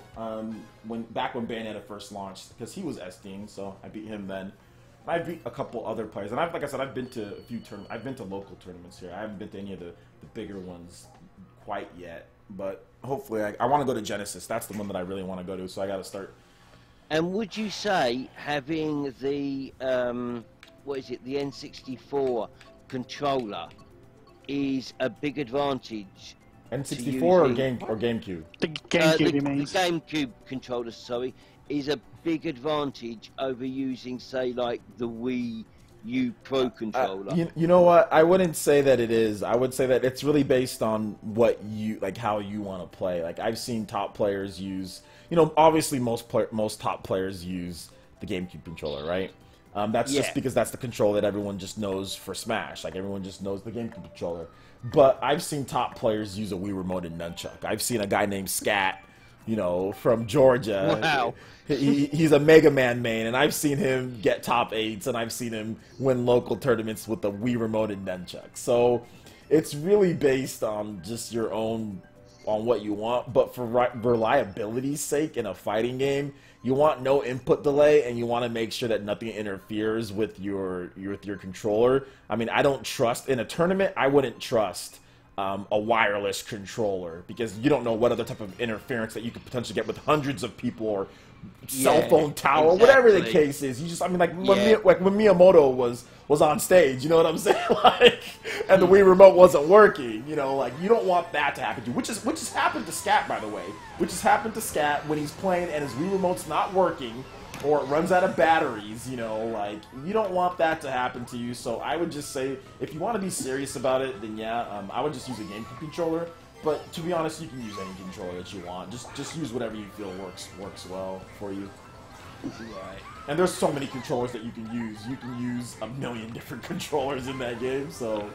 back when Bayonetta first launched because he was SDing, so I beat him then. And I beat a couple other players, and like I said, I've been to a few I've been to local tournaments here. I haven't been to any of the bigger ones quite yet, but hopefully I want to go to Genesis. That's the one that I really want to go to. So I got to start. And would you say having the what is it, the N64 controller is a big advantage? N64 or GameCube? The GameCube, you mean? The GameCube controller, sorry, is a big advantage over using, say, like the Wii U Pro controller. You know what? I wouldn't say that it is. I would say that it's really based on what you like, how you want to play. Like I've seen top players use, you know, obviously most top players use the GameCube controller, right? That's just because that's the controller that everyone just knows for Smash. Like everyone just knows the GameCube controller. But I've seen top players use a Wii Remote and Nunchuck. I've seen a guy named Scat, you know, from Georgia. Wow. He's a Mega Man main, and I've seen him get top 8s, and I've seen him win local tournaments with the Wii Remote and Nunchuck. So it's really based on just your own, on what you want. But for reliability's sake in a fighting game, you want no input delay, and you want to make sure that nothing interferes with your controller. I mean, I don't trust in a tournament. I wouldn't trust a wireless controller because you don't know what other type of interference that you could potentially get with hundreds of people or cell phone tower, whatever the case is. You just, I mean, like when Miyamoto was on stage, you know what I'm saying? Like, and the Wii remote wasn't working. You know, like you don't want that to happen to you. Which has happened to Scat, by the way. Which has happened to Scat when he's playing and his Wii remote's not working, or it runs out of batteries. You know, like you don't want that to happen to you. So I would just say, if you want to be serious about it, then I would just use a GameCube controller. But to be honest, you can use any controller that you want. Just use whatever you feel works well for you. Right. And there's so many controllers that you can use. You can use a million different controllers in that game, so...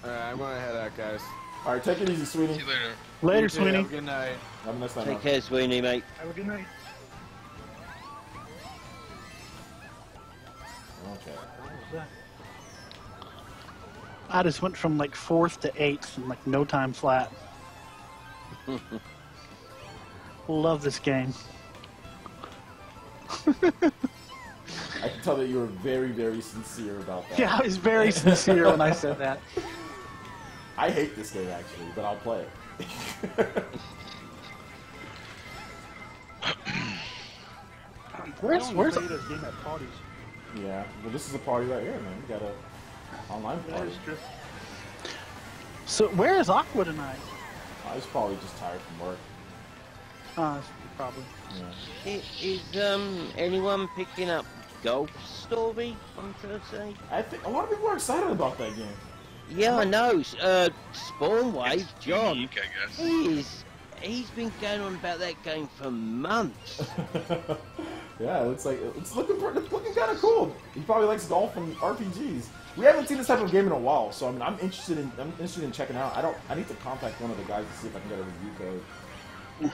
Alright, I'm gonna head out, guys. Alright, take it easy, Sweeney. See you later. Later, Sweeney. Have a good night. Have a nice time. Take care, Sweeney, mate. Have a good night. Okay. I just went from like 4th to 8th in like no time flat. Love this game. I can tell that you were very, very sincere about that. Yeah, I was very sincere when I said that. I hate this game actually, but I'll play it. Where's I where's only play this game at parties. Yeah, well, this is a party right here, man. We got a online That party. is true. so where is Aqua tonight? He's probably just tired from work. Probably. Yeah. Is anyone picking up Golf Story on Thursday? I think a lot of people are excited about that game. Yeah, I know. Spawn Wave, It's John. unique, I guess. He's been going on about that game for months. Yeah, it looks like it's looking kind of cool. He probably likes golf and RPGs. We haven't seen this type of game in a while, so I'm interested in checking out. I need to contact one of the guys to see if I can get a review code.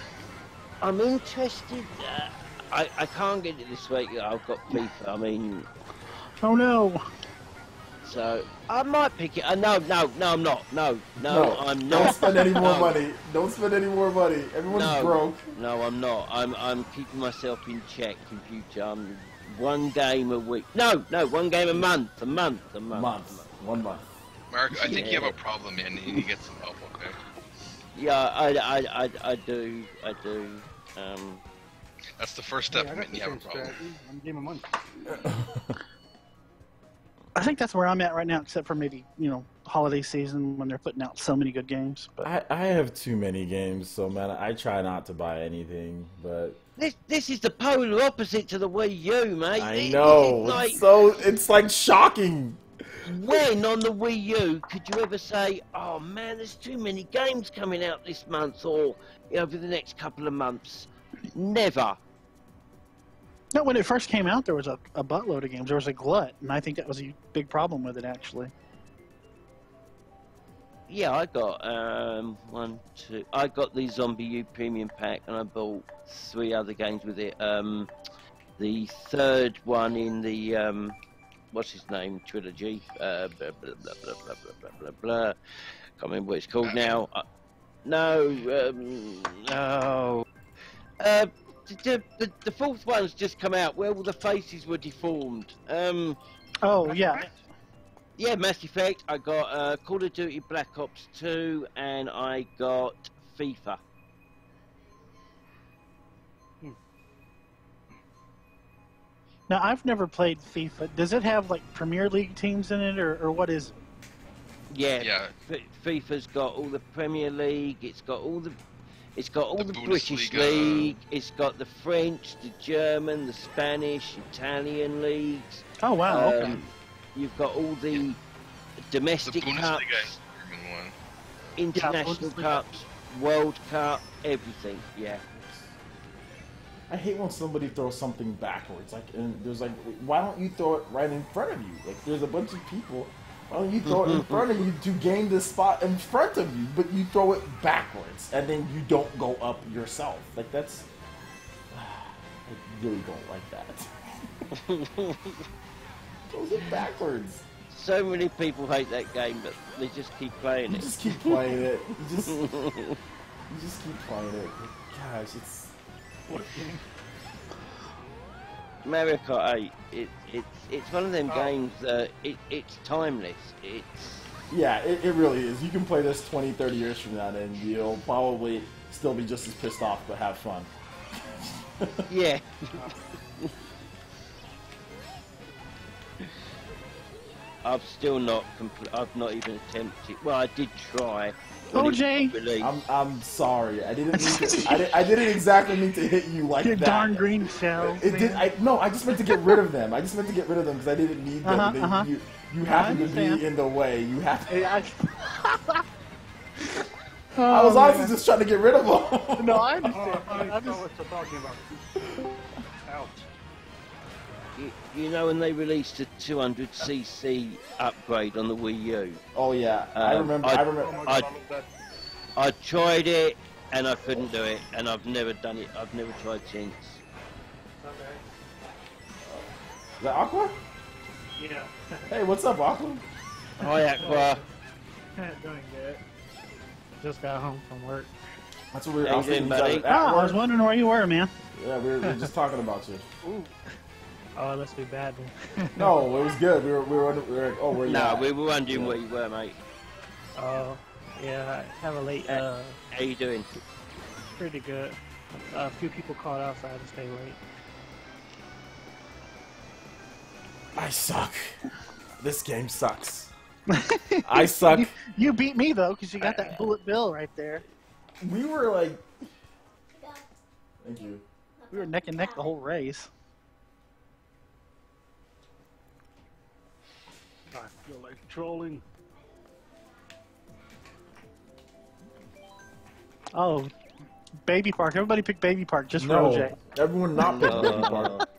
I'm interested. I can't get it this week. I've got FIFA. I mean, Oh no! so I might pick it. No, I'm not. No, I'm not. Don't spend any more No. money. Don't spend any more money. Everyone's broke. No, I'm not. I'm keeping myself in check, computer. I'm one game a week. No, one game a month. A month. 1 month. Mark, I think you Yeah. have a problem, man. You need to get some help, okay? Yeah, I do. That's the first Hey, step, I man. got the You have a same problem. strategy. I'm game of money. I think that's where I'm at right now, except for maybe holiday season when they're putting out so many good games. But I have too many games, so man, I try not to buy anything, but This is the polar opposite to the Wii U, mate. I know. It's like shocking. When on the Wii U could you ever say, "Oh man, there's too many games coming out this month or over the next couple of months"? Never. no, when it first came out, there was a buttload of games. There was a glut, and I think that was a big problem with it actually. Yeah, I got one, two. I got the Zombie U Premium Pack, and I bought 3 other games with it. The third one in the what's his name trilogy. Blah blah blah blah blah blah blah blah. Can't remember what it's called now. The fourth one's just come out where all the faces were deformed. Oh yeah, Yeah, Mass Effect. I got Call of Duty Black Ops 2, and I got FIFA. now I've never played FIFA. Does it have like Premier League teams in it, or what is it? Yeah, Yeah. FIFA's got all the Premier League. It's got all the British Bundesliga. League. It's got the French, the German, the Spanish, Italian leagues. Oh wow, okay. You've got all the The domestic Bundesliga cups, is the German one. international Bundesliga. cups, World Cup, everything. Yeah. I hate when somebody throws something backwards. And there's why don't you throw it right in front of you? Like, there's a bunch of people. Why don't you throw it in front of you to gain the spot in front of you? But you throw it backwards, and then you don't go up yourself. Like, that's. I really don't like that. Throws it backwards. So many people hate that game, but they just keep playing You it. just keep playing it. You just keep playing it. Gosh, it's. What a game. Mario Kart 8, it's one of them games that it's timeless. Yeah, it really is. You can play this 20, 30 years from now, and you'll probably still be just as pissed off, but have fun. Yeah. I've still not I've not even attempted. Well, I did try. when it was OJ. released. I'm sorry. I didn't mean to, I didn't exactly mean to hit you like Your that. darn green shell. It did. I just meant to get rid of them. I just meant to get rid of them because I didn't need them. You happen to understand. be in the way. You have. I I was honestly just trying to get rid of them. No, I Oh, understand. I I'm know just, what you're talking about. Ouch. You know when they released a 200cc upgrade on the Wii U? Oh yeah, I remember. I- I Oh remember. my god, I- I love that. I tried it and I couldn't do it, and I've never done it. I've never tried since. Is that Aqua? Yeah. Hey, what's up, Aqua? Hi, Aqua. Doing good. Just got home from work. That's what we were. How I was you doing, thinking buddy? you guys at I was work. wondering where you were, man. Yeah, we were just talking about you. Oh, let's be bad then. No, it was good. We were like, oh, where you No, at? we were wondering where you were, mate. Oh, Yeah, I have a late. How you doing? Pretty good. A few people called out, so I had to stay late. I suck. This game sucks. I suck. You beat me though, because you got that bullet bill right there. We were like. Thank you. We were neck and neck the whole race. I feel like trolling. Oh, Baby Park. Everybody pick Baby Park just for No, OJ. everyone not picked Baby Park.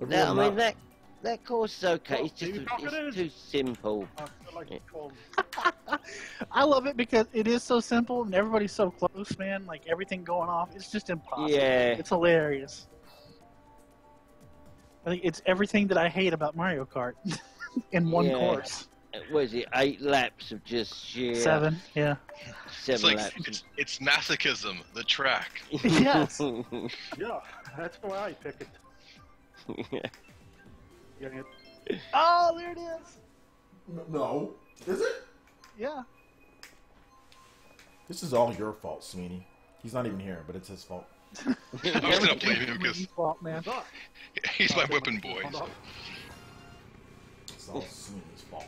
No, Everyone I mean not- that course is okay. It's just Baby Park it it's is. too simple. I feel like trolling. I love it because it is so simple and everybody's so close, man. Like everything going off, it's just impossible. Yeah. It's hilarious. I think it's everything that I hate about Mario Kart in one Yeah. course. What is it? 8 laps of just sheer 7, yeah. It's 7 like laps. it's masochism. The track. Yes. Yeah, that's why I pick it. Getting it. Oh, there it is. No. Is it? Yeah. This is all your fault, Sweeney. He's not even here, but it's his fault. I'm just gonna blame him because Fault, man. he's my whipping boy. So. It's all Sweeney's fault.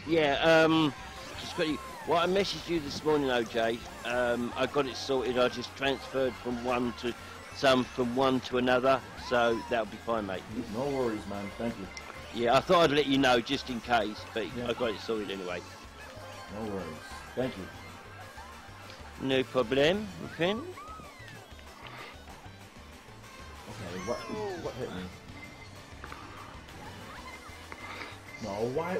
Yeah, just quickly, well, I messaged you this morning, OJ. I got it sorted. I just transferred from one to another, so that'll be fine, mate. No worries, man. Thank you. Yeah, I thought I'd let you know just in case, but Yeah. I got it sorted anyway. No worries. Thank you. No problem, okay? Okay, what hit me? No, why?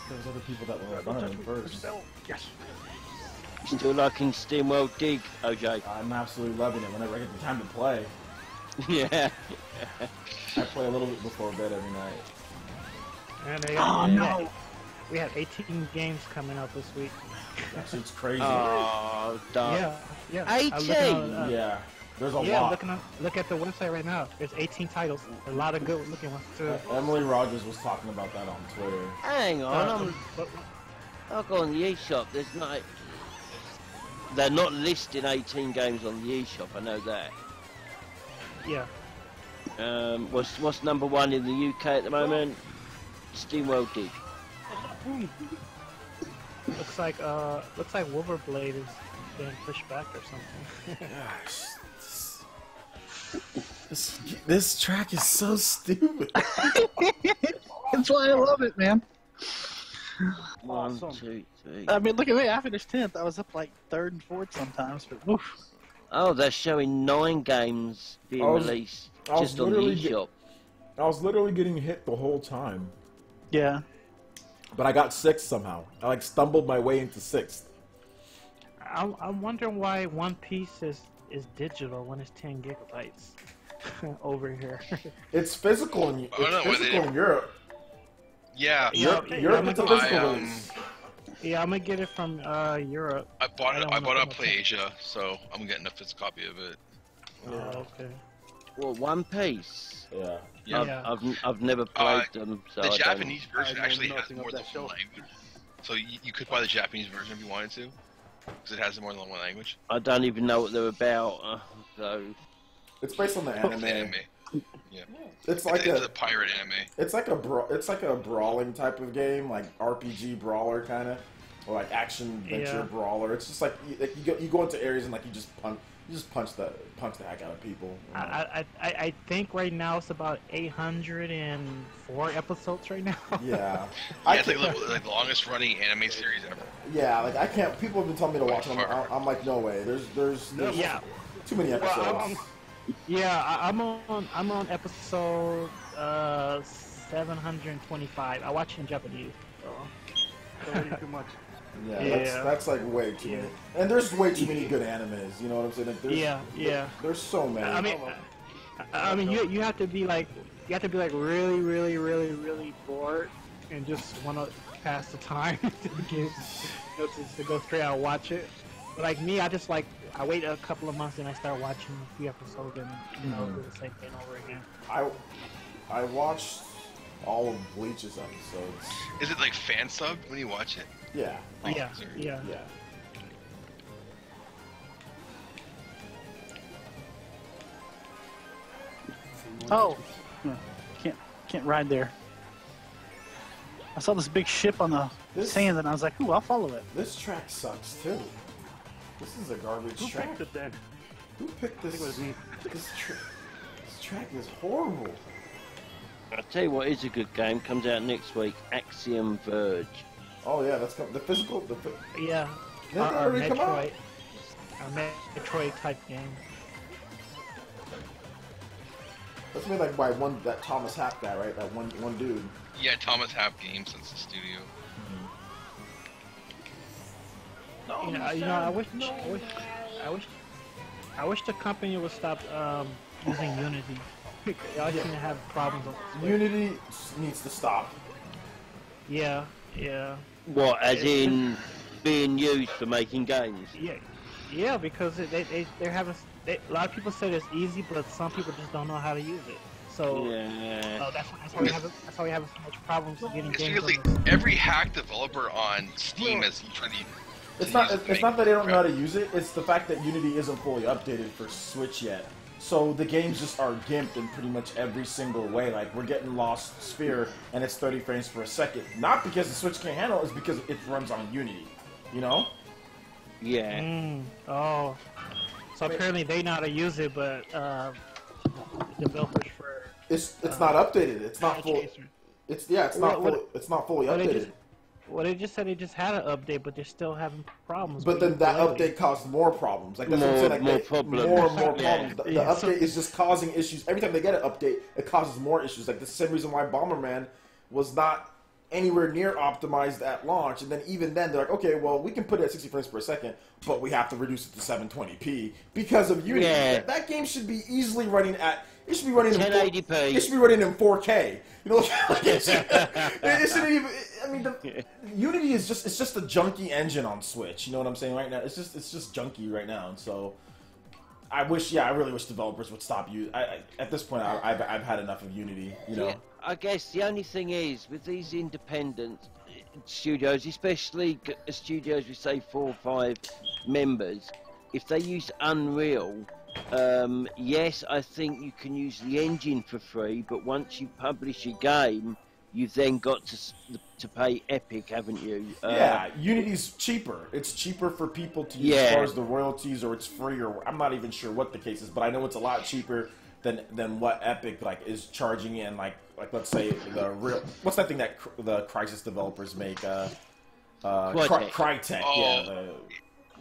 There's other people that were running first. Yes. Still liking Steamworld Dig, OJ? I'm absolutely loving it whenever I get the time to play. Yeah. I play a little bit before bed every night. And they Oh, no. We have 18 games coming out this week. That shit's crazy. Oh, darn. Yeah. 18? Yeah, there's a Yeah, lot. look at the website right now. There's 18 titles. A lot of good looking ones too. Emily Rogers was talking about that on Twitter. Hang on, But- I'll go on the eShop. There's not. They're not listing 18 games on the eShop. I know that. yeah. What's number 1 in the UK at the moment? Steamworld Dig. Looks like Wolverblade is being pushed back or something. Gosh, this track is so stupid. That's why I love it, man. 1, Awesome. 2, 3. I mean, look at me. I finished 10th. I was up like 3rd and 4th sometimes, but oof. Oh, they're showing 9 games being I was- released I was just on the literally eShop. I was literally getting hit the whole time, Yeah. but I got 6th somehow. I like stumbled my way into 6th. I'm wondering why One Piece is digital when it's 10 gigabytes over here. It's physical in I don't know, it's physical in Europe. Yeah, Europe, Yeah, Europe it's a I, physical. um, Yeah, I'm gonna get it from Europe. I bought I it. don't I know bought it on about PlayAsia, so I'm getting a physical copy of it. Okay. Well, One Piece. Yeah. Yeah. I've never played them, so The I Japanese version I know actually has nothing more of than that show. one language, so you could buy the Japanese version if you wanted to, because it has more than one language. I don't even know what they're about. So It's based on the It's anime. anime. Yeah. It's like It's a a pirate anime. it's like a brawling type of game, like RPG brawler kind of, or like action adventure Yeah. brawler. It's just like you go into areas and like you just punch the heck out of people. I think right now it's about 804 episodes right now. Yeah. Yeah, I it's like, can't- like the longest running anime series ever. Yeah, like I can't. People have been telling me to watch it. I'm like, no way. There's Yeah. too many episodes. Yeah, I'm on episode 725. I watch it in Japanese. So. Already too much. Yeah, Yeah. that's like way too many. And there's way too many good animes. You know what I'm saying? Like, Yeah. There's so many. I mean, you have to be like really bored and just want to pass the time to go straight out and watch it. But like me, I just like I wait a couple of months and I start watching a few episodes and do the same thing over again. I watched all of Bleach's episodes. Is it like fan sub when you watch it? Yeah. Yeah. Yeah. Oh, yeah. Can't ride there. I saw this big ship on the sand, and I was like, "Ooh, I'll follow it." This track sucks too. This is a garbage Who track. picked it then? Who picked I think it was this? me. This track is horrible. I'll tell you what is a good game. Comes out next week. Axiom Verge. Oh yeah, that's the physical. Yeah. Did that already come out? A Metroid type game. That's made like by that Thomas Happ guy, right? That one dude. Yeah, Thomas Happ Games since the studio. I wish the company would stop using Unity. Y'all shouldn't have problems with Switch. Unity needs to stop. Yeah. What, as in being used for making games? Yeah, because they're having a lot of people say it's easy, but some people just don't know how to use it. So that's why we have so much problems getting It's games. because like every hack developer on Steam has tried to. It's not that they don't know how to use it. It's the fact that Unity isn't fully updated for Switch yet. So the games just are gimped in pretty much every single way. Like we're getting Lost Sphere and it's 30 frames per second. Not because the Switch can't handle it, it's because it runs on Unity. You know? Yeah. Oh. So apparently they know how to use it, but developers for it's not updated. It's not full. It's not fully updated. They just said they just had an update, but they're still having problems. But then that update caused more problems. Like that's what I'm saying. Like more problems. More problems. The update is just causing issues. Every time they get an update, it causes more issues. Like the same reason why Bomberman was not anywhere near optimized at launch, and then even then they're like, okay, well we can put it at 60 frames per second, but we have to reduce it to 720p because of Unity. Yeah. That game should be easily running at. It should be running 1080p. It should be running in 4K. You know, it shouldn't even. I mean, Unity is just a junky engine on Switch. You know what I'm saying right now? It's just junky right now, and so I really wish developers would stop you. At this point, I've had enough of Unity. You know. Yeah, I guess the only thing is with these independent studios, especially studios with say 4 or 5 members, if they use Unreal. Yes, I think you can use the engine for free, but once you publish a game, you've then got to pay Epic, haven't you? Yeah, Unity's cheaper. It's cheaper for people to use as far as the royalties, or it's free, or I'm not even sure what the case is, but I know it's a lot cheaper than what Epic like is charging in. Like let's say what's that thing that the Crysis developers make? Crytek. Oh,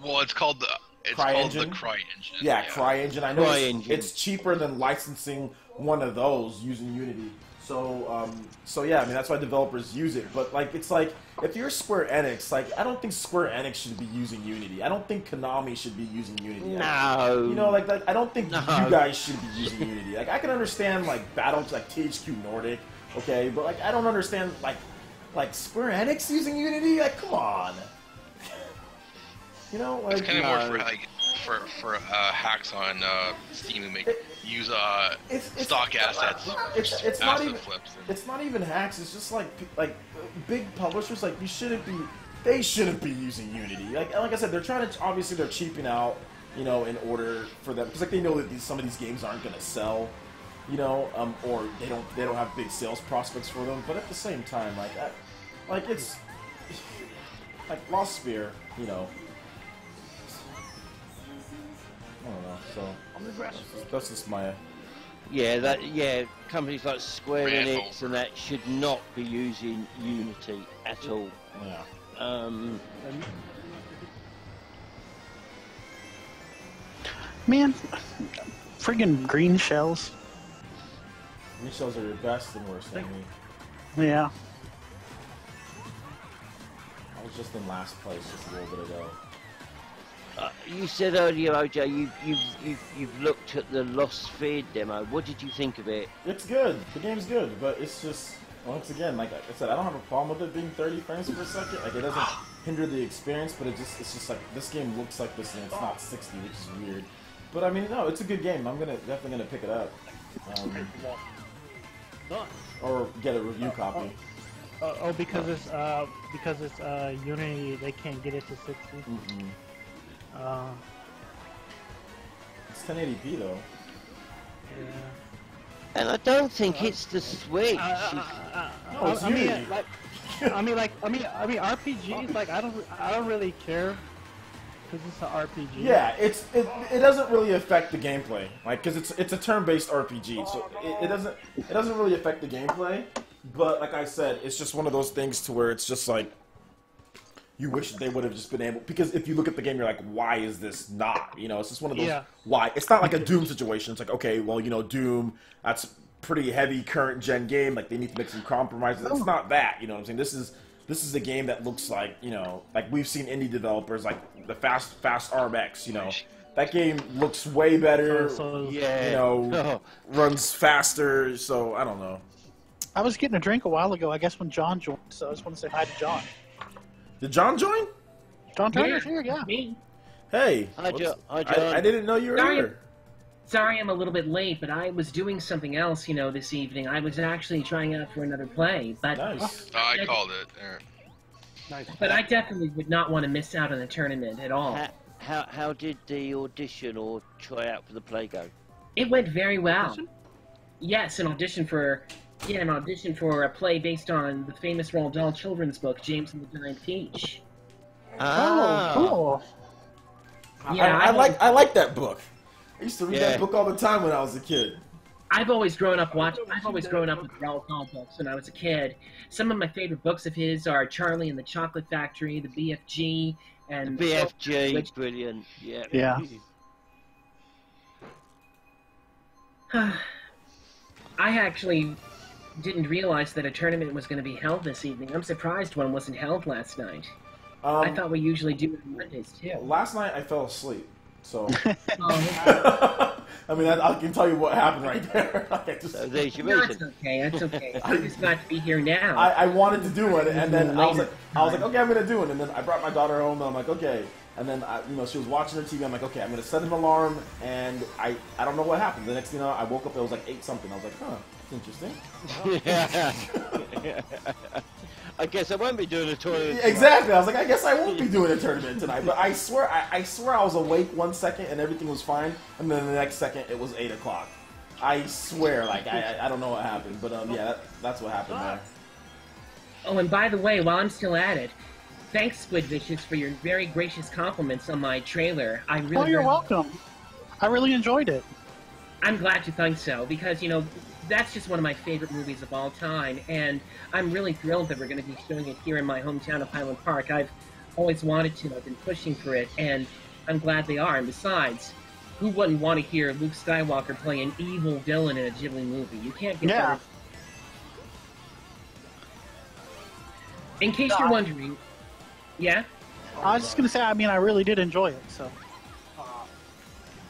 well, it's called the. It's called the Cry Engine. Yeah, Cry Engine. I know it's cheaper than licensing one of those using Unity. So yeah, I mean that's why developers use it. But like, it's like if you're Square Enix, like I don't think Square Enix should be using Unity. I don't think Konami should be using Unity. No. You know, like I don't think you guys should be using Unity. Like I can understand like battles like THQ Nordic, okay, but like I don't understand like Square Enix using Unity. Like come on. You know, like, it's kind of more for hacks on Steam who use stock assets. It's not even flips. It's not even hacks. It's just like big publishers. Like they shouldn't be using Unity. Like I said, they're trying to obviously they're cheaping out. You know, in order for them because like they know that some of these games aren't going to sell. You know, or they don't have big sales prospects for them. But at the same time, like it's like Lost Sphere. You know. I don't know, so that's just my. Companies like Square Enix and that should not be using Unity at all. Yeah. Man, friggin' green shells. Green shells are your best and worst enemy. Yeah. I was just in last place just a little bit ago. You said earlier, OJ, you've looked at the Lost Sphere demo. What did you think of it? It's good. The game's good, but it's just Once again, like I said, I don't have a problem with it being 30 frames per second. Like, it doesn't hinder the experience, but it's just like, this game looks like this and it's not 60, which is weird. But I mean, no, it's a good game. I'm definitely gonna pick it up. Or get a review copy. Because it's Unity, they can't get it to 60. It's 1080p though. Yeah. And I don't think it's the Switch. No, it's I mean, Unity. RPGs. Like, I don't really care because it's an RPG. Yeah, it doesn't really affect the gameplay, like, because it's a turn-based RPG, so it doesn't really affect the gameplay. But like I said, it's just one of those things to where it's just like, you wish they would have just been able, because if you look at the game, you're like, why is this not? You know, it's just one of those, why? It's not like a Doom situation. It's like, okay, well, you know, Doom, that's pretty heavy current gen game, like they need to make some compromises. It's not that, you know what I'm saying? This is a game that looks like, you know, like we've seen indie developers, like the Fast RMX, you know. That game looks way better, you know, runs faster, so I don't know. I was getting a drink a while ago, I guess, when John joined, so I just want to say hi to John. Did John join? John Turner's here, yeah. Me. Hey. Hi, John. I didn't know you were here. Sorry I'm a little bit late, but I was doing something else, you know, this evening. I was actually trying out for another play, but... Nice. I called it. Nice. But I definitely would not want to miss out on the tournament at all. How did the audition or try out for the play go? It went very well. Yes, an audition for a play based on the famous Roald Dahl children's book, James and the Giant Peach. Ah. Oh, cool. Yeah, I like that book. I used to read that book all the time when I was a kid. I've always grown up with Roald Dahl books when I was a kid. Some of my favorite books of his are Charlie and the Chocolate Factory, the BFG, and The BFG, brilliant. Yeah. Yeah. I actually didn't realize that a tournament was going to be held this evening. I'm surprised one wasn't held last night. I thought we usually do it on Mondays too. Last night I fell asleep, so... Oh, I mean, I can tell you what happened right there. So there's your no, reason. it's okay. It's okay. I'm just glad to be here now. I wanted to do it, and then I was like, okay, I'm gonna do it. And then I brought my daughter home, and I'm like, okay. And then she was watching her TV. I'm like, okay, I'm gonna set an alarm, and I don't know what happened. The next thing you know, I woke up. It was like 8 something. I was like, huh, that's interesting. I guess I won't be doing a tournament. Exactly. I was like, I guess I won't be doing a tournament tonight. But I swear I was awake 1 second and everything was fine, and then the next second it was 8 o'clock. I swear, like I don't know what happened, but yeah, that's what happened there. Oh, and by the way, while I'm still at it, thanks, Squidvicious, for your very gracious compliments on my trailer. You're welcome. I really enjoyed it. I'm glad you think so, because, you know, that's just one of my favorite movies of all time, and I'm really thrilled that we're going to be showing it here in my hometown of Highland Park. I've always wanted to. I've been pushing for it, and I'm glad they are. And besides, who wouldn't want to hear Luke Skywalker play an evil villain in a Ghibli movie? You can't get better. In case you're wondering, yeah? I was just going to say, I mean, I really did enjoy it, so...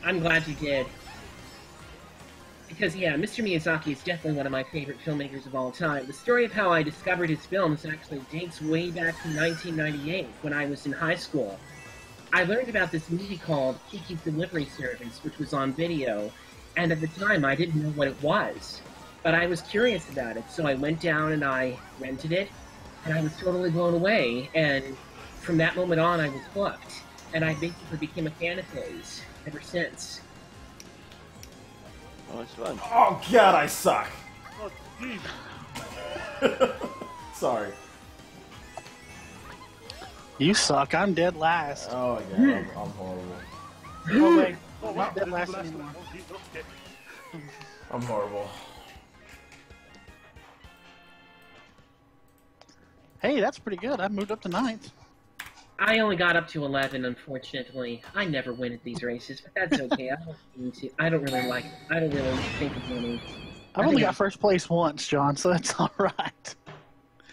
I'm glad you did. Because, yeah, Mr. Miyazaki is definitely one of my favorite filmmakers of all time. The story of how I discovered his films actually dates way back to 1998, when I was in high school. I learned about this movie called Kiki's Delivery Service, which was on video, and at the time I didn't know what it was. But I was curious about it, so I went down and I rented it, and I was totally blown away, and from that moment on I was hooked, and I basically became a fan of his ever since. Oh, it's fun. Oh God, I suck. Sorry. You suck. I'm dead last. Oh my God, I'm horrible. Oh wait, I'm not dead last anymore. I'm horrible. Hey, that's pretty good. I moved up to 9th. I only got up to 11, unfortunately. I never win at these races, but that's okay. I don't really like it. I don't really think of winning. I've only got first place once, John, so that's all right.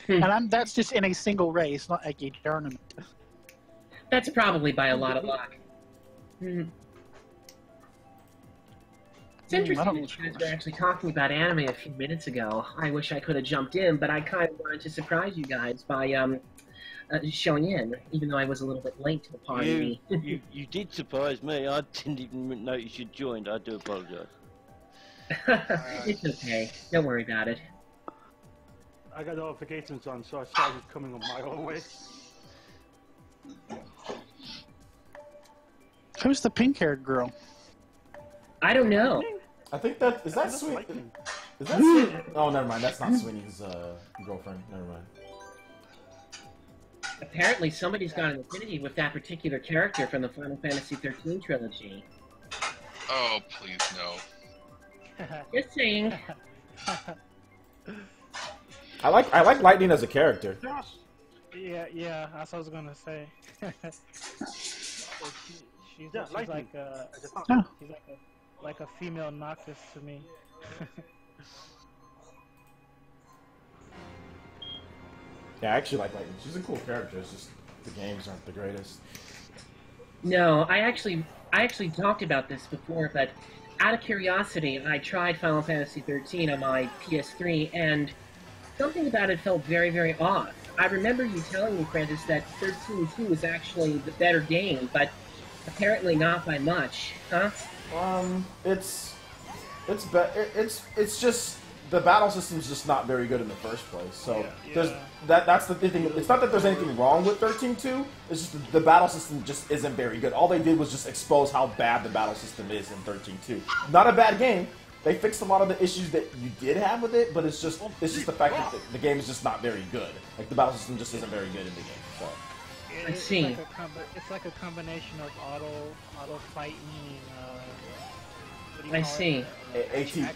And that's just in a single race, not like a tournament. That's probably by a lot of luck. It's interesting don't that know you what guys were actually talking about anime a few minutes ago. I wish I could have jumped in, but I kind of wanted to surprise you guys by showing in, even though I was a little bit late to the party. You did surprise me. I didn't even notice you joined. I do apologise. It's okay. Don't worry about it. I got notifications on, so I started coming on my own way. Who's the pink-haired girl? I don't know. I think that is that That's Sweeney. lightning. Is that Sweeney? Oh, never mind. That's not Sweeney's girlfriend. Never mind. Apparently, somebody's got an affinity with that particular character from the Final Fantasy XIII trilogy. Oh, please no. Just saying. I like Lightning as a character. Yeah, that's what I was gonna say. She's lightning. like a female Noctis to me. Yeah, I actually like Lightning. She's a cool character. It's just the games aren't the greatest. No, I actually talked about this before, but out of curiosity, I tried Final Fantasy XIII on my PS3, and something about it felt very, very off. I remember you telling me, Francis, that 13-2 was actually the better game, but apparently not by much, huh? It's just the battle system's just not very good in the first place. So that's the thing. It's not that there's anything wrong with 13-2. It's just the battle system just isn't very good. All they did was just expose how bad the battle system is in 13-2. Not a bad game. They fixed a lot of the issues that you did have with it, but it's just the fact that the game is just not very good. Like the battle system just isn't very good in the game. So. I see. It's like a combination of auto fighting. I see. ATB.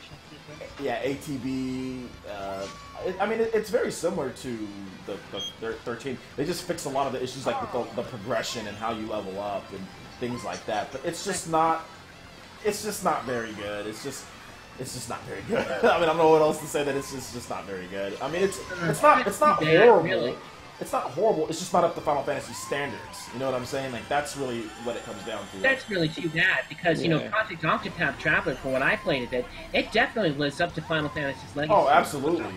I mean, it's very similar to the 13. They just fixed a lot of the issues, like with the progression and how you level up and things like that. But it's just not. It's just not very good. It's just not very good. I mean, I don't know what else to say. That it's just not very good. I mean, it's not horrible. Really. It's not horrible. It's just not up to Final Fantasy standards. You know what I'm saying? Like that's really what it comes down to. That's really too bad because you know Project Octopath Traveler, for what I played of it definitely lives up to Final Fantasy's legacy. Oh, absolutely,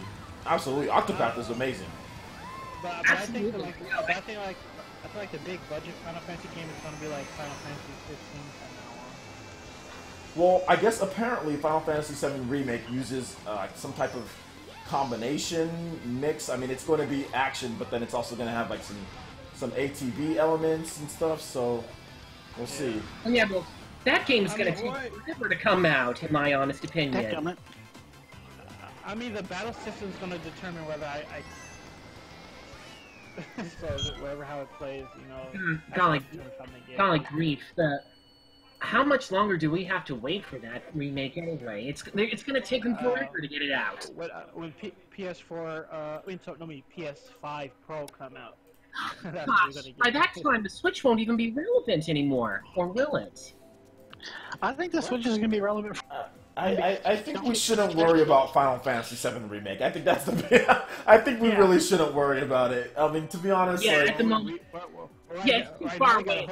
absolutely. Octopath is amazing. But I think like the big budget Final Fantasy game is going to be like Final Fantasy 15 from now on. Well, I guess apparently Final Fantasy VII Remake uses some type of combination mix. I mean, it's going to be action, but then it's also going to have like some ATV elements and stuff. So we'll see. Yeah, well, that game's going to take forever to come out, in my honest opinion. I mean, the battle system's going to determine whether I so whatever how it plays, you know. Golly grief! How much longer do we have to wait for that remake anyway? It's going to take them forever to get it out. When PS5 Pro come out. Gosh, by that time the Switch won't even be relevant anymore, or will it? I think the Switch is going to be relevant. I think we shouldn't worry about Final Fantasy VII Remake. I think that's the. I think we really shouldn't worry about it. I mean, to be honest, at the moment, it's too far away.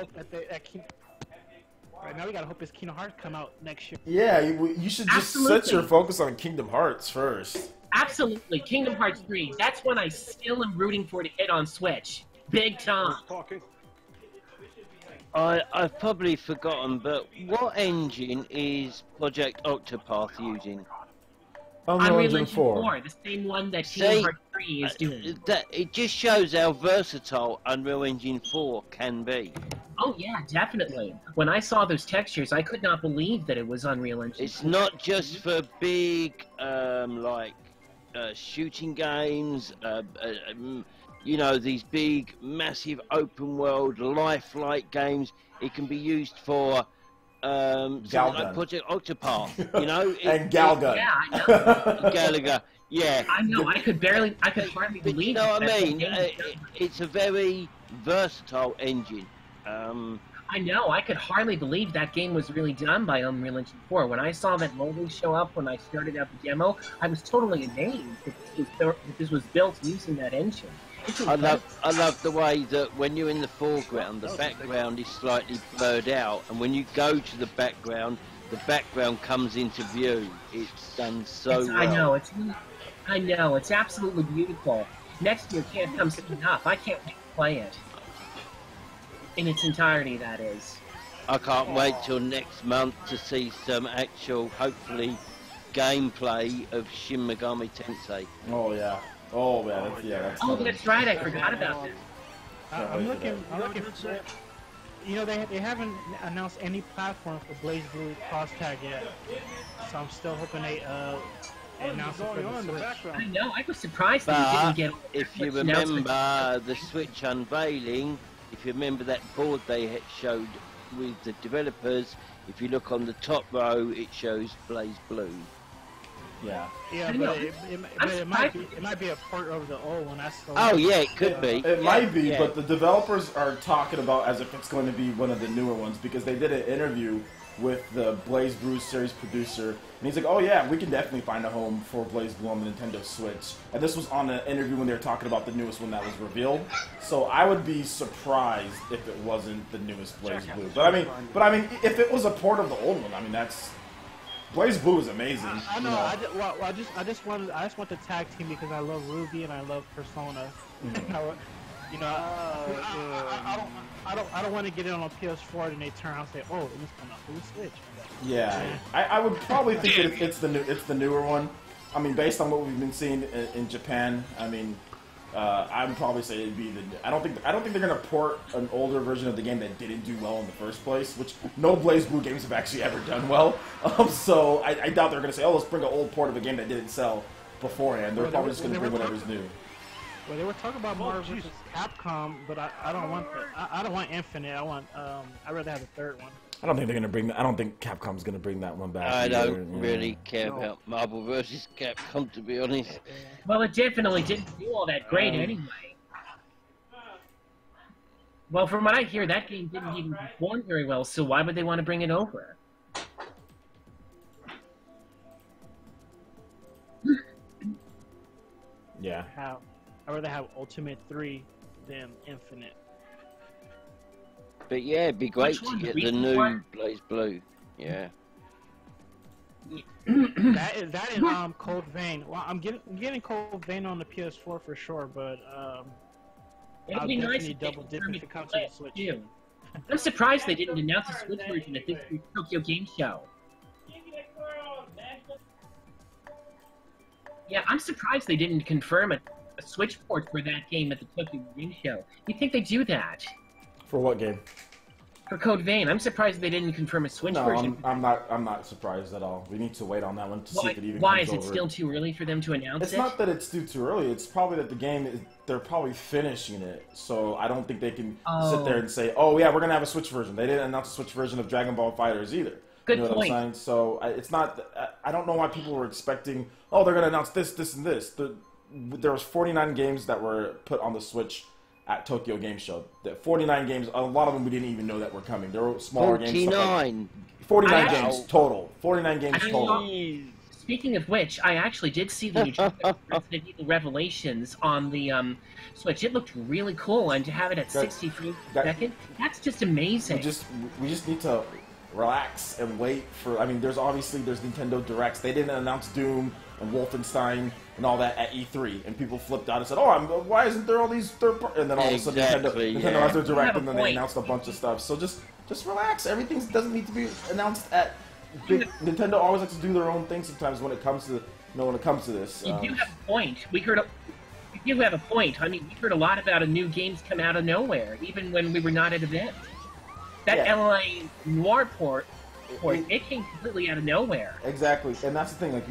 Right now we gotta hope this Kingdom Hearts come out next year. Yeah, you should just set your focus on Kingdom Hearts first. Absolutely, Kingdom Hearts 3. That's one I still am rooting for to hit on Switch. Big time. I've probably forgotten, but what engine is Project Octopath using? Unreal Engine 4. The same one that Kingdom Hearts 3 is doing. It just shows how versatile Unreal Engine 4 can be. Oh yeah, definitely. When I saw those textures, I could not believe that it was Unreal Engine. It's not just for big, shooting games, you know, these big, massive open-world, lifelike games. It can be used for something like Project Octopath, you know? And Galgun. Yeah, I know. Gallagher, yeah. I know, I could hardly believe it. You know what I mean? It's a very versatile engine. I know, I could hardly believe that game was really done by Unreal Engine 4. When I saw that logo show up when I started out the demo, I was totally amazed that this was built using that engine. I love the way that when you're in the foreground, the background is slightly blurred out, and when you go to the background, the background comes into view. It's done so well. I know, it's absolutely beautiful. Next year, can't come soon enough. I can't wait to play it. In its entirety, that is. I can't wait till next month to see some actual, hopefully, gameplay of Shin Megami Tensei. Oh yeah. Oh man. That's That's right. I forgot about that. I'm looking for. You know, they haven't announced any platform for Blaze Blue Cross Tag yet, so I'm still hoping they announce it for the Switch. I know. I was surprised that they didn't get. If you remember the Switch unveiling, if you remember that board they had showed with the developers, if you look on the top row, it shows Blaze Blue. Yeah. Yeah, but it might be a port over the old one. Yeah, it could be. It might be, but the developers are talking about as if it's going to be one of the newer ones because they did an interview with the Blaze Blue series producer, and he's like, "Oh yeah, we can definitely find a home for Blaze Blue on the Nintendo Switch." And this was on an interview when they were talking about the newest one that was revealed. So I would be surprised if it wasn't the newest Blaze Blue. But I mean, if it was a port of the old one, I mean that's. Blaze Blue is amazing. I know. I just want the tag team because I love Ruby and I love Persona. I don't want to get it on a PS4 and they turn around and say, "Oh, it's coming out for the Switch." Yeah, I would probably think that it's the newer one. I mean, based on what we've been seeing in Japan, I mean, I'd probably say it'd be the. I don't think they're gonna port an older version of the game that didn't do well in the first place, which no Blaze Blue games have actually ever done well. So I doubt they're gonna say, "Oh, let's bring an old port of a game that didn't sell beforehand." They're probably just gonna bring whatever's new. Well, they were talking about Marvel vs. Capcom, but I don't want that. I don't want Infinite. I'd rather have a third one. I don't think they're gonna bring. I don't think Capcom's gonna bring that one back. I don't really care about Marvel vs. Capcom, to be honest. Well, it definitely didn't do all that great anyway. Well, from what I hear, that game didn't even perform very well. So why would they want to bring it over? Yeah. I'd rather have Ultimate 3 than Infinite. But yeah, it'd be great to get the new Blaze Blue. Yeah. that is Cold Vein. Well, I'm getting Cold Vein on the PS4 for sure, but I'll definitely double dip if it comes to the Switch. Too. I'm surprised they didn't announce a Switch version at this year's Tokyo Game Show. Yeah, I'm surprised they didn't confirm a Switch port for that game at the Tokyo Game Show. You'd think they'd do that. For what game? For Code Vein. I'm surprised they didn't confirm a Switch version. I'm not surprised at all. We need to wait on that one to see if it even Why comes is it over. still too early for them to announce it? It's not that it's too early. It's probably that the game they're probably finishing it. So I don't think they can sit there and say, "Oh yeah, we're gonna have a Switch version." They didn't announce a Switch version of Dragon Ball FighterZ either. Good you know point. What I'm saying? So it's not. I don't know why people were expecting. Oh, they're gonna announce this, this, and this. There was 49 games that were put on the Switch at Tokyo Game Show. The 49 games, a lot of them we didn't even know that were coming. There were smaller games. 49 games total. 49 games total. Speaking of which, I actually did see the new Resident Evil Revelations on the Switch. It looked really cool, and to have it at 60 frames per second, that's just amazing. We just need to relax and wait for. I mean, there's Nintendo Directs. They didn't announce Doom and Wolfenstein and all that at E3, and people flipped out and said, "Oh, why isn't there all these third party?" And then all of a sudden, Nintendo has their Direct, and then they announced a bunch of stuff. So just relax. Everything doesn't need to be announced at. Nintendo always likes to do their own thing sometimes when it comes to this. You do have a point. You do have a point. I mean, we heard a lot about new games come out of nowhere, even when we were not at events. That LA Noir port, it came completely out of nowhere. Exactly, and that's the thing. Like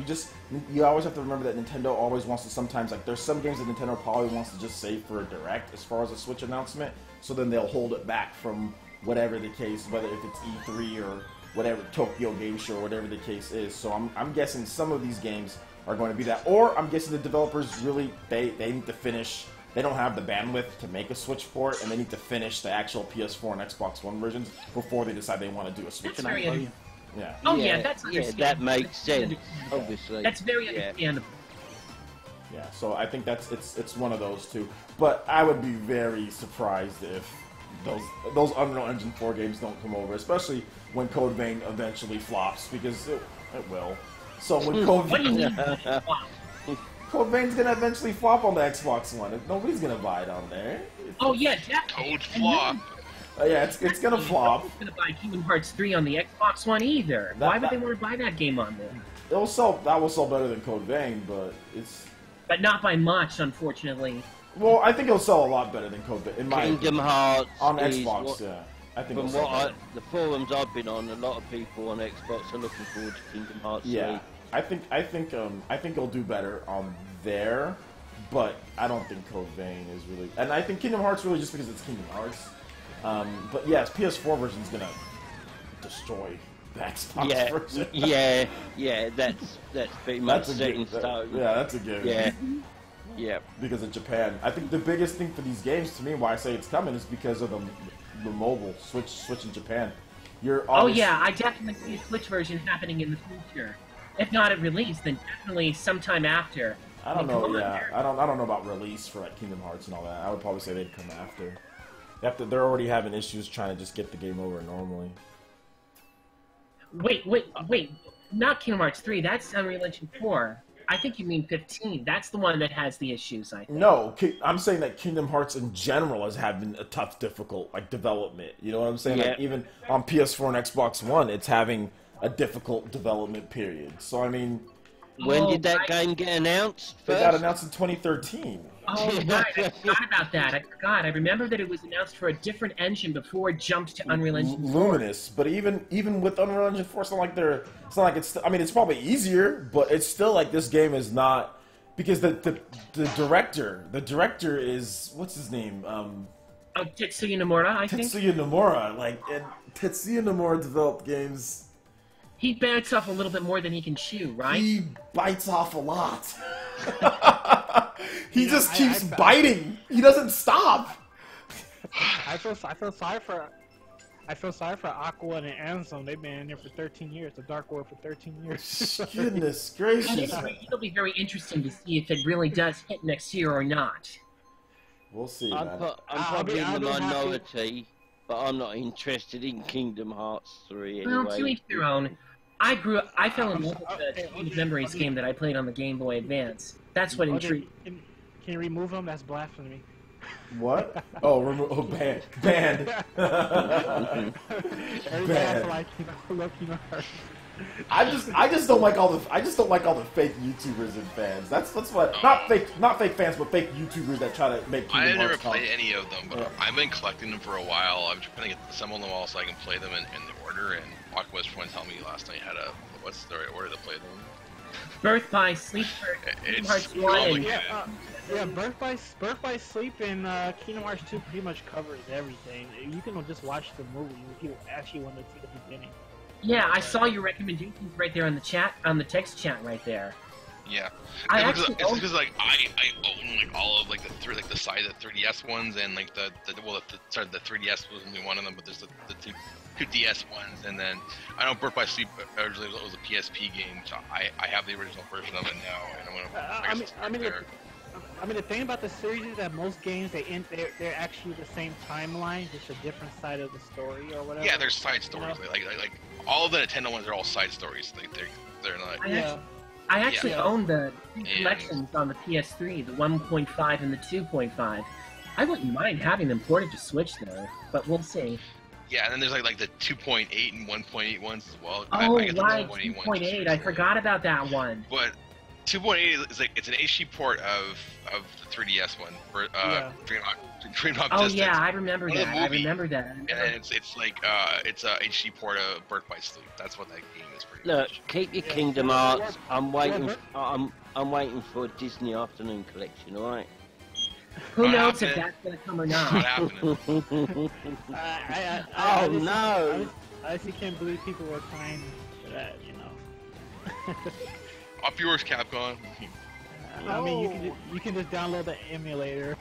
you always have to remember that Nintendo always wants to. Sometimes, like there's some games that Nintendo probably wants to just save for a Direct as far as a Switch announcement. So then they'll hold it back from whatever the case, whether if it's E3 or whatever Tokyo Game Show or whatever the case is. So I'm guessing some of these games are going to be that, or I'm guessing the developers really they need to finish. They don't have the bandwidth to make a Switch port, and they need to finish the actual PS4 and Xbox One versions before they decide they want to do a Switch. That's very yeah. Oh yeah, that's understandable. That makes sense. Obviously, that's very understandable. Yeah, so I think it's one of those two. But I would be very surprised if those Unreal Engine 4 games don't come over, especially when Code Vein eventually flops, because it will. So when Code What do you Vein, mean? Code Vein's gonna eventually flop on the Xbox One. Nobody's gonna buy it on there. Oh yeah, definitely. Code flop. Yeah, it's gonna flop. I'm not gonna buy Kingdom Hearts 3 on the Xbox One either. Why would they want to buy that game on there? That will sell better than Code Vein, but it's. But not by much, unfortunately. Well, I think it'll sell a lot better than Code Vein. In my Kingdom Hearts on is Xbox, what, yeah. I think from it'll sell what better. the forums I've been on, a lot of people on Xbox are looking forward to Kingdom Hearts 3. Yeah, I think it'll do better on there, but I don't think Code Vein is really. And I think Kingdom Hearts really just because it's Kingdom Hearts. But yes, PS4 version's gonna destroy the Xbox version. yeah, that's pretty much set in stone. Yeah, that's a given. Yeah. Because of Japan. I think the biggest thing for these games, to me, why I say it's coming, is because of the mobile Switch in Japan. Oh yeah, I definitely see a Switch version happening in the future. If not at release, then definitely sometime after. I don't know. Yeah, I don't know about release for like Kingdom Hearts and all that. I would probably say they'd come after. They're already having issues trying to just get the game over normally. Wait! Not Kingdom Hearts 3. That's Unreal Engine 4. I think you mean 15. That's the one that has the issues, I think. No, I'm saying that Kingdom Hearts in general is having a tough, difficult development. You know what I'm saying? Yeah. Like, even on PS4 and Xbox One, it's having a difficult development period. So I mean, when did that game get announced? It got announced in 2013. Oh, right. I forgot about that. I remember that it was announced for a different engine before it jumped to Unreal Engine 4. Luminous, but even with Unreal Engine 4, it's not like it's. I mean, it's probably easier, but it's still like this game is not because the director is what's his name? Tetsuya Nomura, I think. Tetsuya Nomura, and Tetsuya Nomura developed games. He bites off a little bit more than he can chew, right? He bites off a lot. He just keeps biting. He doesn't stop. I feel sorry for Aqua and Ansem. They've been in there for 13 years. The Dark World for 13 years. Goodness gracious. It'll be very interesting to see if it really does hit next year or not. We'll see, I'm man. probably in the minority, but I'm not interested in Kingdom Hearts 3 anyway. Well, to each their own. I fell in love with the Chain of Memories game that I played on the Game Boy Advance. That's what intrigued. Can you remove them? That's blasphemy. What? Oh, banned. Banned. I just don't like all the fake YouTubers and fans. That's what not fake fans, but fake YouTubers that try to make. I never played any of them, but I've been collecting them for a while. I'm trying to get some of them all so I can play them in the order. And Aqua was trying to tell me last night what's the right order to play them. Birth by Sleep for Kingdom Hearts 1 and Birth by Sleep and Kingdom Hearts 2 pretty much covers everything. You can just watch the movie if you actually want to see the beginning. Yeah, I saw your recommendations right there on the chat, on the text chat right there. Yeah, it's because I own all of the 3DS ones and the 3DS was only one of them, but there's the two DS ones, and then I know Birth by Sleep originally was a PSP game, so I have the original version of it now, and I mean, the thing about the series is that most games they're actually the same timeline, just a different side of the story or whatever. Yeah, there's side stories. Like all of the Nintendo ones are all side stories. They're not. I actually own the collections on the PS3, the 1.5 and the 2.5. I wouldn't mind having them ported to Switch though, but we'll see. Yeah, and then there's like the 2.8 and 1.8 ones as well. Oh, right, 2.8. I forgot about that one. But 2.8 is it's an HD port of the 3DS one for Dream Hop Oh Distance. yeah, I remember that. I remember that. And then it's a HD port of Birth by Sleep. That's what that game is pretty Look, much. keep your Kingdom Hearts. I'm waiting. I'm waiting for a Disney Afternoon Collection. All right. Who knows if that's gonna come or not? Not happening. No! I actually can't believe people were crying for that. You know. Up yours, Capcom. I mean, you can just download the emulator.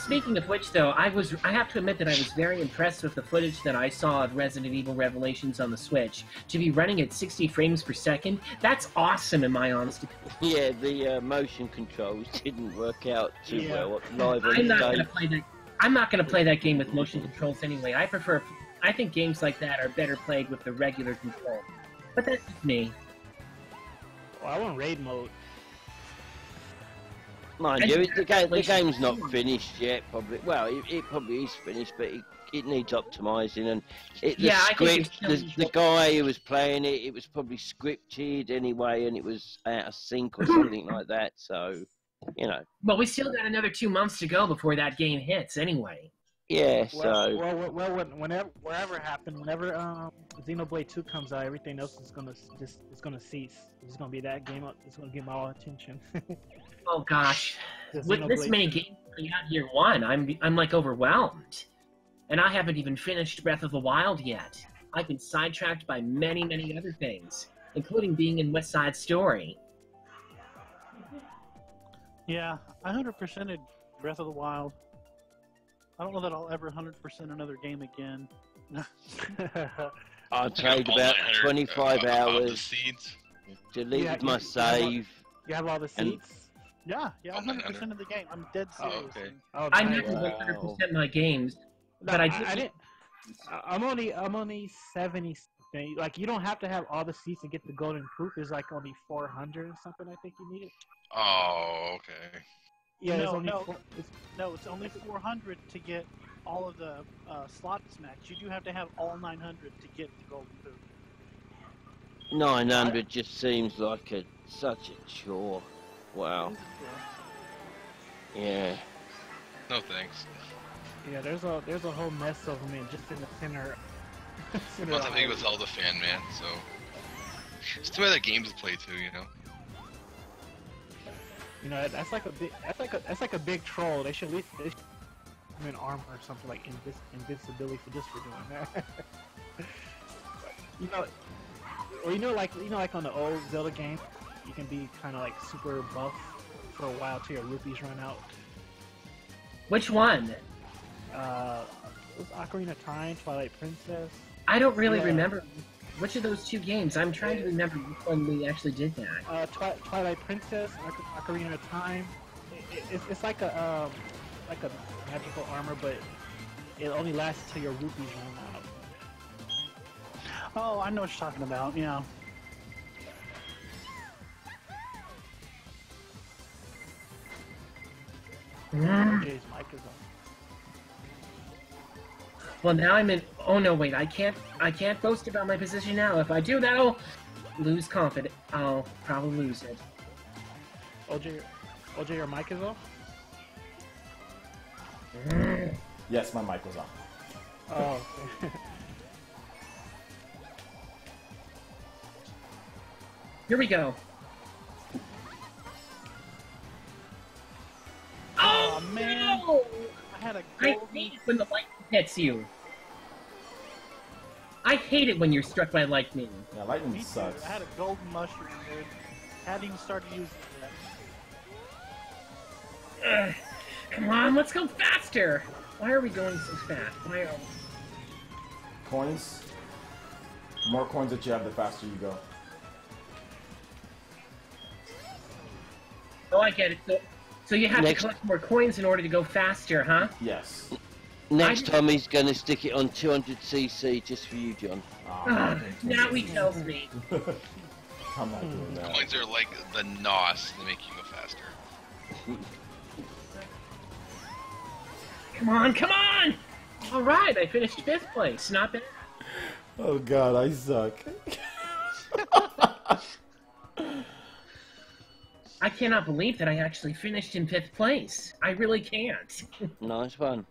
Speaking of which, though, I have to admit that I was very impressed with the footage that I saw of Resident Evil Revelations on the Switch. To be running at 60 frames per second, that's awesome in my honest opinion. Yeah, the motion controls didn't work out too well live on I'm not stage. gonna play that. I'm not going to play that game with motion controls anyway. I think games like that are better played with the regular control. But that's just me. Well, I want raid mode. Mind you, the game's not finished yet. Probably. Well, it probably is finished, but it needs optimising. And the script, the guy who was playing it, it was probably scripted anyway, and it was out of sync or something like that. So, you know. Well, we still got another 2 months to go before that game hits, anyway. Yeah. Well, wherever Xenoblade 2 comes out, everything else is gonna cease. It's gonna be that game. It's gonna get my all attention. Oh gosh, with this many games coming out year one, I'm like overwhelmed, and I haven't even finished Breath of the Wild yet. I've been sidetracked by many other things, including being in West Side Story. Yeah, I 100%ed Breath of the Wild. I don't know that I'll ever 100% another game again. I played about 25 hours. The seeds. Deleted my save. You have all the seeds? Yeah, 100% of the game. I'm dead serious. Oh, okay. Oh, I never 100% my games, but I did. I'm only 70. Like, you don't have to have all the seeds to get the golden proof. There's like only 400 or something. I think you need it. Oh, okay. Yeah, it's only 400 to get all of the slots match. You do have to have all 900 to get the golden proof. 900 just seems like such a chore. Wow. Yeah. No thanks. Yeah, there's a whole mess of them just in the center. I'm not that big of a Zelda fan, man. So it's too bad that games to play too, you know. You know, that's like a big troll. They should at least in armor or something like invincibility for just for doing that. you know, like on the old Zelda game, you can be kind of like super buff for a while till your rupees run out. Which one? Was Ocarina of Time, Twilight Princess? I don't really remember which of those two games. I'm trying to remember which one we actually did that. Twilight Princess, Ocarina of Time. It's like a magical armor, but it only lasts till your rupees run out. Oh, I know what you're talking about. Yeah. Jay's mic is on. Well, now I'm in. Oh no, wait! I can't boast about my position now. If I do, that'll lose confidence. I'll probably lose it. OJ, your mic is off. Yes, my mic was on. Oh. Okay. Here we go. Oh man! No! I had a I hate it when the lightning hits you. I hate it when you're struck by lightning. Yeah, lightning sucks. I had a golden mushroom, dude. Hadn't even started using it yet. Come on, let's go faster! Why are we going so fast? Why are Coins. The more coins that you have, the faster you go. Oh, I get it. So you have to collect more coins in order to go faster, huh? Yes. Next time he's going to stick it on 200cc just for you, John. Now he tells me. I'm not doing that. Coins are like the NOS that make you go faster. Come on, come on! Alright, I finished 5th place. Not bad. Oh god, I suck. I cannot believe that I actually finished in 5th place. I really can't. Nice one.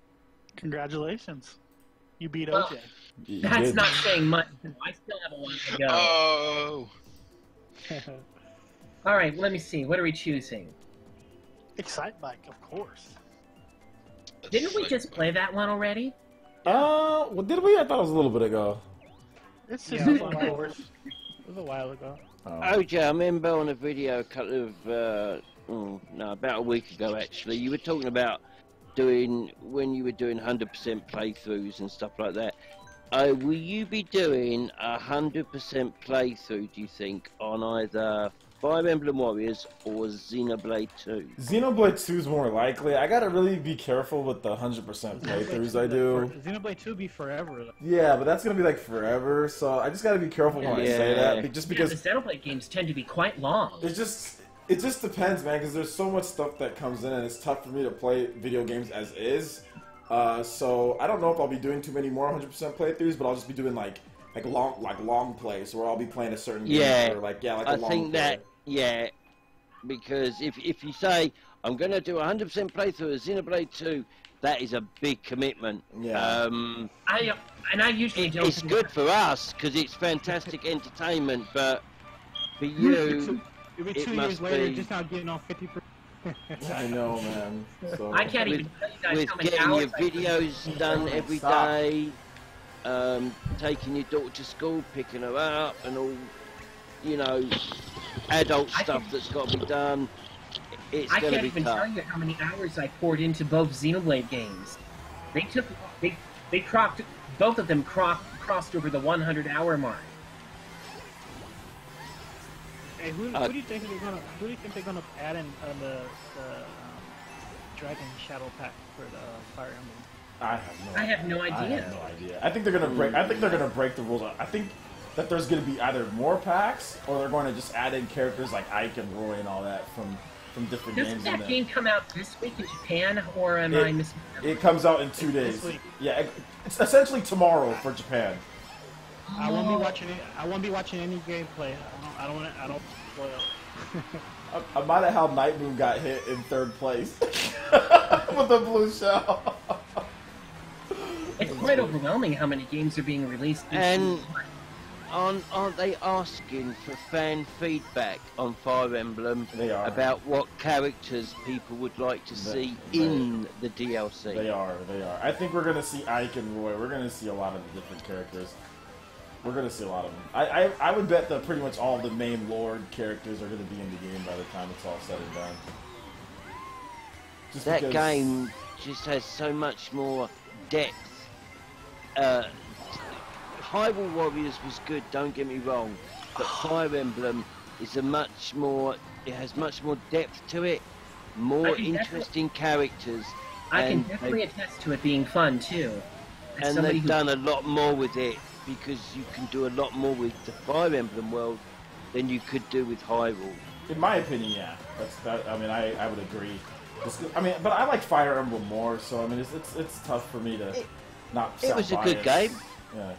Congratulations. You beat Well, OJ. That's not saying much. I still have a lot to go. Oh. Alright, let me see. What are we choosing? Excite Bike, of course. Didn't we just play that one already? Well, did we? I thought it was a little bit ago. It's Yeah, just it fun, was of course. It was a while ago. OJ, I remember on a video a couple of, about a week ago actually, you were talking about when you were doing 100% playthroughs and stuff like that. Will you be doing 100% playthrough, do you think, on either Fire Emblem Warriors or Xenoblade 2? Xenoblade 2 is more likely. I gotta really be careful with the 100% playthroughs I do. Xenoblade 2 be forever. Yeah, but that's gonna be like forever, so I just gotta be careful when I say that. Just because the Xenoblade games tend to be quite long. it just depends, man, because there's so much stuff that comes in, and it's tough for me to play video games as is. So I don't know if I'll be doing too many more 100% playthroughs, but I'll just be doing like long plays where I'll be playing a certain game for like a long I think play. that because if you say I'm gonna do 100% playthrough of Xenoblade 2, that is a big commitment. Yeah. I usually don't. It's good for us because it's fantastic entertainment, but for you, It'll be it 2 must years later, be. just now getting on 50%. I know, man. So, I can't even tell you guys with how many getting hours your videos done every Stop. day, taking your daughter to school, picking her up, and all, adult stuff that's got to be done. It's I going to can't be even tough. tell you how many hours I poured into both Xenoblade games. They crossed, both of them crossed over the 100-hour mark. Hey, who do you think they're gonna add in the Dragon Shadow Pack for the Fire Emblem? I have no idea. I have no idea. I have no idea. I think they're gonna break. I think they're gonna break the rules. I think that there's gonna be either more packs or they're going to just add in characters like Ike and Roy and all that from different Doesn't games. that game come out this week in Japan, or am I missing? It comes out in 2 days. week. Yeah, it's essentially tomorrow for Japan. I won't be watching it. I won't be watching any gameplay. I don't spoil. I'm mad at how Night Moon got hit in 3rd place with the blue shell. It's quite overwhelming how many games are being released. And aren't they asking for fan feedback on Fire Emblem They are. about what characters people would like to see in the DLC? They are. I think we're gonna see Ike and Roy. We're gonna see a lot of the different characters. We're gonna see a lot of them. I would bet that pretty much all the main Lord characters are gonna be in the game by the time it's all said and done. Just That because- game just has so much more depth. Hyrule Warriors was good, don't get me wrong, but Fire Emblem is it has much more depth to it, more interesting characters. I can and definitely attest to it being fun too. As and somebody they've who- done a lot more with it because you can do a lot more with the Fire Emblem world than you could do with Hyrule. In my opinion, yeah. I mean, I would agree. But I like Fire Emblem more, so I mean, it's tough for me to not. It was a good game. Yeah.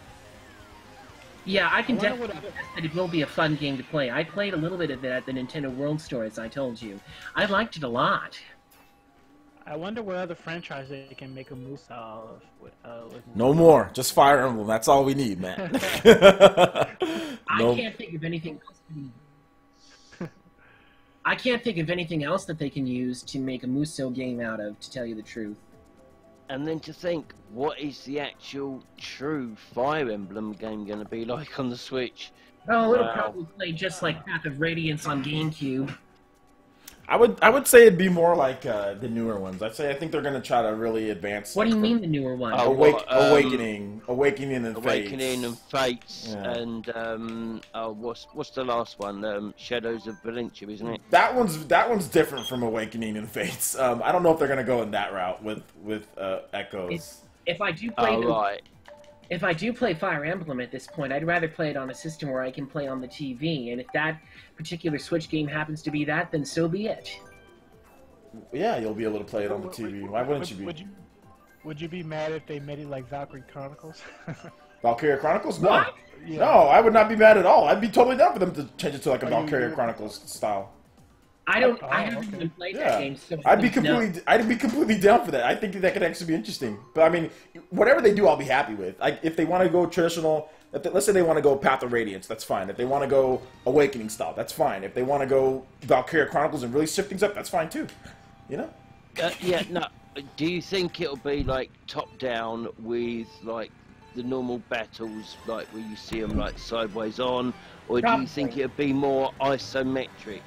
Yeah, I can I wonder definitely attest that it will be a fun game to play. I played a little bit of it at the Nintendo World Store, as I told you. I liked it a lot. I wonder what other franchise they can make a moose out of. With No more, just Fire Emblem. That's all we need, man. I can't think of anything else. I can't think of anything else that they can use to make a Muso game out of, to tell you the truth. And then to think, what is the actual true Fire Emblem game going to be like on the Switch? Oh, it'll Wow. probably play just like Path of Radiance on GameCube. I would say it'd be more like the newer ones. I think they're gonna try to really advance. What do you mean the newer one? Oh, Awakening and Awakening and Fates, Yeah. and what's the last one? Shadows of Valentia, isn't it? That one's different from Awakening and Fates. I don't know if they're gonna go in that route with Echoes. If I do play Oh, right. If I do play Fire Emblem at this point, I'd rather play it on a system where I can play on the TV. And if that particular Switch game happens to be that, then so be it. Yeah, you'll be able to play it on the TV. Why wouldn't you be? Would you be mad if they made it like Valkyrie Chronicles? Valkyria Chronicles? No. What? Yeah. No, I would not be mad at all. I'd be totally down for them to change it to like a Are Valkyria you- Chronicles style. I haven't okay. even played that Yeah, game, so I'd be I don't know. completely down for that. I think that could actually be interesting. But I mean, whatever they do, I'll be happy with. If they want to go traditional, let's say they want to go Path of Radiance, that's fine. If they want to go Awakening style, that's fine. If they want to go Valkyria Chronicles and really shift things up, that's fine too. You know? Yeah, no. Do you think it'll be like top down with like the normal battles, like where you see them like sideways on, or do Probably. you think it'll be more isometric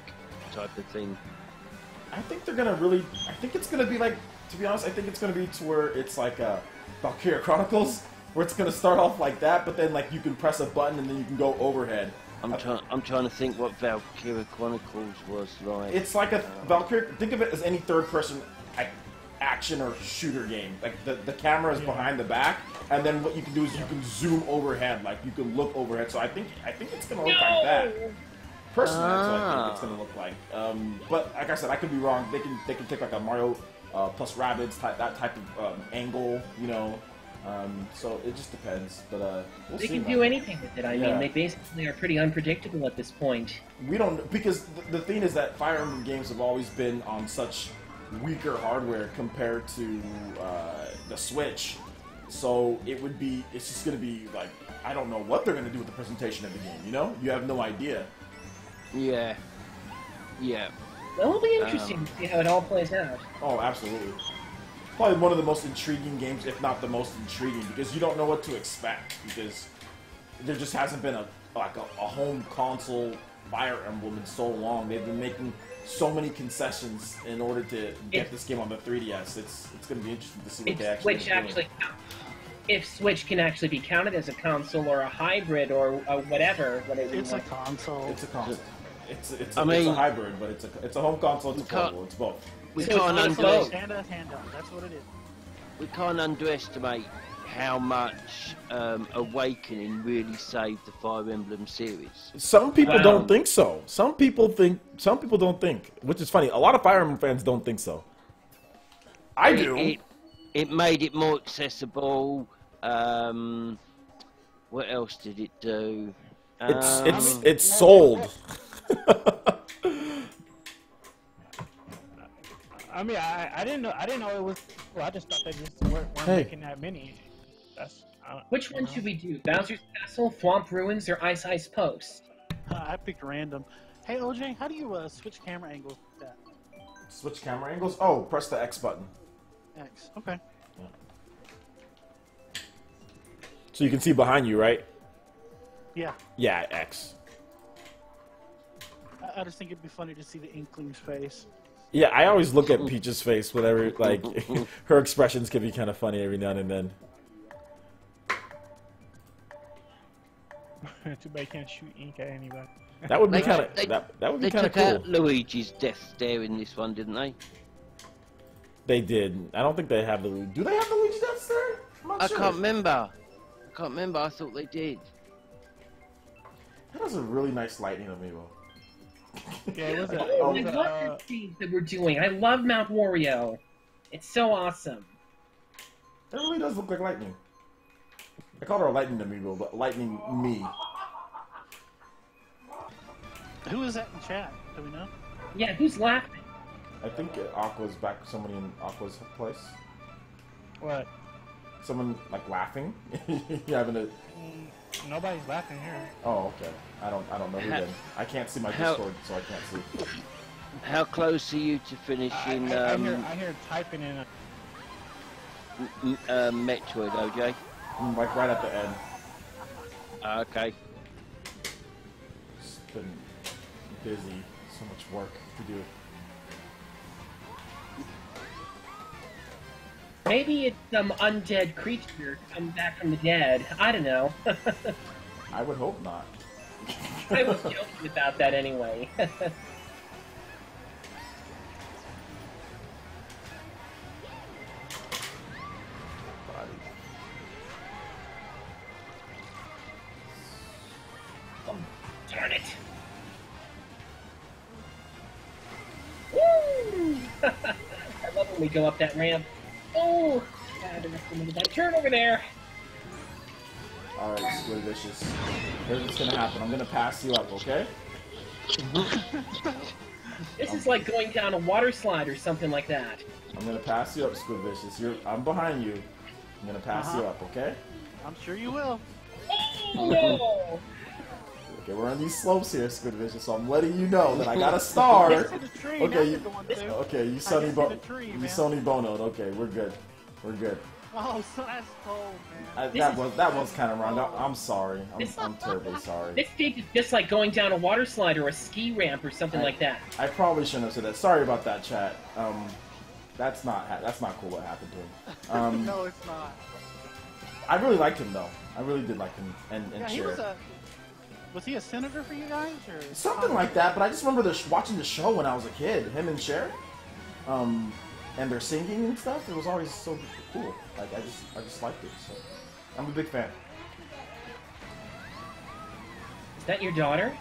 type of thing? I think they're gonna really. I think it's gonna be like. To be honest, I think it's gonna be to where it's like Valkyria Chronicles, where it's gonna start off like that, but then like you can press a button and then you can go overhead, I'm trying to think what Valkyria Chronicles was like. It's like a Valkyrie. Think of it as any third-person action or shooter game. Like the camera is behind the back, and then what you can do is you can zoom overhead. Like you can look overhead. So I think it's gonna look like that. Personally, that's what I think it's gonna look like. But like I said, I could be wrong. They can take like a Mario plus Rabbids type of angle, you know. So it just depends, but we'll they see. Can do anything with it. I mean, they basically are pretty unpredictable at this point. We don't, because the thing is that Fire Emblem games have always been on such weaker hardware compared to the Switch. So it's just gonna be like, I don't know what they're gonna do with the presentation of the game. You know, you have no idea. Yeah. Well, it'll be interesting to see how it all plays out. Oh, absolutely. Probably one of the most intriguing games, if not the most intriguing, because you don't know what to expect, because there just hasn't been a home console Fire Emblem in so long. They've been making so many concessions in order to get this game on the 3DS. It's going to be interesting to see what they actually do. If Switch can actually be counted as a console or a hybrid or whatever. It's a console. It's a console. It's a hybrid, but it's a home console. It's a portable. It's both. We can't underestimate. That's what it is. We can't underestimate how much Awakening really saved the Fire Emblem series. Some people don't think so. Some people don't think, which is funny. A lot of Fire Emblem fans don't think so. I do. It made it more accessible. What else did it do? It's sold. I mean, I didn't know it was. Well, I just thought they just weren't making that many. Which one should we do? Bowser's Castle, Thwomp Ruins, or Ice Ice Post? I picked random. Hey, OJ, how do you switch camera angles with that? Switch camera angles? Oh, press the X button. X. Okay. Yeah. So you can see behind you, right? Yeah. Yeah, X. I just think it'd be funny to see the Inkling's face. Yeah, I always look at Peach's face whenever, like, her expressions can be kind of funny every now and then. Too bad you can't shoot ink at anybody. That would be kind of that would be kind of cool. They took out Luigi's death stare in this one, didn't they? They did. I don't think they have the. Do they have the Luigi death stare? I can't remember. I thought they did. That was a really nice lightning amiibo. Yeah, it was I love the scenes that we're doing. I love Mount Wario. It's so awesome. It really does look like lightning. I called her a lightning amiibo, but lightning me. Who is that in chat? Do we know? Yeah, who's laughing? I think Aqua's back. Somebody in Aqua's place. What? Someone like laughing. You having a? Nobody's laughing here. Oh, okay. I don't know who then. I can't see my Discord, so I can't see. How close are you to finishing? I hear typing in. Metroid, OJ. Like right at the end. Okay. It's been busy. So much work to do. Maybe it's some undead creature come back from the dead. I don't know. I would hope not. I was joking about that anyway. Darn it. Woo! I love when we go up that ramp. Oh! God, that turn over there. Alright, Squid Vicious. Here's what's gonna happen. I'm gonna pass you up, okay? This is like going down a water slide or something like that. I'm gonna pass you up, Squid Vicious. I'm behind you. I'm gonna pass you up, okay? I'm sure you will. Oh, no! Okay, we're on these slopes here, Squid Vicious, so I'm letting you know that I got a star. Okay, you Sonny Bonoed. Okay, we're good. We're good. Oh, so that's cold, man. That was kind of wrong. I'm sorry. I'm terribly sorry. This stage is just like going down a water slide or a ski ramp or something like that. I probably shouldn't have said that. Sorry about that, chat. That's not cool what happened to him. No, it's not. I really liked him though. I really did like him and yeah, Cher. Was he a senator for you guys, or Something like that, but I just remember watching the show when I was a kid, him and Cher, and their singing and stuff. It was always so cool. Like I just liked it. So I'm a big fan. Is that your daughter?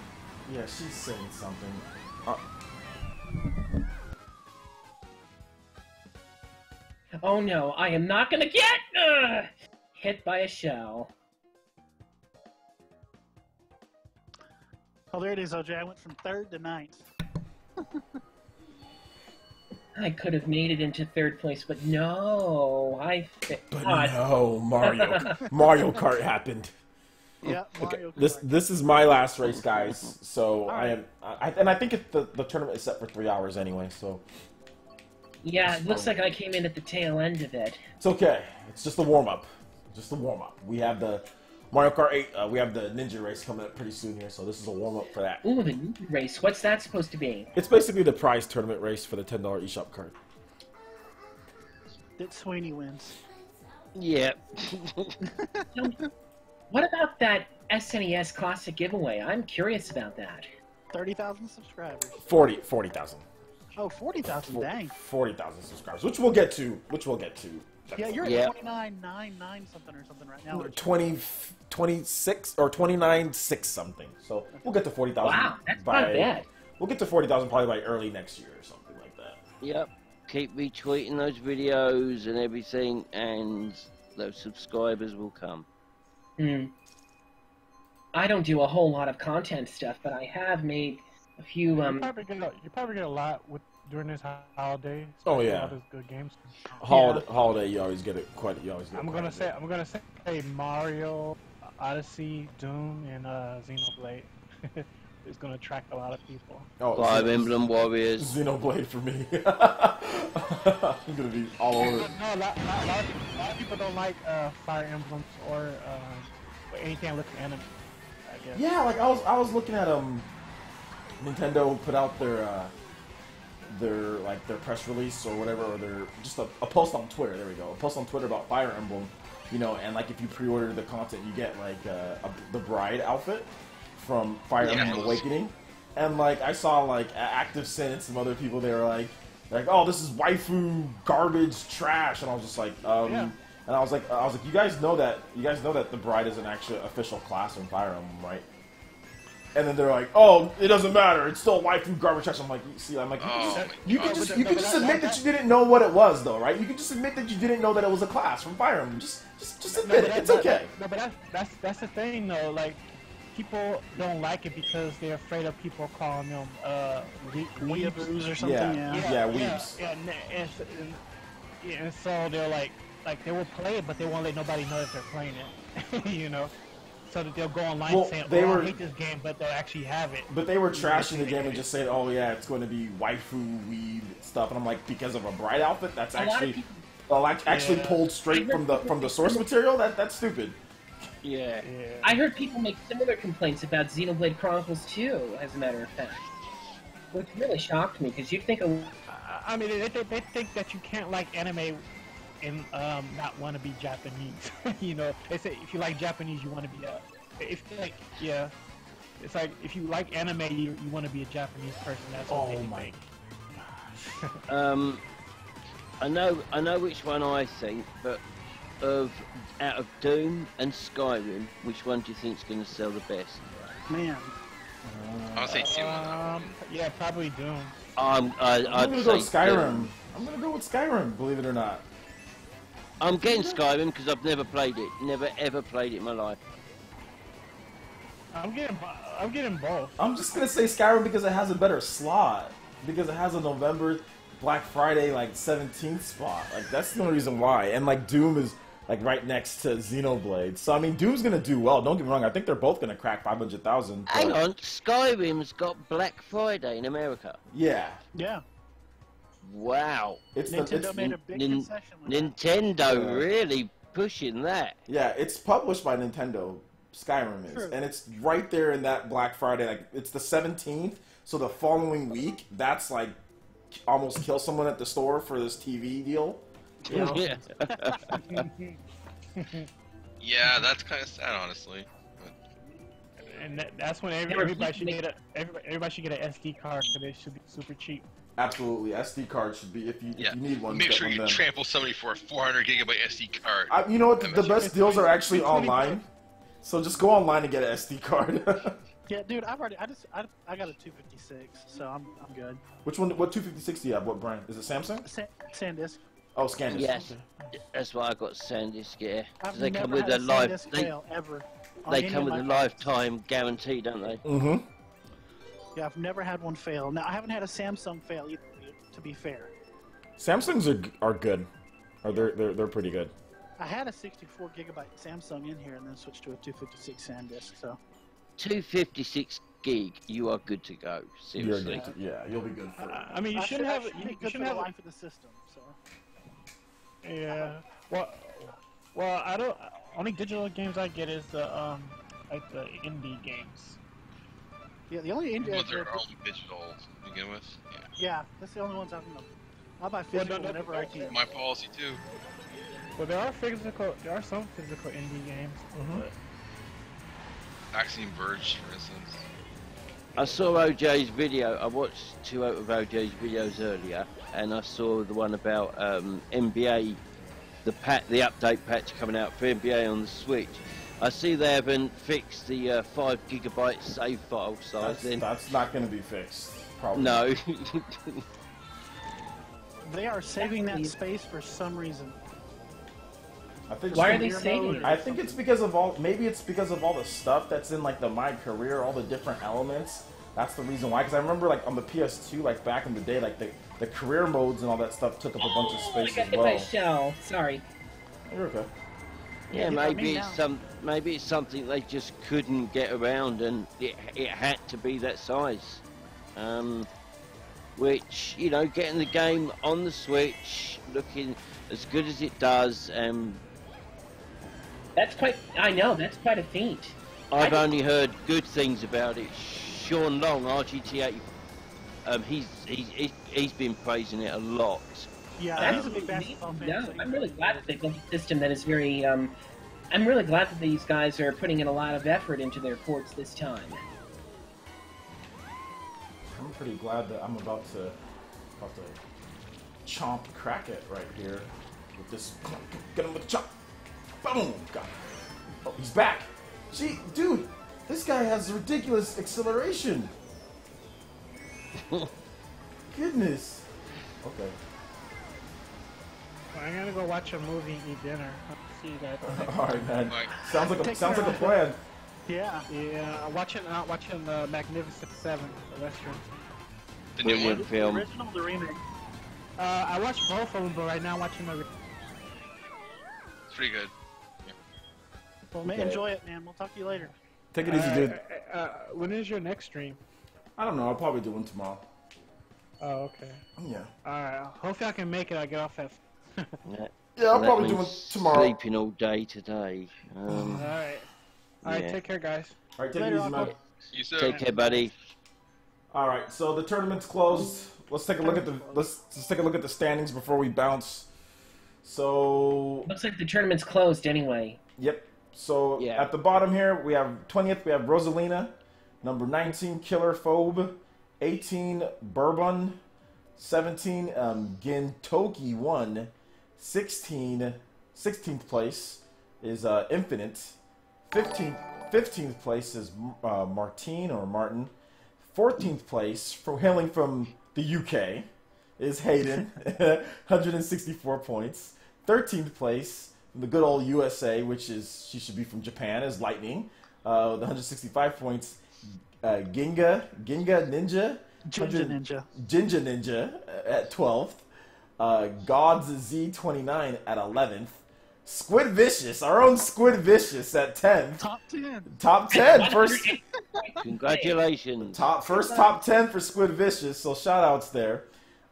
Yeah, she's saying something. Oh no, I am not gonna get hit by a shell. Oh, there it is, OJ. I went from 3rd to 9th. I could have made it into 3rd place, but no, But no, Mario Kart happened. Yeah, Okay, Mario this Kart. this is my last race, guys. So Alright. I think the tournament is set for 3 hours anyway. So Yeah, it looks like I came in at the tail end of it. it's okay. It's just a warm up. Just a warm up. We have the Mario Kart 8. We have the Ninja race coming up pretty soon here. So this is a warm up for that. Ooh, the new race. What's that supposed to be? It's basically the prize tournament race for the $10 eShop card. That Sweeney wins. Yeah. What about that SNES Classic giveaway? I'm curious about that. 30,000 subscribers. 40,000. Oh, 40,000. Dang. 40,000 subscribers, which we'll get to. Yeah, you're Yeah. at 29.99 something or something right now. 26 or 29.6 something. So we'll get to 40,000. Wow, that's not bad. We'll get to 40,000 probably by early next year or something like that. Yep. Keep retweeting those videos and everything, and those subscribers will come. I don't do a whole lot of content stuff, but I have made a few. You probably get a lot during this holiday. Oh, especially yeah. all those good games. Holiday, you always get it quite. You always get. I'm gonna say Mario, Odyssey, Doom, and Xenoblade. It's gonna attract a lot of people. Oh, Fire Emblem Warriors. Xenoblade for me. I'm gonna be all over. No, a lot of people don't like Fire Emblems or anything with anime. I guess. Yeah, like I was looking at Nintendo put out their press release or whatever, or their just a post on Twitter. There we go, a post on Twitter about Fire Emblem. You know, and like if you pre-order the content, you get like the bride outfit from Fire Emblem Awakening. And like I saw like Active Sin and some other people, they were like, oh, this is waifu garbage trash, and I was just like, Yeah. and I was like, you guys know that the bride is an actual official class in Fire Emblem, right? And then they're like, oh, it doesn't matter, it's still waifu garbage trash. I'm like, you could just admit that you didn't know what it was, though, right? You could just admit that you didn't know that it was a class from Fire Emblem. Just admit it. It's okay. No, but that's the thing though. Like, people don't like it because they're afraid of people calling them weeaboos or something. Yeah, weebs. And so they're like they will play it, but they won't let nobody know that they're playing it. You know, so that they'll go online saying, I hate this game, but they'll actually have it. But they were trashing the game and just saying, oh yeah, it's going to be waifu weeb stuff, and I'm like, because of a bride outfit, that's actually pulled straight from the source material. That's stupid. Yeah. I heard people make similar complaints about Xenoblade Chronicles 2, as a matter of fact. Which really shocked me, because you'd think I mean, they think that you can't like anime and not want to be Japanese. You know, they say if you like Japanese, you want to be it's like if you like anime, you want to be a Japanese person. That's what they think. I know which one I think, but out of Doom and Skyrim, which one do you think is going to sell the best? Man. I'll say Doom. Yeah, probably Doom. I'm gonna go with Skyrim. I'm gonna go with Skyrim, believe it or not. I'm getting Skyrim because I've never played it. Never ever played it in my life. I'm getting both. I'm just gonna say Skyrim because it has a better slot. Because it has a November Black Friday like 17th spot. Like that's the only reason why. And like Doom is like right next to Xenoblade. So I mean Doom's gonna do well, don't get me wrong, I think they're both gonna crack 500,000. Hang on, Skyrim's got Black Friday in America. Yeah. Yeah. Wow. Nintendo made a big concession with Nintendo really pushing that. Yeah, it's published by Nintendo. Skyrim is. True. And it's right there in that Black Friday. Like it's the 17th, so the following week, that's like almost kill someone at the store for this TV deal. You know? Yeah. Yeah, that's kind of sad, honestly. And that's when everybody should get an SD card because they should be super cheap. Absolutely, SD card should be if you need one. Make sure get you one then. trample somebody for a 400 gigabyte SD card. You know what? The best deals are actually online. So just go online and get an SD card. Yeah, dude, I got a 256, so I'm good. Which one? What 256 do you have? What brand? Is it Samsung? SanDisk. Oh, ScanDisk. Yes, that's why I got SanDisk. Yeah, I've they never come with had a life. SanDisk fail ever. They come with a lifetime guarantee, don't they? Mm-hmm. Yeah, I've never had one fail. Now I haven't had a Samsung fail either. To be fair, Samsungs are good. Or they're pretty good. I had a 64 gigabyte Samsung in here and then switched to a 256 SanDisk. So 256 gig, you are good to go. Seriously. You're good yeah, you'll be good for it. I mean, you shouldn't have. You shouldn't have life of the system. So yeah. Well, I don't. Only digital games I get is the like the indie games. yeah, the only India. Ones that are all digital to begin with. Yeah, that's the only ones I've known. I buy physical whenever I can. My policy too. Well, there are some physical indie games. But Axiom Verge, for instance. I saw OJ's video. I watched 2 out of OJ's videos earlier, and I saw the one about NBA, the update patch coming out for NBA on the Switch. I see they haven't fixed the 5 gigabyte save file size. That's not going to be fixed. Probably. No. They are saving that space for some reason. I think Why are they saving it? I think it's because of all the stuff that's in like the My Career, all the different elements. That's the reason why. Because I remember like on the PS2, like back in the day, like the career modes and all that stuff took up a bunch of space I got as hit well. by a shell. Sorry. You're okay. Yeah, maybe it's something they just couldn't get around, and it had to be that size. Which, you know, getting the game on the Switch looking as good as it does, That's quite. I know. That's quite a feat. I've only heard good things about it. Sean Long, RGT8, he's been praising it a lot. Yeah, he's a big basketball fan. No, I'm really glad that they built a system that is very. I'm really glad that these guys are putting in a lot of effort into their ports this time. I'm pretty glad that I'm about to chomp crack it right here with this. Get him with the chomp. Boom! Got him. Oh, he's back. Gee, dude, this guy has ridiculous acceleration. Goodness. Okay. Well, I'm gonna go watch a movie and eat dinner. I'll see you guys. All right, man. Like, Sounds like a plan. Yeah. Yeah, watching the Magnificent Seven, the Western. the new one. The Film. original, the remake. I watched both of them, but right now I'm watching the. It's pretty good. Well, enjoy it, man. We'll talk to you later. Take it easy, dude. When is your next stream? I don't know. I'll probably do one tomorrow. Oh, okay. Yeah. Alright, hopefully I can make it. I get off at. Yeah, I'll That probably do one means tomorrow. Sleeping all day today. Alright. Alright, Yeah. take care, guys. All right, take it Later, easy, man. Uncle. You said. Take care, buddy. All right, so the tournament's closed. Let's take a look at the standings before we bounce. So, Looks like the tournament's closed anyway. yep. So Yeah. at the bottom here, we have 20th. We have Rosalina, number 19, Killer Phobe, 18, Bourbon, 17, Gintoki 1, 16th place is Infinite, 15th place is Martin. 14th place, hailing from the UK, is Hayden, 164 points. 13th place, from the good old USA, which is, she should be from Japan, is Lightning, with 165 points. Ginga Ninja. Jinja Ninja. At 12th. Gods Z29 at 11th. Squid Vicious, our own Squid Vicious at 10th. Top 10. First Congratulations. top 10 for Squid Vicious, so shout outs there.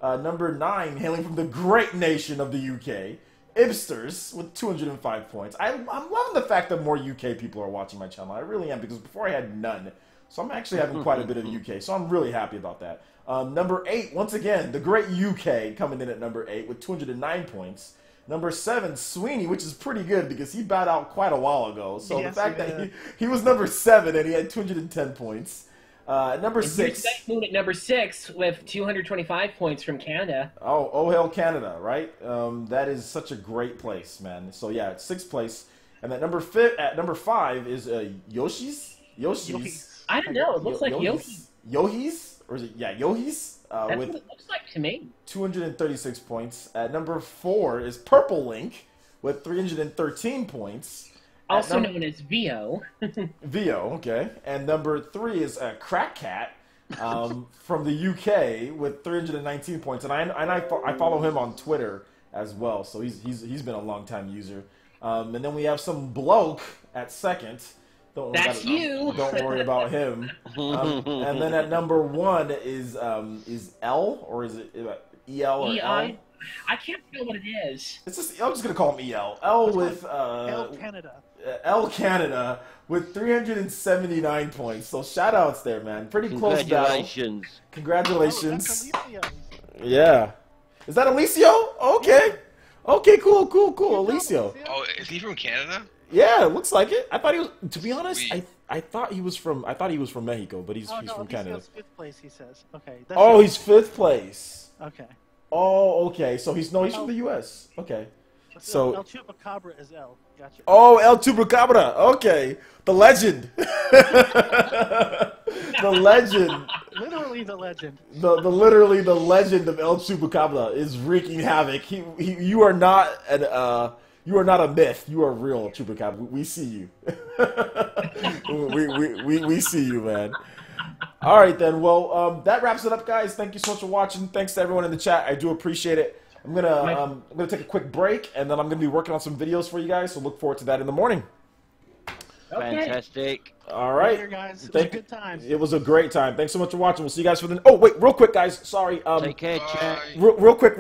Number 9, hailing from the great nation of the UK, Ibsters with 205 points. I'm loving the fact that more UK people are watching my channel. I really am, because before I had none. So I'm actually having quite a bit of UK, so I'm really happy about that. Number 8, once again, the great UK coming in at number 8 with 209 points. Number 7, Sweeney, which is pretty good because he bowed out quite a while ago. So Yes, the fact he that did. he was number 7 and he had 210 points. Number And 6. here's Moon at number 6 with 225 points from Canada. Oh hell, Canada, right? That is such a great place, man. So yeah, it's 6th place. And at number 5 is Yoshi's. I don't know. It looks like Yogi. Yohi's? Or is it, yeah, Yohi's? That's With what it looks like to me. 236 points. At number 4 is Purple Link with 313 points. Also known as VO. VO, okay. And number 3 is Crack Cat from the UK with 319 points. And I follow him on Twitter as well, so he's been a long time user. And then we have some bloke at 2nd. That's you. Don't worry about him. And then at number 1 is L, or is it EL or EI? L? I can't feel what it is. It's just, I'm just gonna call him EL. L with Hell Canada. L Canada with 379 points. So shout outs there, man. Pretty close battle. Congratulations. Oh, that's Alicio. Yeah. Is that Alicio? Okay. Okay, cool. Alicio. Oh, is he from Canada? Yeah, it looks like it. I thought he was. To be honest, Sweet. I thought he was from Mexico, but he's No, from Canada. He's 5th place, he says. Okay. Oh, he's 5th place. Okay. Oh, okay. So he's from the U.S. Okay. So El Chupacabra is L. Gotcha. Oh, El Chupacabra. Okay, the legend. The legend. Literally the legend. Literally the legend of El Chupacabra is wreaking havoc. You are not a myth. You are real, Chupacabra. We see you. we see you, man. All right then. Well, that wraps it up, guys. Thank you so much for watching. Thanks to everyone in the chat. I do appreciate it. I'm gonna take a quick break, and then I'm gonna be working on some videos for you guys. So look forward to that in the morning. Okay. Fantastic. All right, Later, guys. It was a good time. It was a great time. Thanks so much for watching. We'll see you guys for the. Oh wait, real quick, guys. Sorry. Take care, chat. Real quick.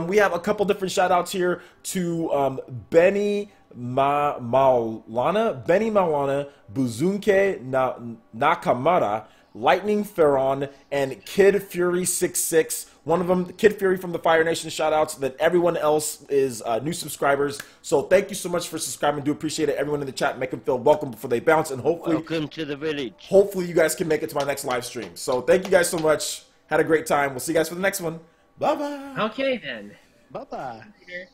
We have a couple different shout outs here to Benny Maulana, Buzunke Nakamura, Lightning Ferron, and Kid Fury 66. One of them, Kid Fury from the Fire Nation, shout outs. Then everyone else is new subscribers. So thank you so much for subscribing. Do appreciate it. Everyone in the chat, make them feel welcome before they bounce. And hopefully, Welcome to the village. hopefully you guys can make it to my next live stream. So thank you guys so much. Had a great time. We'll see you guys for the next one. Bye-bye. Okay, then. Bye-bye. Later.